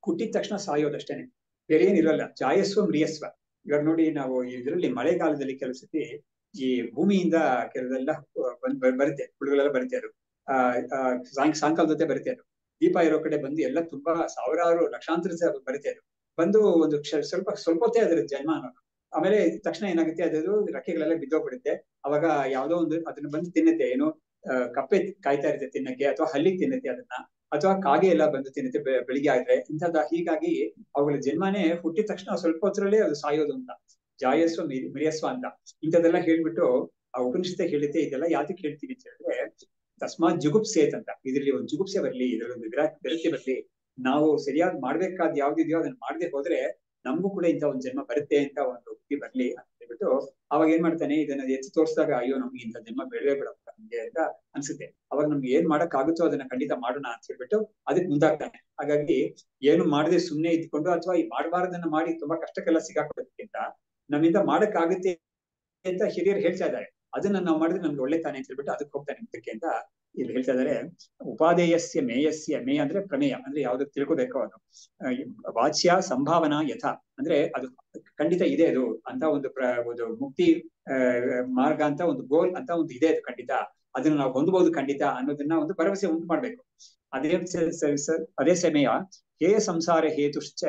ಹುಟ್ಟಿದ ತಕ್ಷಣ ಸಾಯೋದಷ್ಟೇನೆ, ಬೇರೆ ಏನಿರಲ್ಲ. ಜಾಯಸ್ವ ಮ್ರಿಯಸ್ವ. ಇವಾಗ ನೋಡಿ, ನಾವು ಇದರಲ್ಲಿ ಮಳೆಗಾಲದಲ್ಲಿ ಕೆಲವು ಸತಿ ಈ ಭೂಮಿಯಿಂದ ಕೆಲವೆಲ್ಲ ಬರುತ್ತೆ, ಹುಳುಗಳೆಲ್ಲ ಬರುತ್ತೆ. ಅದು ಸಾಯಂಕಾಲದ ಜೊತೆ ಬರುತ್ತೆ. ಅದು ದೀಪ ಇರೋ ಕಡೆ ಬಂದು ಎಲ್ಲ ತುಂಬಾ ಸಾವಿರಾರು ಲಕ್ಷಾಂತರ ಬರುತ್ತೆ. ಅದು ಬಂದು ಒಂದು ಸ್ವಲ್ಪ ಹೊತ್ತೇ ಅದ್ರ ಜನ್ಮ ಅನ್ನೋದು. ಆಮೇಲೆ ತಕ್ಷಣ ಏನಾಗುತ್ತೆ, ಅದದು ರೆಕ್ಕೆಗಳೆಲ್ಲ ಬಿದ್ದೋಗ್ಬಿಡುತ್ತೆ. ಅವಾಗ ಯಾವ್ದೋ ಒಂದು ಅದನ್ನ ಬಂದು ತಿನ್ನುತ್ತೆ. ಏನೋ ಕಪ್ಪೆ ಕಾಯ್ತಾ ಇರುತ್ತೆ ತಿನ್ನಕ್ಕೆ, ಅಥವಾ ಹಲ್ಲಿಗೆ ತಿನ್ನುತ್ತೆ ಅದನ್ನ, ಅಥವಾ ಕಾಗೆ ಎಲ್ಲ ಬಂದು ತಿನ್ನುತ್ತೆ ಬೆಳಿಗ್ಗೆ ಆದ್ರೆ ಇಂಥದ್ದು. ಹೀಗಾಗಿ ಅವುಗಳ ಜನ್ಮನೇ ಹುಟ್ಟಿದ ತಕ್ಷಣ ಸ್ವಲ್ಪ ಹೊತ್ತರಲ್ಲೇ ಅದು ಸಾಯೋದು ಅಂತ. ಜಾಯಸ್ವ ಮಿರಿಯಸ್ವ ಅಂತ ಇಂಥದ್ದೆಲ್ಲ ಹೇಳ್ಬಿಟ್ಟು ಆ ಉಪನಿಷತ್ ಹೇಳಿದ್ದೆ ಇದೆಲ್ಲ ಯಾತಕ್ಕೆ ಹೇಳ್ತೀವಿ ಅಂತ ಹೇಳಿದ್ರೆ ತಸ್ಮಾತ್ ಜುಗುಪ್ಸೇತ್ ಅಂತ, ಇದ್ರಲ್ಲಿ ಒಂದು ಜುಗುಪ್ಸೆ ಬರ್ಲಿ, ಇದರಲ್ಲಿ ಒಂದು ವಿರಕ್ತಿ ಬರ್ಲಿ, ನಾವು ಸರಿಯಾಗಿ ಮಾಡ್ಬೇಕಾದ್ ಯಾವ್ದಿದೆಯೋ ಅದನ್ನ ಮಾಡದೆ ಹೋದ್ರೆ ನಮಗೂ ಕೂಡ ಇಂಥ ಒಂದು ಜನ್ಮ ಬರುತ್ತೆ ಅಂತ ಒಂದು ಬುದ್ಧಿ ಬರ್ಲಿ ಅಂತ ಹೇಳ್ಬಿಟ್ಟು ಅವಾಗ ಏನ್ ಮಾಡ್ತಾನೆ, ಇದನ್ನ ಎತ್ತಿ ತೋರಿಸಿದಾಗ ಅಯ್ಯೋ ನಮ್ಗೆ ಇಂಥ ಜನ್ಮ ಬೇಡವೇ ಬಿಡಪ್ಪ ನಮ್ಗೆ ಅಂತ ಅನ್ಸುತ್ತೆ. ಅವಾಗ ನಮ್ಗೆ ಏನ್ ಮಾಡಕ್ ಆಗುತ್ತೋ ಅದನ್ನ ಖಂಡಿತ ಮಾಡೋಣ ಅಂತ ಹೇಳ್ಬಿಟ್ಟು ಅದಕ್ಕೆ ಮುಂದಾಗ್ತಾನೆ. ಹಾಗಾಗಿ ಏನು ಮಾಡದೆ ಸುಮ್ನೆ ಇದ್ಕೊಂಡು ಅಥವಾ ಈ ಮಾಡಬಾರದನ್ನ ಮಾಡಿ ತುಂಬಾ ಕಷ್ಟಕ್ಕೆಲ್ಲ ಸಿಗಾಕೊಳ್ಳೋದಕ್ಕಿಂತ ನಮ್ಮಿಂದ ಮಾಡಕ್ ಆಗುತ್ತೆ ಅಂತ ಹಿರಿಯರು ಹೇಳ್ತಾ ಇದ್ದಾರೆ, ಅದನ್ನ ನಾವು ಮಾಡಿದ್ರೆ ನಮ್ಗೆ ಒಳ್ಳೆ ತಾನೆ ಅಂತ ಹೇಳ್ಬಿಟ್ಟು ಅದಕ್ಕೆ ಹೋಗ್ತಾನೆ ಮುಂದಕ್ಕೆ ಅಂತ ಇಲ್ಲಿ ಹೇಳ್ತಾ ಇದಾರೆ. ಉಪಾದೇಯಸ್ಯ ಮೇಯಸ್ಯ, ಮೇಯ ಅಂದ್ರೆ ಪ್ರಮೇಯ ಅಂದ್ರೆ ಯಾವ್ದು ತಿಳ್ಕೋಬೇಕೋ ಅದು, ವಾಚ್ಯ ಸಂಭಾವನಾ ಯಥ ಅಂದ್ರೆ ಅದು ಖಂಡಿತ ಇದೆ ಅದು ಅಂತ ಒಂದು ಮುಕ್ತಿ ಮಾರ್ಗ ಅಂತ ಒಂದು ಗೋಲ್ ಅಂತ ಒಂದು ಇದೆ ಅದು ಖಂಡಿತ, ಅದನ್ನ ನಾವು ಹೊಂದಬಹುದು ಖಂಡಿತ ಅನ್ನೋದನ್ನ ಒಂದು ಭರವಸೆ ಉಂಟು ಮಾಡ್ಬೇಕು. ಅದೇ ಸಮಯ ಹೇಯ ಸಂಸಾರ ಹೇತುಶ್ಚ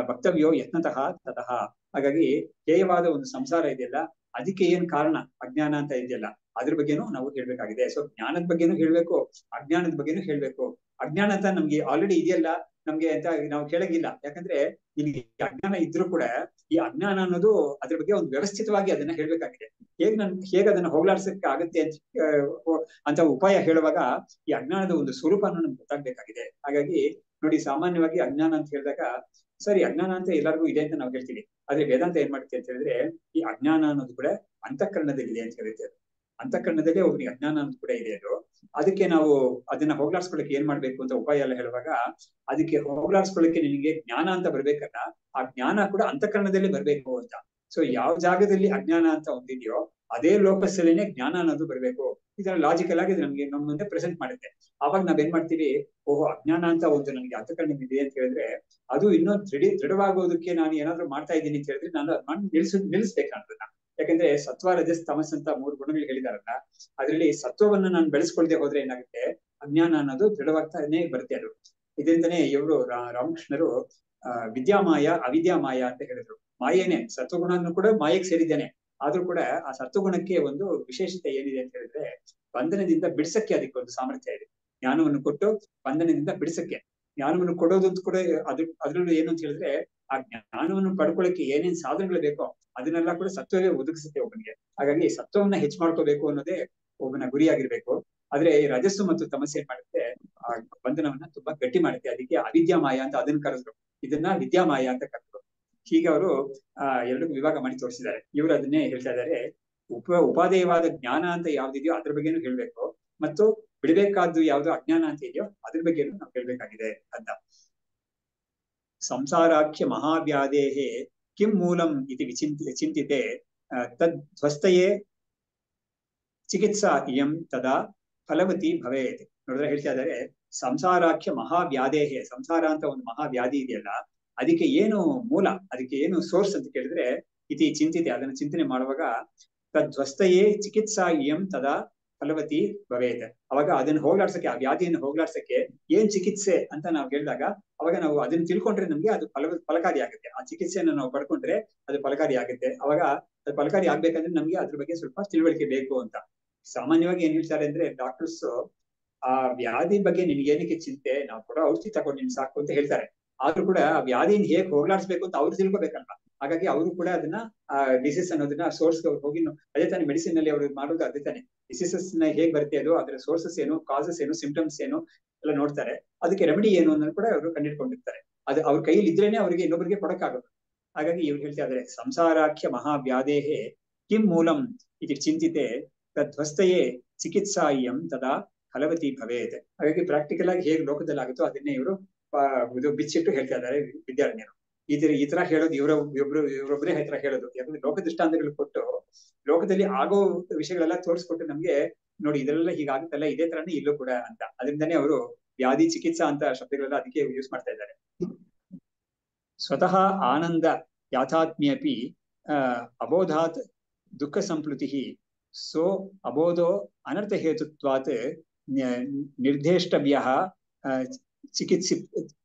ವಕ್ತವ್ಯೋ ಯತ್ನತಃ ತತಃ. ಹಾಗಾಗಿ ಹೇಯವಾದ ಒಂದು ಸಂಸಾರ ಇದೆಯಲ್ಲ ಅದಕ್ಕೆ ಏನ್ ಕಾರಣ ಅಜ್ಞಾನ ಅಂತ ಇದೆಯಲ್ಲ ಅದ್ರ ಬಗ್ಗೆನೂ ನಾವು ಹೇಳ್ಬೇಕಾಗಿದೆ. ಸೊ ಜ್ಞಾನದ ಬಗ್ಗೆನೂ ಹೇಳ್ಬೇಕು, ಅಜ್ಞಾನದ ಬಗ್ಗೆನೂ ಹೇಳ್ಬೇಕು. ಅಜ್ಞಾನ ಅಂತ ನಮ್ಗೆ ಆಲ್ರೆಡಿ ಇದೆಯಲ್ಲ ನಮ್ಗೆ ಅಂತ ನಾವು ಕೇಳಂಗಿಲ್ಲ, ಯಾಕಂದ್ರೆ ನಿಮ್ಗೆ ಅಜ್ಞಾನ ಇದ್ರೂ ಕೂಡ ಈ ಅಜ್ಞಾನ ಅನ್ನೋದು ಅದ್ರ ಬಗ್ಗೆ ಒಂದು ವ್ಯವಸ್ಥಿತವಾಗಿ ಅದನ್ನ ಹೇಳ್ಬೇಕಾಗಿದೆ. ಹೇಗೆ ಅದನ್ನ ಹೋಗ್ಲಾಡ್ಸಕ್ಕೆ ಆಗುತ್ತೆ ಅಂತ ಉಪಾಯ ಹೇಳುವಾಗ ಈ ಅಜ್ಞಾನದ ಒಂದು ಸ್ವರೂಪನ ನಮ್ಗೆ ಗೊತ್ತಾಗ್ಬೇಕಾಗಿದೆ. ಹಾಗಾಗಿ ನೋಡಿ, ಸಾಮಾನ್ಯವಾಗಿ ಅಜ್ಞಾನ ಅಂತ ಹೇಳಿದಾಗ ಸರಿ ಅಜ್ಞಾನ ಅಂತ ಎಲ್ಲರಿಗೂ ಇದೆ ಅಂತ ನಾವು ಹೇಳ್ತೀವಿ, ಆದ್ರೆ ವೇದಾಂತ ಏನ್ ಮಾಡುತ್ತೆ ಅಂತ ಹೇಳಿದ್ರೆ ಈ ಅಜ್ಞಾನ ಅನ್ನೋದು ಕೂಡ ಅಂತಃಕರಣದಲ್ಲಿ ಇದೆ ಅಂತ ಹೇಳುತ್ತೆ. ಅಂತಃಕರಣದಲ್ಲಿ ಒಬ್ಬನಿಗೆ ಅಜ್ಞಾನ ಅನ್ನೋದು ಕೂಡ ಇದೆ. ಅದು ಅದಕ್ಕೆ ನಾವು ಅದನ್ನ ಹೋಗ್ಲಾಡ್ಸ್ಕೊಳ್ಳಿಕ್ಕೆ ಏನ್ ಮಾಡ್ಬೇಕು ಅಂತ ಉಪಾಯ ಎಲ್ಲ ಹೇಳುವಾಗ ಅದಕ್ಕೆ ಹೋಗ್ಲಾಡ್ಸ್ಕೊಳ್ಳಿಕ್ಕೆ ನಿನಗೆ ಜ್ಞಾನ ಅಂತ ಬರ್ಬೇಕಲ್ಲ, ಆ ಜ್ಞಾನ ಕೂಡ ಅಂತಃಕರಣದಲ್ಲಿ ಬರ್ಬೇಕು ಅಂತ. ಸೊ ಯಾವ ಜಾಗದಲ್ಲಿ ಅಜ್ಞಾನ ಅಂತ ಒಂದಿದೆಯೋ ಅದೇ ಲೋಕಸ್ಥಳೇನೆ ಜ್ಞಾನ ಅನ್ನೋದು ಬರ್ಬೇಕು. ಇದನ್ನ ಲಾಜಿಕಲ್ ಆಗಿ ನಮ್ಗೆ ನಮ್ಮ ಮುಂದೆ ಪ್ರೆಸೆಂಟ್ ಮಾಡುತ್ತೆ. ಅವಾಗ ನಾವೇನ್ ಮಾಡ್ತೀವಿ, ಓಹೋ ಅಜ್ಞಾನ ಅಂತ ಒಂದು ನನಗೆ ಅಂತಃಕರಣ ಇದೆ ಅಂತ ಹೇಳಿದ್ರೆ ಅದು ಇನ್ನೊಂದು ದೃಢವಾಗೋದಕ್ಕೆ ನಾನು ಏನಾದ್ರು ಮಾಡ್ತಾ ಇದ್ದೀನಿ ಅಂತ ಹೇಳಿದ್ರೆ ನಾನು ಅದನ್ನ ನಿಲ್ಲಿಸ್ಬೇಕು ಅನ್ನೋದನ್ನ. ಯಾಕಂದ್ರೆ ಸತ್ವ ರಜಸ್ ತಮಸ್ ಅಂತ 3 ಗುಣಗಳು ಹೇಳಿದಾರಲ್ಲ, ಅದ್ರಲ್ಲಿ ಸತ್ವವನ್ನ ನಾನು ಬೆಳೆಸ್ಕೊಳ್ದೆ ಹೋದ್ರೆ ಏನಾಗುತ್ತೆ, ಅಜ್ಞಾನ ಅನ್ನೋದು ದೃಢವಾಗ್ತಾನೆ ಬರುತ್ತೆ. ಅದು ಇದರಿಂದನೇ ಇವರು ರಾಮಕೃಷ್ಣರು ವಿದ್ಯಾಮಾಯ ಅವಿದ್ಯಾಮಾಯ ಅಂತ ಹೇಳಿದ್ರು. ಮಾಯೇನೆ ಸತ್ವಗುಣನು ಕೂಡ ಮಾಯಕ್ಕೆ ಸೇರಿದ್ದೇನೆ, ಆದ್ರೂ ಕೂಡ ಆ ಸತ್ವಗುಣಕ್ಕೆ ಒಂದು ವಿಶೇಷತೆ ಏನಿದೆ ಅಂತ ಹೇಳಿದ್ರೆ ಬಂಧನದಿಂದ ಬಿಡಿಸಕ್ಕೆ ಅದಕ್ಕೆ ಒಂದು ಸಾಮರ್ಥ್ಯ ಇದೆ. ಜ್ಞಾನವನ್ನು ಕೊಟ್ಟು ಬಂಧನದಿಂದ ಬಿಡಿಸಕ್ಕೆ, ಜ್ಞಾನವನ್ನು ಕೊಡೋದು ಅಂತ ಕೂಡ ಅದ್ರಲ್ಲೂ ಏನು ಅಂತ ಹೇಳಿದ್ರೆ ಆ ಜ್ಞಾನವನ್ನು ಪಡ್ಕೊಳ್ಳಿಕ್ಕೆ ಏನೇನ್ ಸಾಧನಗಳು ಬೇಕೋ ಅದನ್ನೆಲ್ಲ ಕೂಡ ಸತ್ವವೇ ಒದಗಿಸುತ್ತೆ ಒಬ್ಬನಿಗೆ. ಹಾಗಾಗಿ ಸತ್ವವನ್ನ ಹೆಚ್ಚು ಮಾಡ್ಕೋಬೇಕು ಅನ್ನೋದೇ ಒಬ್ಬನ ಗುರಿಯಾಗಿರ್ಬೇಕು. ಆದ್ರೆ ಈ ರಜಸ್ಸು ಮತ್ತು ತಮಸ್ಸೆ ಏನ್ ಮಾಡುತ್ತೆ, ಆ ಬಂಧನವನ್ನ ತುಂಬಾ ಗಟ್ಟಿ ಮಾಡುತ್ತೆ. ಅದಕ್ಕೆ ಅವಿದ್ಯಾಮಾಯ ಅಂತ ಅದನ್ನ ಕರೆದ್ರು, ಇದನ್ನ ವಿದ್ಯಾಮಾಯ ಅಂತ ಕರೆದ್ರು. ಹೀಗೆ ಅವರು ಎರಡಕ್ಕೂ ವಿಭಾಗ ಮಾಡಿ ತೋರಿಸಿದ್ದಾರೆ. ಇವರು ಅದನ್ನೇ ಹೇಳ್ತಾ ಇದ್ದಾರೆ, ಉಪಾದೇಯವಾದ ಜ್ಞಾನ ಅಂತ ಯಾವ್ದಿದೆಯೋ ಅದ್ರ ಬಗ್ಗೆನೂ ಹೇಳ್ಬೇಕು, ಮತ್ತು ಬಿಡಬೇಕಾದ್ದು ಯಾವ್ದು ಅಜ್ಞಾನ ಅಂತ ಇದೆಯೋ ಅದ್ರ ಬಗ್ಗೆನೂ ನಾವು ಹೇಳ್ಬೇಕಾಗಿದೆ ಅಂತ. ಸಂಸಾರಾಖ್ಯ ಮಹಾವ್ಯಾಧೇಹೇ ಕಿಂ ಮೂಲಂ ಇತಿ ಚಿಂತಿತೆ ತದ್ವಸ್ತಯೇ ಚಿಕಿತ್ಸಾ ಇಯಂ ತದಾ ಫಲವತಿ ಭವೇತ್. ನೋಡಿದ್ರೆ ಹೇಳ್ತಾ ಇದ್ದಾರೆ, ಸಂಸಾರಾಖ್ಯ ಮಹಾವ್ಯಾಧೇಹೇ, ಸಂಸಾರ ಅಂತ ಒಂದು ಮಹಾವ್ಯಾಧಿ ಇದೆಯಲ್ಲ ಅದಕ್ಕೆ ಏನು ಮೂಲ, ಅದಕ್ಕೆ ಏನು ಸೋರ್ಸ್ ಅಂತ ಕೇಳಿದ್ರೆ ಇತಿ ಚಿಂತಿತೆ, ಅದನ್ನ ಚಿಂತನೆ ಮಾಡುವಾಗ ತದ್ವಸ್ತಯೇ ಚಿಕಿತ್ಸಾ ಇಯಂ ತದಾ ಫಲವತಿ ಭವೇತ್. ಅವಾಗ ಅದನ್ನ ಹೋಗ್ಲಾಡ್ಸಕ್ಕೆ, ಆ ವ್ಯಾಧಿಯನ್ನು ಹೋಗ್ಲಾಡ್ಸಕ್ಕೆ ಏನ್ ಚಿಕಿತ್ಸೆ ಅಂತ ನಾವು ಹೇಳಿದಾಗ ಅವಾಗ ನಾವು ಅದನ್ನ ತಿಳ್ಕೊಂಡ್ರೆ ನಮ್ಗೆ ಅದು ಫಲಕಾರಿ ಆಗುತ್ತೆ. ಆ ಚಿಕಿತ್ಸೆಯನ್ನು ನಾವು ಪಡ್ಕೊಂಡ್ರೆ ಅದು ಫಲಕಾರಿ ಆಗುತ್ತೆ. ಅವಾಗ ಅದು ಫಲಕಾರಿ ಆಗ್ಬೇಕಂದ್ರೆ ನಮ್ಗೆ ಅದ್ರ ಬಗ್ಗೆ ಸ್ವಲ್ಪ ತಿಳುವಳಿಕೆ ಬೇಕು ಅಂತ. ಸಾಮಾನ್ಯವಾಗಿ ಏನ್ ಹೇಳ್ತಾರೆ ಅಂದ್ರೆ ಡಾಕ್ಟರ್ಸ್, ಆ ವ್ಯಾಧಿ ಬಗ್ಗೆ ನಿನ್ಗೆ ಏನಕ್ಕೆ ಚಿಂತೆ, ನಾವು ಕೂಡ ಔಷಧಿ ತಗೊಂಡು ನಿನ್ ಸಾಕು ಅಂತ ಹೇಳ್ತಾರೆ. ಆದ್ರೂ ಕೂಡ ಆ ವ್ಯಾಧಿನ ಹೇಗ್ ಹೋಗ್ಲಾಡ್ಸ್ಬೇಕು ಅಂತ ಅವ್ರು ತಿಳ್ಕೊಬೇಕಲ್ವಾ. ಹಾಗಾಗಿ ಅವರು ಕೂಡ ಅದನ್ನ ಡಿಸೀಸ್ ಅನ್ನೋದನ್ನ ಸೋರ್ಸ್ ಹೋಗಿ ಅದೇ ತಾನೇ ಮೆಡಿಸಿನ್ ನಲ್ಲಿ ಅವ್ರು ಮಾಡೋದು ಅದೇ ತಾನೆ. ಡಿಸೀಸಸ್ ನ ಹೇಗ್ ಬರುತ್ತೆ ಅದು, ಅದರ ಸೋರ್ಸಸ್ ಏನು, ಕಾಸಸ್ ಏನು, ಸಿಂಪ್ಟಮ್ಸ್ ಏನು ಎಲ್ಲ ನೋಡ್ತಾರೆ. ಅದಕ್ಕೆ ರೆಮಿಡಿ ಏನು ಅನ್ನೋದು ಕೂಡ ಅವರು ಕಂಡಿಡ್ಕೊಂಡಿರ್ತಾರೆ. ಅದು ಅವ್ರ ಕೈಯಲ್ಲಿ ಇದ್ರೇನೆ ಅವರಿಗೆ ಇನ್ನೊಬ್ಬರಿಗೆ ಕೊಡಕ್ಕಾಗೋದು. ಹಾಗಾಗಿ ಇವ್ರು ಹೇಳ್ತಾ ಇದ್ದಾರೆ, ಸಂಸಾರಾಖ್ಯ ಮಹಾವ್ಯಾಧೇಹೇ ಕಿಂ ಮೂಲಂ ಇತಿ ಚಿಂತಿತೆ ತದ್ವಸ್ತಯೇ ಚಿಕಿತ್ಸಾ ಇಯಂ ತದಾ ಫಲವತಿ ಭವೇತ್. ಹಾಗಾಗಿ ಪ್ರಾಕ್ಟಿಕಲ್ ಆಗಿ ಹೇಗೆ ಲೋಕದಲ್ಲಿ ಆಗುತ್ತೋ ಅದನ್ನೇ ಇವರು ಬಿಚ್ಚಿಟ್ಟು ಹೇಳ್ತಾ ಇದ್ದಾರೆ ವಿದ್ಯಾರ್ಥಿನಿಯರು. ಈ ತರ ಹೇಳೋದು ಇವರೊಬ್ಬರೇ ಈ ತರ ಹೇಳೋದು. ಯಾಕಂದ್ರೆ ಲೋಕ ದೃಷ್ಟಾಂತಗಳು ಕೊಟ್ಟು ಲೋಕದಲ್ಲಿ ಆಗೋ ವಿಷಯಗಳೆಲ್ಲ ತೋರಿಸ್ಕೊಟ್ಟು ನಮ್ಗೆ ನೋಡಿ ಇದೆಲ್ಲ ಹೀಗಾಗುತ್ತಲ್ಲ, ಇದೇ ತರನೇ ಇಲ್ಲೂ ಕೂಡ ಅಂತ. ಅದರಿಂದನೇ ಅವರು ವ್ಯಾಧಿ ಚಿಕಿತ್ಸಾ ಅಂತ ಶಬ್ದಗಳೆಲ್ಲ ಅದಕ್ಕೆ ಯೂಸ್ ಮಾಡ್ತಾ ಇದ್ದಾರೆ. ಸ್ವತಃ ಆನಂದ ಯಾಥಾತ್ಮ್ಯಪಿ ಅಬೋಧಾತ್ ದುಃಖ ಸಂಪ್ಲುತಿ ಸೋ ಅಬೋಧೋ ಅನರ್ಥ ಹೇತುತ್ವಾತ್ ನಿರ್ದೇಷ್ಟವ್ಯ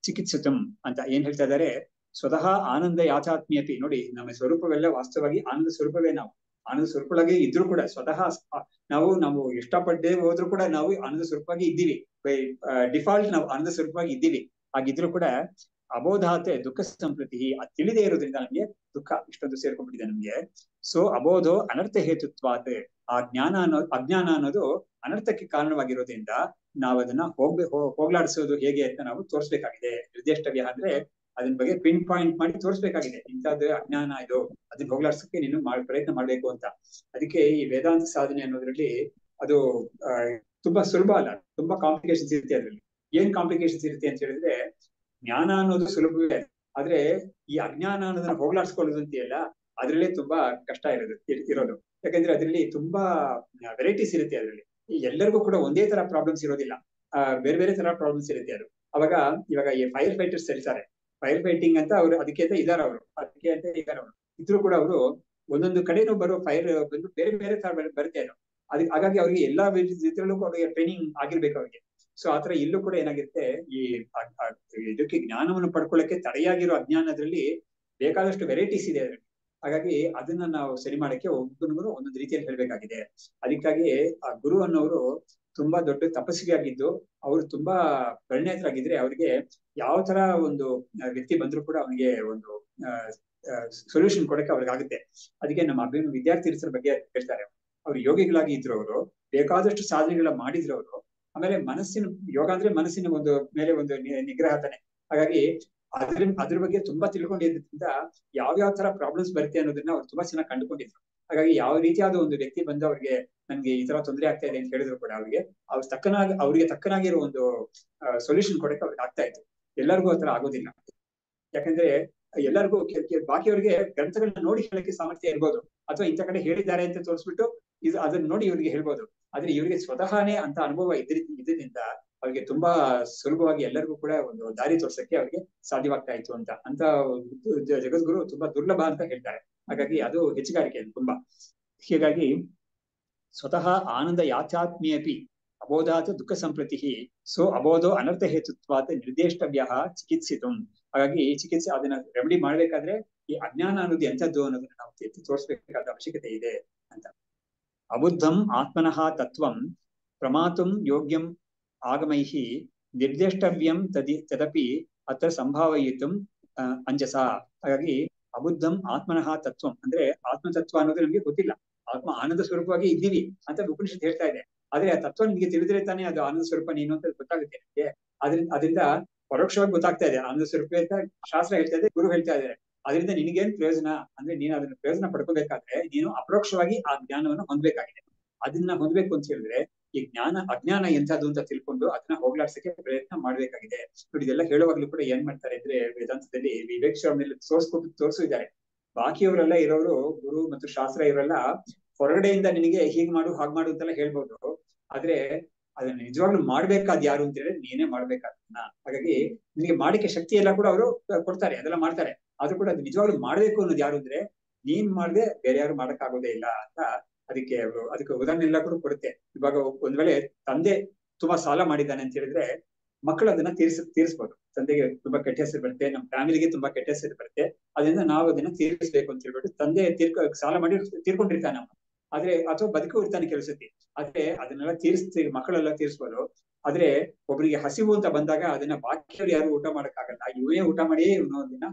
ಚಿಕಿತ್ಸಿತಂ ಅಂತ ಏನ್ ಹೇಳ್ತಾ ಇದ್ದಾರೆ. ಸ್ವತಃ ಆನಂದ ಯಾಥಾತ್ಮ್ಯಪಿ, ನೋಡಿ ನಮ್ಮ ಸ್ವರೂಪವೆಲ್ಲ ವಾಸ್ತವವಾಗಿ ಆನಂದ ಸ್ವರೂಪವೇ. ನಾವು ಆನಂದ ಸ್ವರೂಪವಾಗಿ ಇದ್ರೂ ಕೂಡ ಸ್ವತಃ ನಾವು ಇಷ್ಟಪಟ್ಟೇ ಹೋದ್ರೂ ಕೂಡ ನಾವು ಆನಂದ ಸ್ವರೂಪವಾಗಿ ಇದ್ದೀವಿ. ಬೈ ಡಿಫಾಲ್ಟ್ ನಾವು ಆನಂದ ಸ್ವರೂಪವಾಗಿ ಇದ್ದೀವಿ. ಹಾಗಿದ್ರು ಕೂಡ ಅಬೋಧಾತೆ ದುಃಖ ಸಂಪ್ರತಿ, ಅದು ತಿಳಿದೇ ಇರೋದ್ರಿಂದ ನಮ್ಗೆ ದುಃಖ ಇಷ್ಟೊಂದು ಸೇರ್ಕೊಂಡ್ಬಿಟ್ಟಿದೆ ನಮ್ಗೆ. ಸೊ ಅಬೋಧೋ ಅನರ್ಥ ಹೇತುತ್ವಾತ್, ಆ ಅಜ್ಞಾನ ಅನ್ನೋದು ಅನರ್ಥಕ್ಕೆ ಕಾರಣವಾಗಿರೋದ್ರಿಂದ ನಾವು ಅದನ್ನ ಹೋಗ್ಲಾಡಿಸೋದು ಹೇಗೆ ಅಂತ ನಾವು ತೋರಿಸ್ಬೇಕಾಗಿದೆ. ನಿರ್ದೇಷ್ಟವ್ಯ ಅಂದ್ರೆ ಅದನ್ನ ಬಗ್ಗೆ ಪಿನ್ ಪಾಯಿಂಟ್ ಮಾಡಿ ತೋರಿಸ್ಬೇಕಾಗಿದೆ, ಇಂಥದ್ದು ಅಜ್ಞಾನ ಇದು, ಅದನ್ನ ಹೋಗ್ಲಾಡ್ಸಕ್ಕೆ ನೀನು ಪ್ರಯತ್ನ ಮಾಡ್ಬೇಕು ಅಂತ. ಅದಕ್ಕೆ ಈ ವೇದಾಂತ ಸಾಧನೆ ಅನ್ನೋದ್ರಲ್ಲಿ ಅದು ತುಂಬಾ ಸುಲಭ ಅಲ್ಲ, ತುಂಬಾ ಕಾಂಪ್ಲಿಕೇಶನ್ಸ್ ಇರುತ್ತೆ ಅದ್ರಲ್ಲಿ. ಏನ್ ಕಾಂಪ್ಲಿಕೇಶನ್ಸ್ ಇರುತ್ತೆ ಅಂತ ಹೇಳಿದ್ರೆ, ಜ್ಞಾನ ಅನ್ನೋದು ಸುಲಭವೇ, ಆದ್ರೆ ಈ ಅಜ್ಞಾನ ಅನ್ನೋದನ್ನ ಹೋಗ್ಲಾಡ್ಸ್ಕೊಳ್ಳೋದು ಅಂತೀಯಲ್ಲ, ಅದ್ರಲ್ಲೇ ತುಂಬಾ ಕಷ್ಟ ಇರೋದು. ಯಾಕಂದ್ರೆ ಅದ್ರಲ್ಲಿ ತುಂಬಾ ವೆರೈಟೀಸ್ ಇರುತ್ತೆ ಅದ್ರಲ್ಲಿ. ಎಲ್ಲರಿಗೂ ಕೂಡ ಒಂದೇ ತರ ಪ್ರಾಬ್ಲಮ್ಸ್ ಇರೋದಿಲ್ಲ, ಬೇರೆ ಬೇರೆ ತರ ಪ್ರಾಬ್ಲಮ್ಸ್ ಇರುತ್ತೆ ಅದು. ಇವಾಗ ಈ ಫೈರ್ ಫೈಟರ್ಸ್ ಹೇಳ್ತಾರೆ, ಫೈರ್ ಫೈಟಿಂಗ್ ಅಂತ ಅವ್ರು ಅದಕ್ಕೆ ಅಂತ ಇದಾರೆ, ಅವರು ಇದ್ರು ಕೂಡ ಅವರು ಒಂದೊಂದು ಕಡೆನೂ ಬರೋ ಫೈರ್ ಬಂದು ಬೇರೆ ಬೇರೆ ತರ ಬರುತ್ತೆ ಅದು. ಹಾಗಾಗಿ ಅವ್ರಿಗೆ ಎಲ್ಲಾ ಇದ್ರಲ್ಲೂ ಅವ್ರಿಗೆ ಟ್ರೈನಿಂಗ್ ಆಗಿರ್ಬೇಕು ಅವ್ರಿಗೆ. ಸೊ ಆತರ ಇಲ್ಲೂ ಕೂಡ ಏನಾಗಿರುತ್ತೆ, ಈ ಇದಕ್ಕೆ ಜ್ಞಾನವನ್ನು ಪಡ್ಕೊಳ್ಳಕ್ಕೆ ತಡೆಯಾಗಿರೋ ಅಜ್ಞಾನದ್ರಲ್ಲಿ ಬೇಕಾದಷ್ಟು ವೆರೈಟೀಸ್ ಇದೆ ಅದ್ರಲ್ಲಿ. ಹಾಗಾಗಿ ಅದನ್ನ ನಾವು ಸರಿ ಮಾಡಕ್ಕೆ ಒಬ್ಬನಿಗೂ ಒಂದೊಂದು ರೀತಿಯಲ್ಲಿ ಹೇಳ್ಬೇಕಾಗಿದೆ. ಅದಕ್ಕಾಗಿ ಆ ಗುರು ಅನ್ನೋರು ತುಂಬಾ ದೊಡ್ಡ ತಪಸ್ವಿಯಾಗಿದ್ದು, ಅವರು ತುಂಬಾ ಪರಿಣತರಾಗಿದ್ರೆ ಅವ್ರಿಗೆ ಯಾವ ತರ ಒಂದು ವ್ಯಕ್ತಿ ಬಂದ್ರು ಕೂಡ ಅವನಿಗೆ ಒಂದು ಸೊಲ್ಯೂಷನ್ ಕೊಡಕ್ಕೆ ಅವ್ರಿಗೆ ಆಗುತ್ತೆ. ಅದಕ್ಕೆ ನಮ್ಮ ವಿದ್ಯಾರ್ಥಿ ಬಗ್ಗೆ ಹೇಳ್ತಾರೆ, ಅವ್ರು ಯೋಗಿಗಳಾಗಿ ಇದ್ರು, ಅವರು ಬೇಕಾದಷ್ಟು ಸಾಧನೆಗಳ ಮಾಡಿದ್ರು ಅವರು. ಆಮೇಲೆ ಯೋಗ ಅಂದ್ರೆ ಮನಸ್ಸಿನ ಒಂದು ಮೇಲೆ ಒಂದು ನಿಗ್ರಹ ತಾನೆ. ಹಾಗಾಗಿ ಅದ್ರ ಬಗ್ಗೆ ತುಂಬಾ ತಿಳ್ಕೊಂಡಿದ್ರಿಂದ ಯಾವ ತರ ಪ್ರಾಬ್ಲಮ್ಸ್ ಬರುತ್ತೆ ಅನ್ನೋದನ್ನ ಅವ್ರು ತುಂಬಾ ಚೆನ್ನಾಗಿ ಕಂಡುಕೊಂಡಿದ್ರು. ಹಾಗಾಗಿ ಯಾವ ರೀತಿಯಾದ ಒಂದು ವ್ಯಕ್ತಿ ಬಂದು ಅವ್ರಿಗೆ ನನ್ಗೆ ಈ ತರ ತೊಂದರೆ ಆಗ್ತಾ ಇದೆ ಅಂತ ಹೇಳಿದ್ರು ಕೂಡ ಅವ್ರಿಗೆ ತಕ್ಕನಾಗಿರೋ ಒಂದು ಸೊಲ್ಯೂಷನ್ ಕೊಡಕ್ಕೆ ಅವ್ರಿಗೆ ಆಗ್ತಾ ಇತ್ತು. ಎಲ್ಲರಿಗೂ ಆತರ ಆಗೋದಿಲ್ಲ, ಯಾಕಂದ್ರೆ ಎಲ್ಲರಿಗೂ ಬಾಕಿಯವರಿಗೆ ಗ್ರಂಥಗಳನ್ನ ನೋಡಿ ಹೇಳಕ್ಕೆ ಸಾಮರ್ಥ್ಯ ಇರ್ಬೋದು, ಅಥವಾ ಇಂಥ ಕಡೆ ಹೇಳಿದ್ದಾರೆ ಅಂತ ತೋರಿಸ್ಬಿಟ್ಟು ಅದನ್ನ ನೋಡಿ ಇವ್ರಿಗೆ ಹೇಳ್ಬೋದು. ಆದ್ರೆ ಇವರಿಗೆ ಸ್ವತಃನೇ ಅಂತ ಅನುಭವ ಇದ್ರಿಂದ ಅವ್ರಿಗೆ ತುಂಬಾ ಸುಲಭವಾಗಿ ಎಲ್ಲರಿಗೂ ಕೂಡ ಒಂದು ದಾರಿ ತೋರ್ಸಕ್ಕೆ ಅವ್ರಿಗೆ ಸಾಧ್ಯವಾಗ್ತಾ ಇತ್ತು ಅಂತ ಜಗದ್ಗುರು ತುಂಬಾ ದುರ್ಲಭ ಅಂತ ಹೇಳ್ತಾರೆ. ಹಾಗಾಗಿ ಅದು ಹೆಚ್ಚುಗಾರಿಕೆ ತುಂಬಾ. ಹೀಗಾಗಿ ಸ್ವತಃ ಆನಂದ ಯಾಚಾತ್ಮೀಯಪಿ ಅಬೋಧಾತ್ ದುಃಖ ಸಂಪ್ರತಿ ಸೊ ಅಬೋಧೋ ಅನರ್ಥ ಹೇತುತ್ವಾತ್ ನಿರ್ದೇಷ್ಟವ್ಯ ಚಿಕಿತ್ಸಿತು. ಹಾಗಾಗಿ ಈ ಚಿಕಿತ್ಸೆ ಅದನ್ನ ರೆಮಿಡಿ ಮಾಡ್ಬೇಕಾದ್ರೆ ಈ ಅಜ್ಞಾನ ಅನ್ನೋದು ಎಂಥದ್ದು ಅನ್ನೋದನ್ನ ನಾವು ಎತ್ತಿ ತೋರಿಸ್ಬೇಕಾದ ಅವಶ್ಯಕತೆ ಇದೆ ಅಂತ. ಅಬುದ್ಧಂ ಆತ್ಮನಃ ತತ್ವಂ ಪ್ರಮಾತುಂ ಯೋಗ್ಯಂ ಆಗಮೈಃ ನಿರ್ದೇಷ್ಟವ್ಯಂ ತದಪಿ ಅತ್ರ ಸಂಭಾವಯಿತುಂ ಅಂಜಸ. ಹಾಗಾಗಿ ಅಬುದ್ಧಂ ಆತ್ಮನಃ ತತ್ವಂ ಅಂದ್ರೆ ಆತ್ಮತತ್ವ ಅನ್ನೋದು ನಮ್ಗೆ ಗೊತ್ತಿಲ್ಲ, ಆತ್ಮ ಆನಂದ ಸ್ವರೂಪವಾಗಿ ಇದ್ದೀವಿ ಅಂತ ಉಪನಿಷತ್ ಹೇಳ್ತಾ ಇದೆ. ಆದ್ರೆ ಆ ತತ್ವ ನಿಮ್ಗೆ ತಿಳಿದ್ರೆ ತಾನೇ ಅದು ಆನಂದ ಸ್ವರೂಪ ನೀನು ಅಂತ ಗೊತ್ತಾಗುತ್ತೆ ನಿಮ್ಗೆ. ಅದರಿಂದ ಪರೋಕ್ಷವಾಗಿ ಗೊತ್ತಾಗ್ತಾ ಇದೆ ಆನಂದ ಸ್ವರೂಪ ಅಂತ ಶಾಸ್ತ್ರ ಹೇಳ್ತಾ ಇದೆ, ಗುರು ಹೇಳ್ತಾ ಇದ್ದಾರೆ. ಅದರಿಂದ ನಿನಗೇನ್ ಪ್ರಯೋಜನ ಅಂದ್ರೆ, ನೀನು ಅದನ್ನ ಪ್ರಯೋಜನ ಪಡ್ಕೋಬೇಕಾದ್ರೆ ನೀನು ಅಪರೋಕ್ಷವಾಗಿ ಆ ಜ್ಞಾನವನ್ನು ಹೊಂದಬೇಕಾಗಿದೆ. ಅದನ್ನ ಹೊಂದ್ಬೇಕು ಅಂತ ಹೇಳಿದ್ರೆ ಈ ಅಜ್ಞಾನ ಎಂಥದ್ದು ಅಂತ ತಿಳ್ಕೊಂಡು ಅದನ್ನ ಹೋಗ್ಲಾಡ್ಸಕ್ಕೆ ಪ್ರಯತ್ನ ಮಾಡ್ಬೇಕಾಗಿದೆ. ನೋಡಿ, ಇದೆಲ್ಲ ಹೇಳುವಾಗ್ಲೂ ಕೂಡ ಏನ್ ಮಾಡ್ತಾರೆ ಅಂದ್ರೆ, ವೇದಾಂತದಲ್ಲಿ ವಿವೇಕ್ಷ ಮೇಲೆ ತೋರಿಸಿದ್ದಾರೆ. ಬಾಕಿಯವರೆಲ್ಲ ಇರೋರು, ಗುರು ಮತ್ತು ಶಾಸ್ತ್ರ ಇವರೆಲ್ಲ ಹೊರಗಡೆಯಿಂದ ನಿನಗೆ ಹೀಗ್ ಮಾಡು ಹಾಗ್ ಮಾಡು ಅಂತೆಲ್ಲ ಹೇಳ್ಬೋದು. ಆದ್ರೆ ಅದನ್ನ ನಿಜವಾಗ್ಲೂ ಮಾಡ್ಬೇಕಾದ್ ಯಾರು ಅಂತ ಹೇಳಿದ್ರೆ ನೀನೇ ಮಾಡ್ಬೇಕಾದನ್ನ. ಹಾಗಾಗಿ ನಿನಗೆ ಮಾಡಿಕೆ ಶಕ್ತಿ ಎಲ್ಲ ಕೂಡ ಅವರು ಕೊಡ್ತಾರೆ, ಅದೆಲ್ಲ ಮಾಡ್ತಾರೆ. ಆದ್ರೂ ಕೂಡ ಅದು ನಿಜವಾಗ್ಲೂ ಮಾಡ್ಬೇಕು ಅನ್ನೋದು ಯಾರು ಅಂದ್ರೆ ನೀನ್ ಮಾಡ್ದೆ ಬೇರೆ ಯಾರು ಮಾಡಕ್ಕಾಗೋದೇ ಇಲ್ಲ ಅಂತ. ಅದಕ್ಕೆ ಉದಾಹರಣೆ ಎಲ್ಲ ಕೂಡ ಕೊಡುತ್ತೆ. ಇವಾಗ ಒಂದ್ ವೇಳೆ ತಂದೆ ತುಂಬಾ ಸಾಲ ಮಾಡಿದ್ದಾನೆ ಅಂತ ಹೇಳಿದ್ರೆ ಮಕ್ಕಳು ಅದನ್ನ ತೀರಿಸ್ಬೋದು. ತಂದೆಗೆ ತುಂಬಾ ಕೆಟ್ಟ ಹೆಸರು ಬರುತ್ತೆ, ನಮ್ಮ ಫ್ಯಾಮಿಲಿಗೆ ತುಂಬಾ ಕೆಟ್ಟ ಹೆಸರು ಬರುತ್ತೆ. ಅದರಿಂದ ನಾವು ಅದನ್ನ ತೀರಿಸ್ಬೇಕು ಅಂತ ಹೇಳ್ಬಿಟ್ಟು ತಂದೆ ಸಾಲ ಮಾಡಿ ತೀರ್ಕೊಂಡಿರ್ತಾನೆ ಅವನು. ಆದ್ರೆ ಅಥವಾ ಬದುಕು ಇರ್ತಾನೆ ಕೆಲಸಕ್ಕೆ. ಆದ್ರೆ ಅದನ್ನೆಲ್ಲ ಮಕ್ಕಳೆಲ್ಲ ತೀರಿಸ್ಬೋದು. ಆದ್ರೆ ಒಬ್ಬರಿಗೆ ಹಸಿವು ಅಂತ ಬಂದಾಗ ಅದನ್ನ ಬಾಕಿಯವ್ರು ಯಾರು ಊಟ ಮಾಡಕ್ಕಾಗಲ್ಲ, ಇವನೇ ಊಟ ಮಾಡಿಯೇ ಇವನು ಅದನ್ನ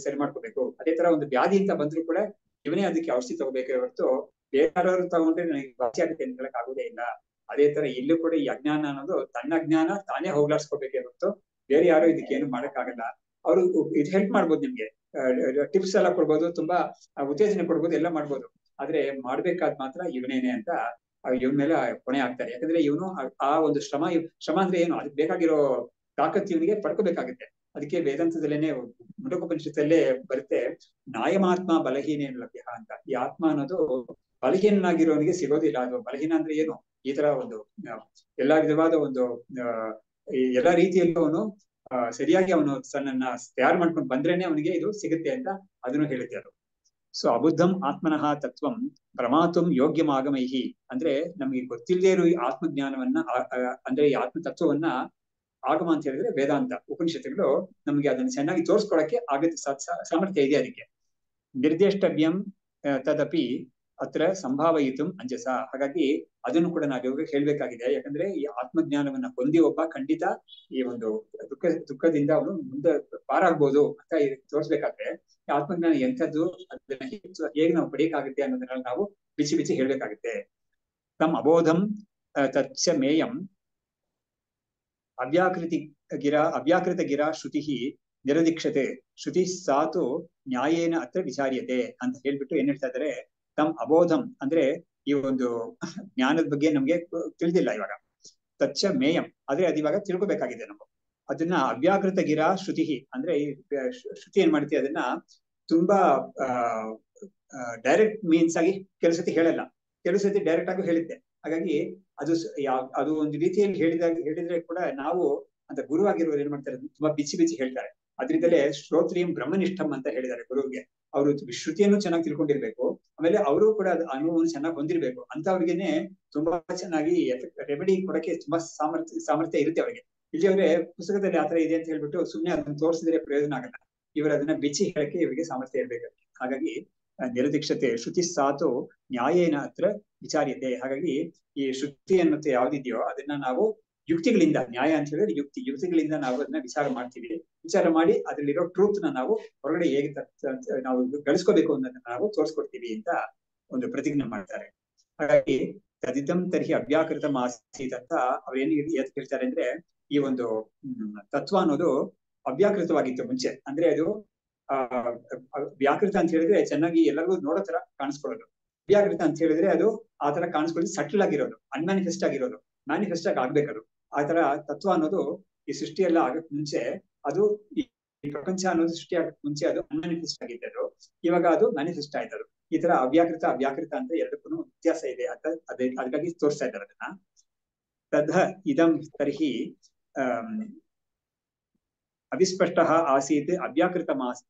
ಸರಿ ಮಾಡ್ಕೋಬೇಕು. ಅದೇ ತರ ಒಂದು ವ್ಯಾಧಿ ಅಂತ ಬಂದ್ರು ಕೂಡ ಇವನೇ ಅದಕ್ಕೆ ಔಷಧಿ ತಗೋಬೇಕೇ ಹೊರತು ಬೇರೆಯವರು ತಗೊಂಡ್ರೆ ನನಗೆ ವಾಸಿ ಆಗುತ್ತೆ ಅಂತ ಹೇಳಕ್ ಆಗೋದೇ ಇಲ್ಲ. ಅದೇ ತರ ಇಲ್ಲೂ ಕೂಡ ಈ ಅಜ್ಞಾನ ಅನ್ನೋದು ತನ್ನ ಅಜ್ಞಾನ ತಾನೇ ಹೋಗ್ಲಾಡ್ಸ್ಕೋಬೇಕೇ ಹೊರತು ಬೇರೆ ಯಾರು ಇದಕ್ಕೆ ಏನು ಮಾಡಕ್ಕಾಗಲ್ಲ. ಅವರು ಇದು ಹೆಲ್ಪ್ ಮಾಡ್ಬೋದು, ನಿಮ್ಗೆ ಟಿಪ್ಸ್ ಎಲ್ಲ ಕೊಡ್ಬೋದು, ತುಂಬಾ ಉತ್ತೇಜನ ಕೊಡ್ಬೋದು, ಎಲ್ಲ ಮಾಡ್ಬೋದು. ಆದ್ರೆ ಮಾಡ್ಬೇಕಾದ್ ಮಾತ್ರ ಇವನೇನೆ ಅಂತ ಇವನ ಮೇಲೆ ಹೊಣೆ ಆಗ್ತಾರೆ. ಯಾಕಂದ್ರೆ ಇವನು ಆ ಒಂದು ಶ್ರಮ ಅಂದ್ರೆ ಏನು, ಅದಕ್ಕೆ ಬೇಕಾಗಿರೋ ತಾಕತ್ತು ಇವನಿಗೆ ಪಡ್ಕೋಬೇಕಾಗುತ್ತೆ. ಅದಕ್ಕೆ ವೇದಾಂತದಲ್ಲೇನೆ ಮುಂಡಕೋಪನಿಷತ್ತಲ್ಲೇ ಬರುತ್ತೆ, ನಾಯಮಾತ್ಮ ಬಲಹೀನೇನ ಲಭ್ಯ ಅಂತ. ಈ ಆತ್ಮ ಅನ್ನೋದು ಬಲಹೀನಾಗಿರೋನಿಗೆ ಸಿಗೋದಿಲ್ಲ. ಅದು ಬಲಹೀನ ಅಂದ್ರೆ ಏನು, ಈ ತರ ಒಂದು ಎಲ್ಲಾ ವಿಧವಾದ ಒಂದು ಎಲ್ಲಾ ರೀತಿಯಲ್ಲೂ ಅವನು ಸರಿಯಾಗಿ ಅವನು ತನ್ನನ್ನ ತಯಾರು ಮಾಡ್ಕೊಂಡು ಬಂದ್ರೇನೆ ಅವನಿಗೆ ಇದು ಸಿಗುತ್ತೆ ಅಂತ ಅದನ್ನು ಹೇಳುತ್ತೆ ಅದು. ಸೊ ಅಬುದ್ಧಂ ಆತ್ಮನಃ ತತ್ವಂ ಪ್ರಮಾತುಂ ಯೋಗ್ಯಮಾಗಮೈಹಿ ಅಂದ್ರೆ ನಮ್ಗೆ ಗೊತ್ತಿಲ್ಲದೆ ಇರೋ ಈ ಆತ್ಮಜ್ಞಾನವನ್ನ ಅಂದ್ರೆ ಈ ಆತ್ಮ ತತ್ವವನ್ನ ಆಗಮ ಅಂತ ಹೇಳಿದ್ರೆ ವೇದಾಂತ ಉಪನಿಷತ್ತುಗಳು ನಮ್ಗೆ ಅದನ್ನ ಚೆನ್ನಾಗಿ ತೋರಿಸ್ಕೊಳಕ್ಕೆ ಆಗತ್ತೆ, ಸಾಮರ್ಥ್ಯ ಇದೆ ಅದಕ್ಕೆ. ನಿರ್ದೇಷ್ಟವ್ಯಂ ತದಪಿ ಅತ್ರ ಸಂಭಾವಯಿತು ಅಂಜಸ. ಹಾಗಾಗಿ ಅದನ್ನು ಕೂಡ ನಾವು ಇವಾಗ ಹೇಳ್ಬೇಕಾಗಿದೆ. ಯಾಕಂದ್ರೆ ಈ ಆತ್ಮಜ್ಞಾನವನ್ನ ಹೊಂದಿ ಒಬ್ಬ ಖಂಡಿತ ಈ ಒಂದು ದುಃಖದಿಂದ ಅವನು ಮುಂದೆ ಪಾರಾಗ್ಬೋದು ಅಂತ ತೋರಿಸ್ಬೇಕಾದ್ರೆ ಈ ಆತ್ಮಜ್ಞಾನ ಎಂಥದ್ದು, ಅದನ್ನ ಹೇಗೆ ನಾವು ಪಡೆಯಕ್ಕಾಗುತ್ತೆ ಅನ್ನೋದನ್ನ ನಾವು ಬಿಚ್ಚಿ ಬಿಚ್ಚಿ ಹೇಳ್ಬೇಕಾಗುತ್ತೆ. ತಮ್ ಅಬೋಧಂ ತಚ್ಚ ಮೇಯಂ ಅವ್ಯಾಕೃತ ಗಿರ ಶ್ರುತಿ ನಿರದೀಕ್ಷತೆ ಶ್ರುತಿ ಸಾತು ನ್ಯಾಯೇನ ಅತ್ರ ವಿಚಾರ್ಯತೆ ಅಂತ ಹೇಳ್ಬಿಟ್ಟು ಏನ್ ಹೇಳ್ತಾ ಇದ್ದಾರೆ, ತಮ್ ಅಬೋಧಂ ಅಂದ್ರೆ ಈ ಒಂದು ಜ್ಞಾನದ ಬಗ್ಗೆ ನಮ್ಗೆ ತಿಳಿದಿಲ್ಲ ಇವಾಗ. ತಚ್ಚ ಮೇಯಂ ಆದ್ರೆ ಅದು ಇವಾಗ ತಿಳ್ಕೊಬೇಕಾಗಿದೆ ನಾವು. ಅದನ್ನ ಅವ್ಯಾಕೃತ ಗಿರ ಶ್ರುತಿ ಅಂದ್ರೆ ಈ ಶ್ರುತಿ ಏನ್ ಮಾಡ್ತೀವಿ, ಅದನ್ನ ತುಂಬಾ ಡೈರೆಕ್ಟ್ ಮೀನ್ಸ್ ಆಗಿ ಕೆಲವು ಸತಿ ಹೇಳಲ್ಲ, ಕೆಲವು ಸತಿ ಡೈರೆಕ್ಟ್ ಆಗಿ ಹೇಳುತ್ತೆ. ಹಾಗಾಗಿ ಅದು ಒಂದು ರೀತಿಯಲ್ಲಿ ಹೇಳಿದ್ರೆ ಕೂಡ ನಾವು ಅಂತ ಗುರುವಾಗಿರುವರು ಏನ್ ಮಾಡ್ತಾರೆ, ತುಂಬಾ ಬಿಚ್ಚಿ ಬಿಚ್ಚಿ ಹೇಳ್ತಾರೆ. ಅದ್ರಿಂದಲೇ ಶ್ರೋತ್ರಿಯಂ ಬ್ರಹ್ಮನಿಷ್ಠಂ ಅಂತ ಹೇಳಿದ್ದಾರೆ ಗುರುವಿಗೆ. ಅವರು ಶ್ರುತಿಯನ್ನು ಚೆನ್ನಾಗಿ ತಿಳ್ಕೊಂಡಿರ್ಬೇಕು, ಆಮೇಲೆ ಅವರು ಕೂಡ ಅನುಭವವನ್ನು ಚೆನ್ನಾಗಿ ಹೊಂದಿರ್ಬೇಕು. ಅಂತವ್ರಿಗೇನೆ ತುಂಬಾ ಚೆನ್ನಾಗಿ ರೆಮಿಡಿ ಕೊಡಕ್ಕೆ ತುಂಬಾ ಸಾಮರ್ಥ್ಯ ಇರುತ್ತೆ ಅವರಿಗೆ. ಇಲ್ಲಿಯವರೇ ಪುಸ್ತಕದಲ್ಲಿ ಆತರ ಇದೆ ಅಂತ ಹೇಳ್ಬಿಟ್ಟು ಸುಮ್ನೆ ಅದನ್ನ ತೋರಿಸಿದ್ರೆ ಪ್ರಯೋಜನ ಆಗಲ್ಲ. ಇವರು ಅದನ್ನ ಬಿಚ್ಚಿ ಹೇಳಕ್ಕೆ ಇವರಿಗೆ ಸಾಮರ್ಥ್ಯ ಇರ್ಬೇಕು. ಹಾಗಾಗಿ ನಿರದೀಕ್ಷತೆ ಶ್ರುತಿ ಸಾತು ನ್ಯಾಯೇನ ಹತ್ರ ವಿಚಾರ್ಯತೆ. ಹಾಗಾಗಿ ಈ ಶ್ರುತಿ ಅನ್ನೋದು ಯಾವ್ದಿದೆಯೋ ಅದನ್ನ ನಾವು ಯುಕ್ತಿಗಳಿಂದ, ನ್ಯಾಯ ಅಂತ ಹೇಳಿದ್ರೆ ಯುಕ್ತಿಗಳಿಂದ ನಾವು ಅದನ್ನ ವಿಚಾರ ಮಾಡ್ತೀವಿ. ವಿಚಾರ ಮಾಡಿ ಅದ್ರಲ್ಲಿರೋ ಟ್ರೂತ್ ನಾವು ಹೊರಗಡೆ ಹೇಗೆ ನಾವು ಗಳಿಸ್ಕೋಬೇಕು ಅನ್ನೋದನ್ನ ನಾವು ತೋರಿಸ್ಕೊಡ್ತೀವಿ ಅಂತ ಒಂದು ಪ್ರತಿಜ್ಞೆ ಮಾಡ್ತಾರೆ. ಹಾಗಾಗಿ ತದಿದಂ ತರ್ಹಿ ಅವ್ಯಾಕೃತ ಆಸೀತ್ ಅಂತ ಅವ್ರೇನು ಹೇಳ್ತಾರೆ ಅಂದ್ರೆ, ಈ ಒಂದು ತತ್ವ ಅನ್ನೋದು ಅವ್ಯಾಕೃತವಾಗಿತ್ತು ಮುಂಚೆ. ಅಂದ್ರೆ ಅದು ವ್ಯಾಕೃತ ಅಂತ ಹೇಳಿದ್ರೆ ಚೆನ್ನಾಗಿ ಎಲ್ಲರಿಗೂ ನೋಡೋ ತರ ಕಾಣಿಸ್ಕೊಳ್ಳೋದು. ಅವ್ಯಾಕೃತ ಅಂತ ಹೇಳಿದ್ರೆ ಅದು ಆ ತರ ಕಾಣಿಸ್ಕೊಳ್ಳೋದು ಸಟಲ್ ಆಗಿರೋದು, ಅನ್ಮ್ಯಾನಿಫೆಸ್ಟ್ ಆಗಿರೋದು, ಮ್ಯಾನಿಫೆಸ್ಟ್ ಆಗಿ ಆಗ್ಬೇಕದು. ಆ ತರ ತತ್ವ ಅನ್ನೋದು ಈ ಸೃಷ್ಟಿಯೆಲ್ಲ ಆಗಕ್ ಮುಂಚೆ ಅದು ಈ ಪ್ರಪಂಚ ಅನ್ನೋದು ಸೃಷ್ಟಿ ಆಗಕ್ ಮುಂಚೆ ಅದು ಅನ್ಮ್ಯಾನಿಫೆಸ್ಟ್ ಆಗಿದ್ದದು, ಇವಾಗ ಅದು ಮ್ಯಾನಿಫೆಸ್ಟ್ ಆಯ್ತದು. ಈ ತರ ಅವ್ಯಾಕೃತ ಅಂತ ಎರಡಕ್ಕೂ ವ್ಯತ್ಯಾಸ ಇದೆ ಅಂತ ಅದಕ್ಕಾಗಿ ತೋರಿಸ್ತಾ ಇದ್ದಾರೆ ಅದನ್ನ. ತದ ಇದಂ ತರ್ಹಿ ಅವಿಸ್ಪಷ್ಟ ಆಸೀತ್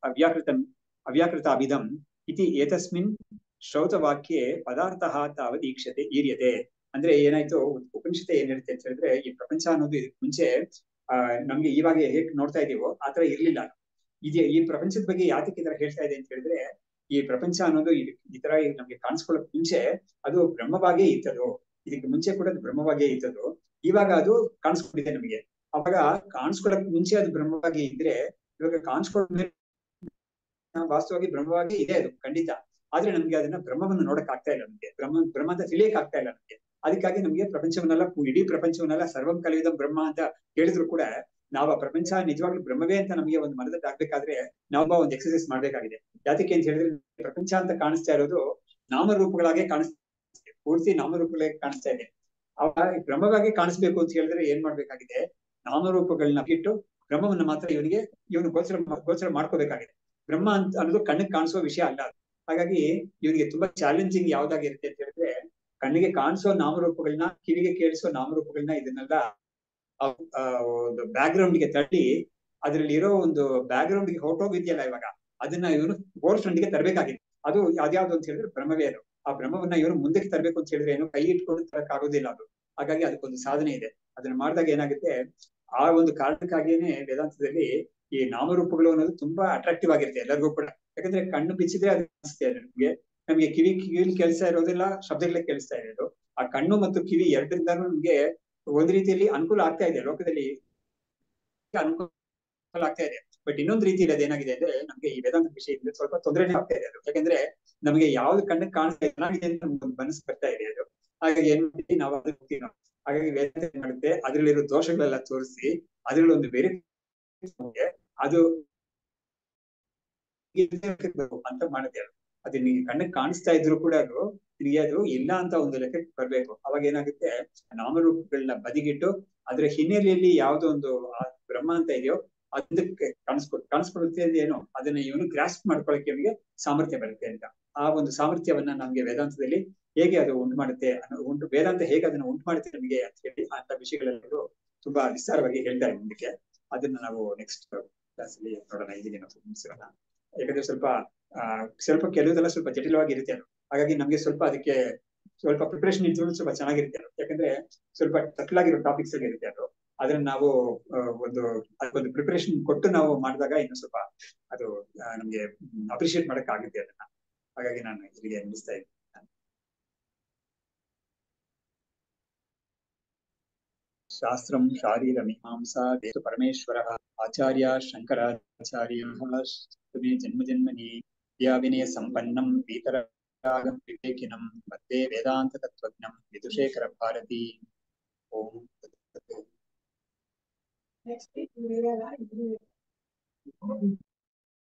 ಅವ್ಯಾಕೃತಾಭಿಧಂ ಇತಿ ಏತಸ್ಮಿನ್ ಶ್ರೌತವಾಕ್ಯೆ ಪದಾರ್ಥಃ ತಾವದೀಕ್ಷತೆ ಈರ್ಯತೆ. ಅಂದ್ರೆ ಏನಾಯ್ತು, ಉಪನಿಷತ್ತು ಏನ್ ಹೇಳುತ್ತೆ ಅಂತ ಹೇಳಿದ್ರೆ, ಈ ಪ್ರಪಂಚ ಅನ್ನೋದು ಇದಕ್ಕೆ ಮುಂಚೆ ನಮ್ಗೆ ಇವಾಗ ಹೇಗ್ ನೋಡ್ತಾ ಇದೀವೋ ಆತರ ಇರ್ಲಿಲ್ಲ. ಈ ಪ್ರಪಂಚದ ಬಗ್ಗೆ ಯಾತಕ್ಕೆ ಈ ತರ ಹೇಳ್ತಾ ಇದೆ ಅಂತ ಹೇಳಿದ್ರೆ, ಈ ಪ್ರಪಂಚ ಅನ್ನೋದು ಈ ತರ ನಮ್ಗೆ ಕಾಣಿಸ್ಕೊಳ್ಳೋಕ್ ಮುಂಚೆ ಅದು ಬ್ರಹ್ಮವಾಗೇ ಇತ್ತದು. ಇದಕ್ಕೆ ಮುಂಚೆ ಕೂಡ ಅದು ಬ್ರಹ್ಮವಾಗೇ ಇತ್ತದು. ಇವಾಗ ಅದು ಕಾಣಿಸ್ಕೊಂಡಿದೆ ನಮಗೆ. ಅವಾಗ ಕಾಣಿಸ್ಕೊಳ್ಳೋಕ್ ಮುಂಚೆ ಅದು ಬ್ರಹ್ಮವಾಗಿ ಇದ್ರೆ, ಇವಾಗ ಕಾಣಿಸ್ಕೊಳ್ಳೋ ವಾಸ್ತವವಾಗಿ ಬ್ರಹ್ಮವಾಗಿ ಇದೆ ಅದು ಖಂಡಿತ. ಆದ್ರೆ ನಮ್ಗೆ ಅದನ್ನ ಬ್ರಹ್ಮವನ್ನು ನೋಡಕ್ ಆಗ್ತಾ ಇಲ್ಲ, ನಮ್ಗೆ ಬ್ರಹ್ಮ ಅಂತ ತಿಳಿಯಕ್ ಆಗ್ತಾ ಇಲ್ಲ ನಮ್ಗೆ. ಅದಕ್ಕಾಗಿ ನಮ್ಗೆ ಪ್ರಪಂಚವನ್ನೆಲ್ಲ, ಇಡೀ ಪ್ರಪಂಚವನ್ನೆಲ್ಲ ಸರ್ವಂ ಕಲಿವಿದಂ ಬ್ರಹ್ಮ ಅಂತ ಹೇಳಿದ್ರು ಕೂಡ ನಾವು ಆ ಪ್ರಪಂಚ ನಿಜವಾಗ್ಲೂ ಬ್ರಹ್ಮವೇ ಅಂತ ನಮಗೆ ಒಂದು ಮನದಲ್ಲಿ ಆಗ್ಬೇಕಾದ್ರೆ ನಾವೊಬ್ಬ ಒಂದು ಎಕ್ಸರ್ಸೈಸ್ ಮಾಡ್ಬೇಕಾಗಿದೆ. ಯಾತಕ್ಕೆ ಅಂತ ಹೇಳಿದ್ರೆ, ಪ್ರಪಂಚ ಅಂತ ಕಾಣಿಸ್ತಾ ಇರೋದು ನಾಮರೂಪಗಳಾಗೆ ಕಾಣಿಸ್ತಾ, ಪೂರ್ತಿ ನಾಮರೂಪಗಳಾಗಿ ಕಾಣಿಸ್ತಾ ಇದೆ. ಅವಾಗ ಬ್ರಹ್ಮವಾಗಿ ಕಾಣಿಸ್ಬೇಕು ಅಂತ ಹೇಳಿದ್ರೆ ಏನ್ ಮಾಡ್ಬೇಕಾಗಿದೆ, ನಾಮರೂಪಗಳನ್ನ ಬಿಟ್ಟು ಬ್ರಹ್ಮವನ್ನ ಮಾತ್ರ ಇವನು ಗೋಚರ ಮಾಡ್ಕೋಬೇಕಾಗಿದೆ. ಬ್ರಹ್ಮ ಅಂತ ಅನ್ನೋದು ಕಣ್ಣಿಗೆ ಕಾಣಿಸೋ ವಿಷಯ ಅಲ್ಲ. ಹಾಗಾಗಿ ಇವನಿಗೆ ತುಂಬಾ ಚಾಲೆಂಜಿಂಗ್ ಯಾವ್ದಾಗಿರುತ್ತೆ ಅಂತ ಹೇಳಿದ್ರೆ, ಕಣ್ಣಿಗೆ ಕಾಣಿಸೋ ನಾಮರೂಪಗಳನ್ನ, ಕಿವಿಗೆ ಕೇಳಿಸೋ ನಾಮರೂಪಗಳನ್ನ, ಇದನ್ನೆಲ್ಲ ಒಂದು ಬ್ಯಾಕ್ ಗ್ರೌಂಡ್ಗೆ ತಳ್ಳಿ ಅದ್ರಲ್ಲಿ ಇರೋ ಒಂದು ಬ್ಯಾಕ್ ಗ್ರೌಂಡ್ಗೆ ಹೊರಟೋಗಿದ್ಯಲ್ಲ ಇವಾಗ, ಅದನ್ನ ಇವನು ಫೋರ್ ಫ್ರಂಟ್ಗೆ ತರಬೇಕಾಗಿದೆ. ಅದು ಯಾವ್ಯಾವ್ದು ಅಂತ ಹೇಳಿದ್ರೆ ಬ್ರಹ್ಮವೇ ಅದು. ಆ ಬ್ರಹ್ಮವನ್ನ ಇವನು ಮುಂದಕ್ಕೆ ತರಬೇಕು ಅಂತ ಹೇಳಿದ್ರೆ ಏನು ಕೈ ಇಟ್ಕೊಂಡು ತರಕ್ ಆಗೋದಿಲ್ಲ ಅದು. ಹಾಗಾಗಿ ಅದಕ್ಕೊಂದು ಸಾಧನೆ ಇದೆ. ಅದನ್ನ ಮಾಡಿದಾಗ ಏನಾಗುತ್ತೆ, ಆ ಒಂದು ಕಾರಣಕ್ಕಾಗಿಯೇ ವೇದಾಂತದಲ್ಲಿ ಈ ನಾಮರೂಪಗಳು ಅನ್ನೋದು ತುಂಬಾ ಅಟ್ರಾಕ್ಟಿವ್ ಆಗಿರುತ್ತೆ ಎಲ್ಲರಿಗೂ ಕೂಡ. ಯಾಕಂದ್ರೆ ಕಣ್ಣು ಬಿಚ್ಚಿದ್ರೆ ಅದು ಕಾಣಿಸ್ತಾ ಇದೆ ನಮ್ಗೆ ಕಿವಿಲಿ ಕೇಳಿಸ್ತಾ ಇರೋದಿಲ್ಲ, ಶಬ್ದಗಳೇ ಕೇಳಿಸ್ತಾ ಇರೋದು. ಆ ಕಣ್ಣು ಮತ್ತು ಕಿವಿ ಎರಡರಿಂದ ನಮ್ಗೆ ಒಂದ್ ರೀತಿಯಲ್ಲಿ ಅನುಕೂಲ ಆಗ್ತಾ ಇದೆ, ಲೋಕದಲ್ಲಿ ಅನುಕೂಲ ಆಗ್ತಾ ಇದೆ. ಬಟ್ ಇನ್ನೊಂದು ರೀತಿಯಲ್ಲಿ ಅದೇನಾಗಿದೆ ಅಂದ್ರೆ, ನಮ್ಗೆ ಈ ವೇದಾಂತ ವಿಷಯದಿಂದ ಸ್ವಲ್ಪ ತೊಂದರೆನೇ ಆಗ್ತಾ ಇದೆ ಅದು. ಯಾಕಂದ್ರೆ ನಮಗೆ ಯಾವ್ದು ಕಣ್ಣಿಗೆ ಕಾಣಿಸ್ತಾ ಚೆನ್ನಾಗಿದೆ ಅಂತ ನಮ್ಗೆ ಮನಸ್ಸು ಬರ್ತಾ ಇದೆ ಅದು. ಹಾಗಾಗಿ ಏನ್ ಮಾಡ್ತೀವಿ ನಾವು ಅದನ್ನ ಹೋಗ್ತೀವಿ ನಾವು. ಹಾಗಾಗಿ ವೇದಾಂತ ಏನ್ ಮಾಡುತ್ತೆ, ಅದ್ರಲ್ಲಿರೋ ದೋಷಗಳೆಲ್ಲ ತೋರಿಸಿ ಅದ್ರಲ್ಲಿ ಒಂದು ಬೇರೆ ಅದು ಅಂತ ಮಾಡುತ್ತೆ. ಅದು ನಿಮಗೆ ಕಣ್ಣಿಗೆ ಕಾಣಿಸ್ತಾ ಇದ್ರು ಕೂಡ ಅದು ನಿಮಗೆ ಅದು ಇಲ್ಲ ಅಂತ ಒಂದು ಲೆಕ್ಕಕ್ಕೆ ಬರ್ಬೇಕು. ಅವಾಗ ಏನಾಗುತ್ತೆ, ನಾಮರೂಪಗಳನ್ನ ಬದಿಗಿಟ್ಟು ಅದ್ರ ಹಿನ್ನೆಲೆಯಲ್ಲಿ ಯಾವ್ದೋ ಒಂದು ಬ್ರಹ್ಮ ಅಂತ ಇದೆಯೋ ಅದಕ್ಕೆ ಕಾಣಿಸ್ಕೊಡುತ್ತೆ ಏನೋ, ಅದನ್ನ ಇವನು ಗ್ರಾಸ್ಪ್ ಮಾಡ್ಕೊಳಕ್ಕೆ ಇವನಿಗೆ ಸಾಮರ್ಥ್ಯ ಬರುತ್ತೆ ಅಂತ. ಆ ಒಂದು ಸಾಮರ್ಥ್ಯವನ್ನ ನಮ್ಗೆ ವೇದಾಂತದಲ್ಲಿ ಹೇಗೆ ಅದು ಉಂಟು ಮಾಡುತ್ತೆ, ವೇದಾಂತ ಹೇಗೆ ಅದನ್ನ ಉಂಟು ಮಾಡುತ್ತೆ ನಮಗೆ ಅಂತ ಹೇಳಿ ಅಂತ ವಿಷಯಗಳೆಲ್ಲರೂ ತುಂಬಾ ವಿಸ್ತಾರವಾಗಿ ಹೇಳ್ತಾರೆ ಮುಂದಕ್ಕೆ. ಅದನ್ನ ನಾವು ನೆಕ್ಸ್ಟ್ ಕ್ಲಾಸ್ ಅಲ್ಲಿ ನೋಡೋಣ. ಈ ದಿನ ಮುಗಿಸೋಣ. ಯಾಕಂದ್ರೆ ಸ್ವಲ್ಪ ಕೆಲವುದೆಲ್ಲ ಸ್ವಲ್ಪ ಜಟಿಲವಾಗಿ ಇರುತ್ತೆ ಅದು. ಹಾಗಾಗಿ ನಮ್ಗೆ ಸ್ವಲ್ಪ ಅದಕ್ಕೆ ಸ್ವಲ್ಪ ಪ್ರಿಪರೇಷನ್ ಇದ್ರು ಸ್ವಲ್ಪ ಚೆನ್ನಾಗಿರುತ್ತೆ ಅದು. ಯಾಕಂದ್ರೆ ಸ್ವಲ್ಪ ಟಕ್ಲಾಗಿರೋ ಟಾಪಿಕ್ಸ್ ಅಲ್ಲಿ ಇರುತ್ತೆ ಅದು. ಅದನ್ನ ನಾವು ಅದಕ್ಕೊಂದು ಪ್ರಿಪರೇಷನ್ ಕೊಟ್ಟು ನಾವು ಮಾಡಿದಾಗ ಇನ್ನು ಸ್ವಲ್ಪ ಅದು ನಮ್ಗೆ ಅಪ್ರಿಶಿಯೇಟ್ ಮಾಡಕ್ ಆಗುತ್ತೆ ಅದನ್ನ. ಹಾಗಾಗಿ ನಾನು ಇಲ್ಲಿಗೆ ನಿಲ್ಲಿಸ್ತಾ ಇದ್ದೀನಿ. शास्त्रं शारीरमीमांसा वेद परमेश्वरः आचार्य शंकराचार्यः मे जन्म जन्मनि विद्याविनय संपन्नं वीतरागं विवेकिनं वन्दे वेदांत तत्त्वज्ञं विदुषेखर भारती ओम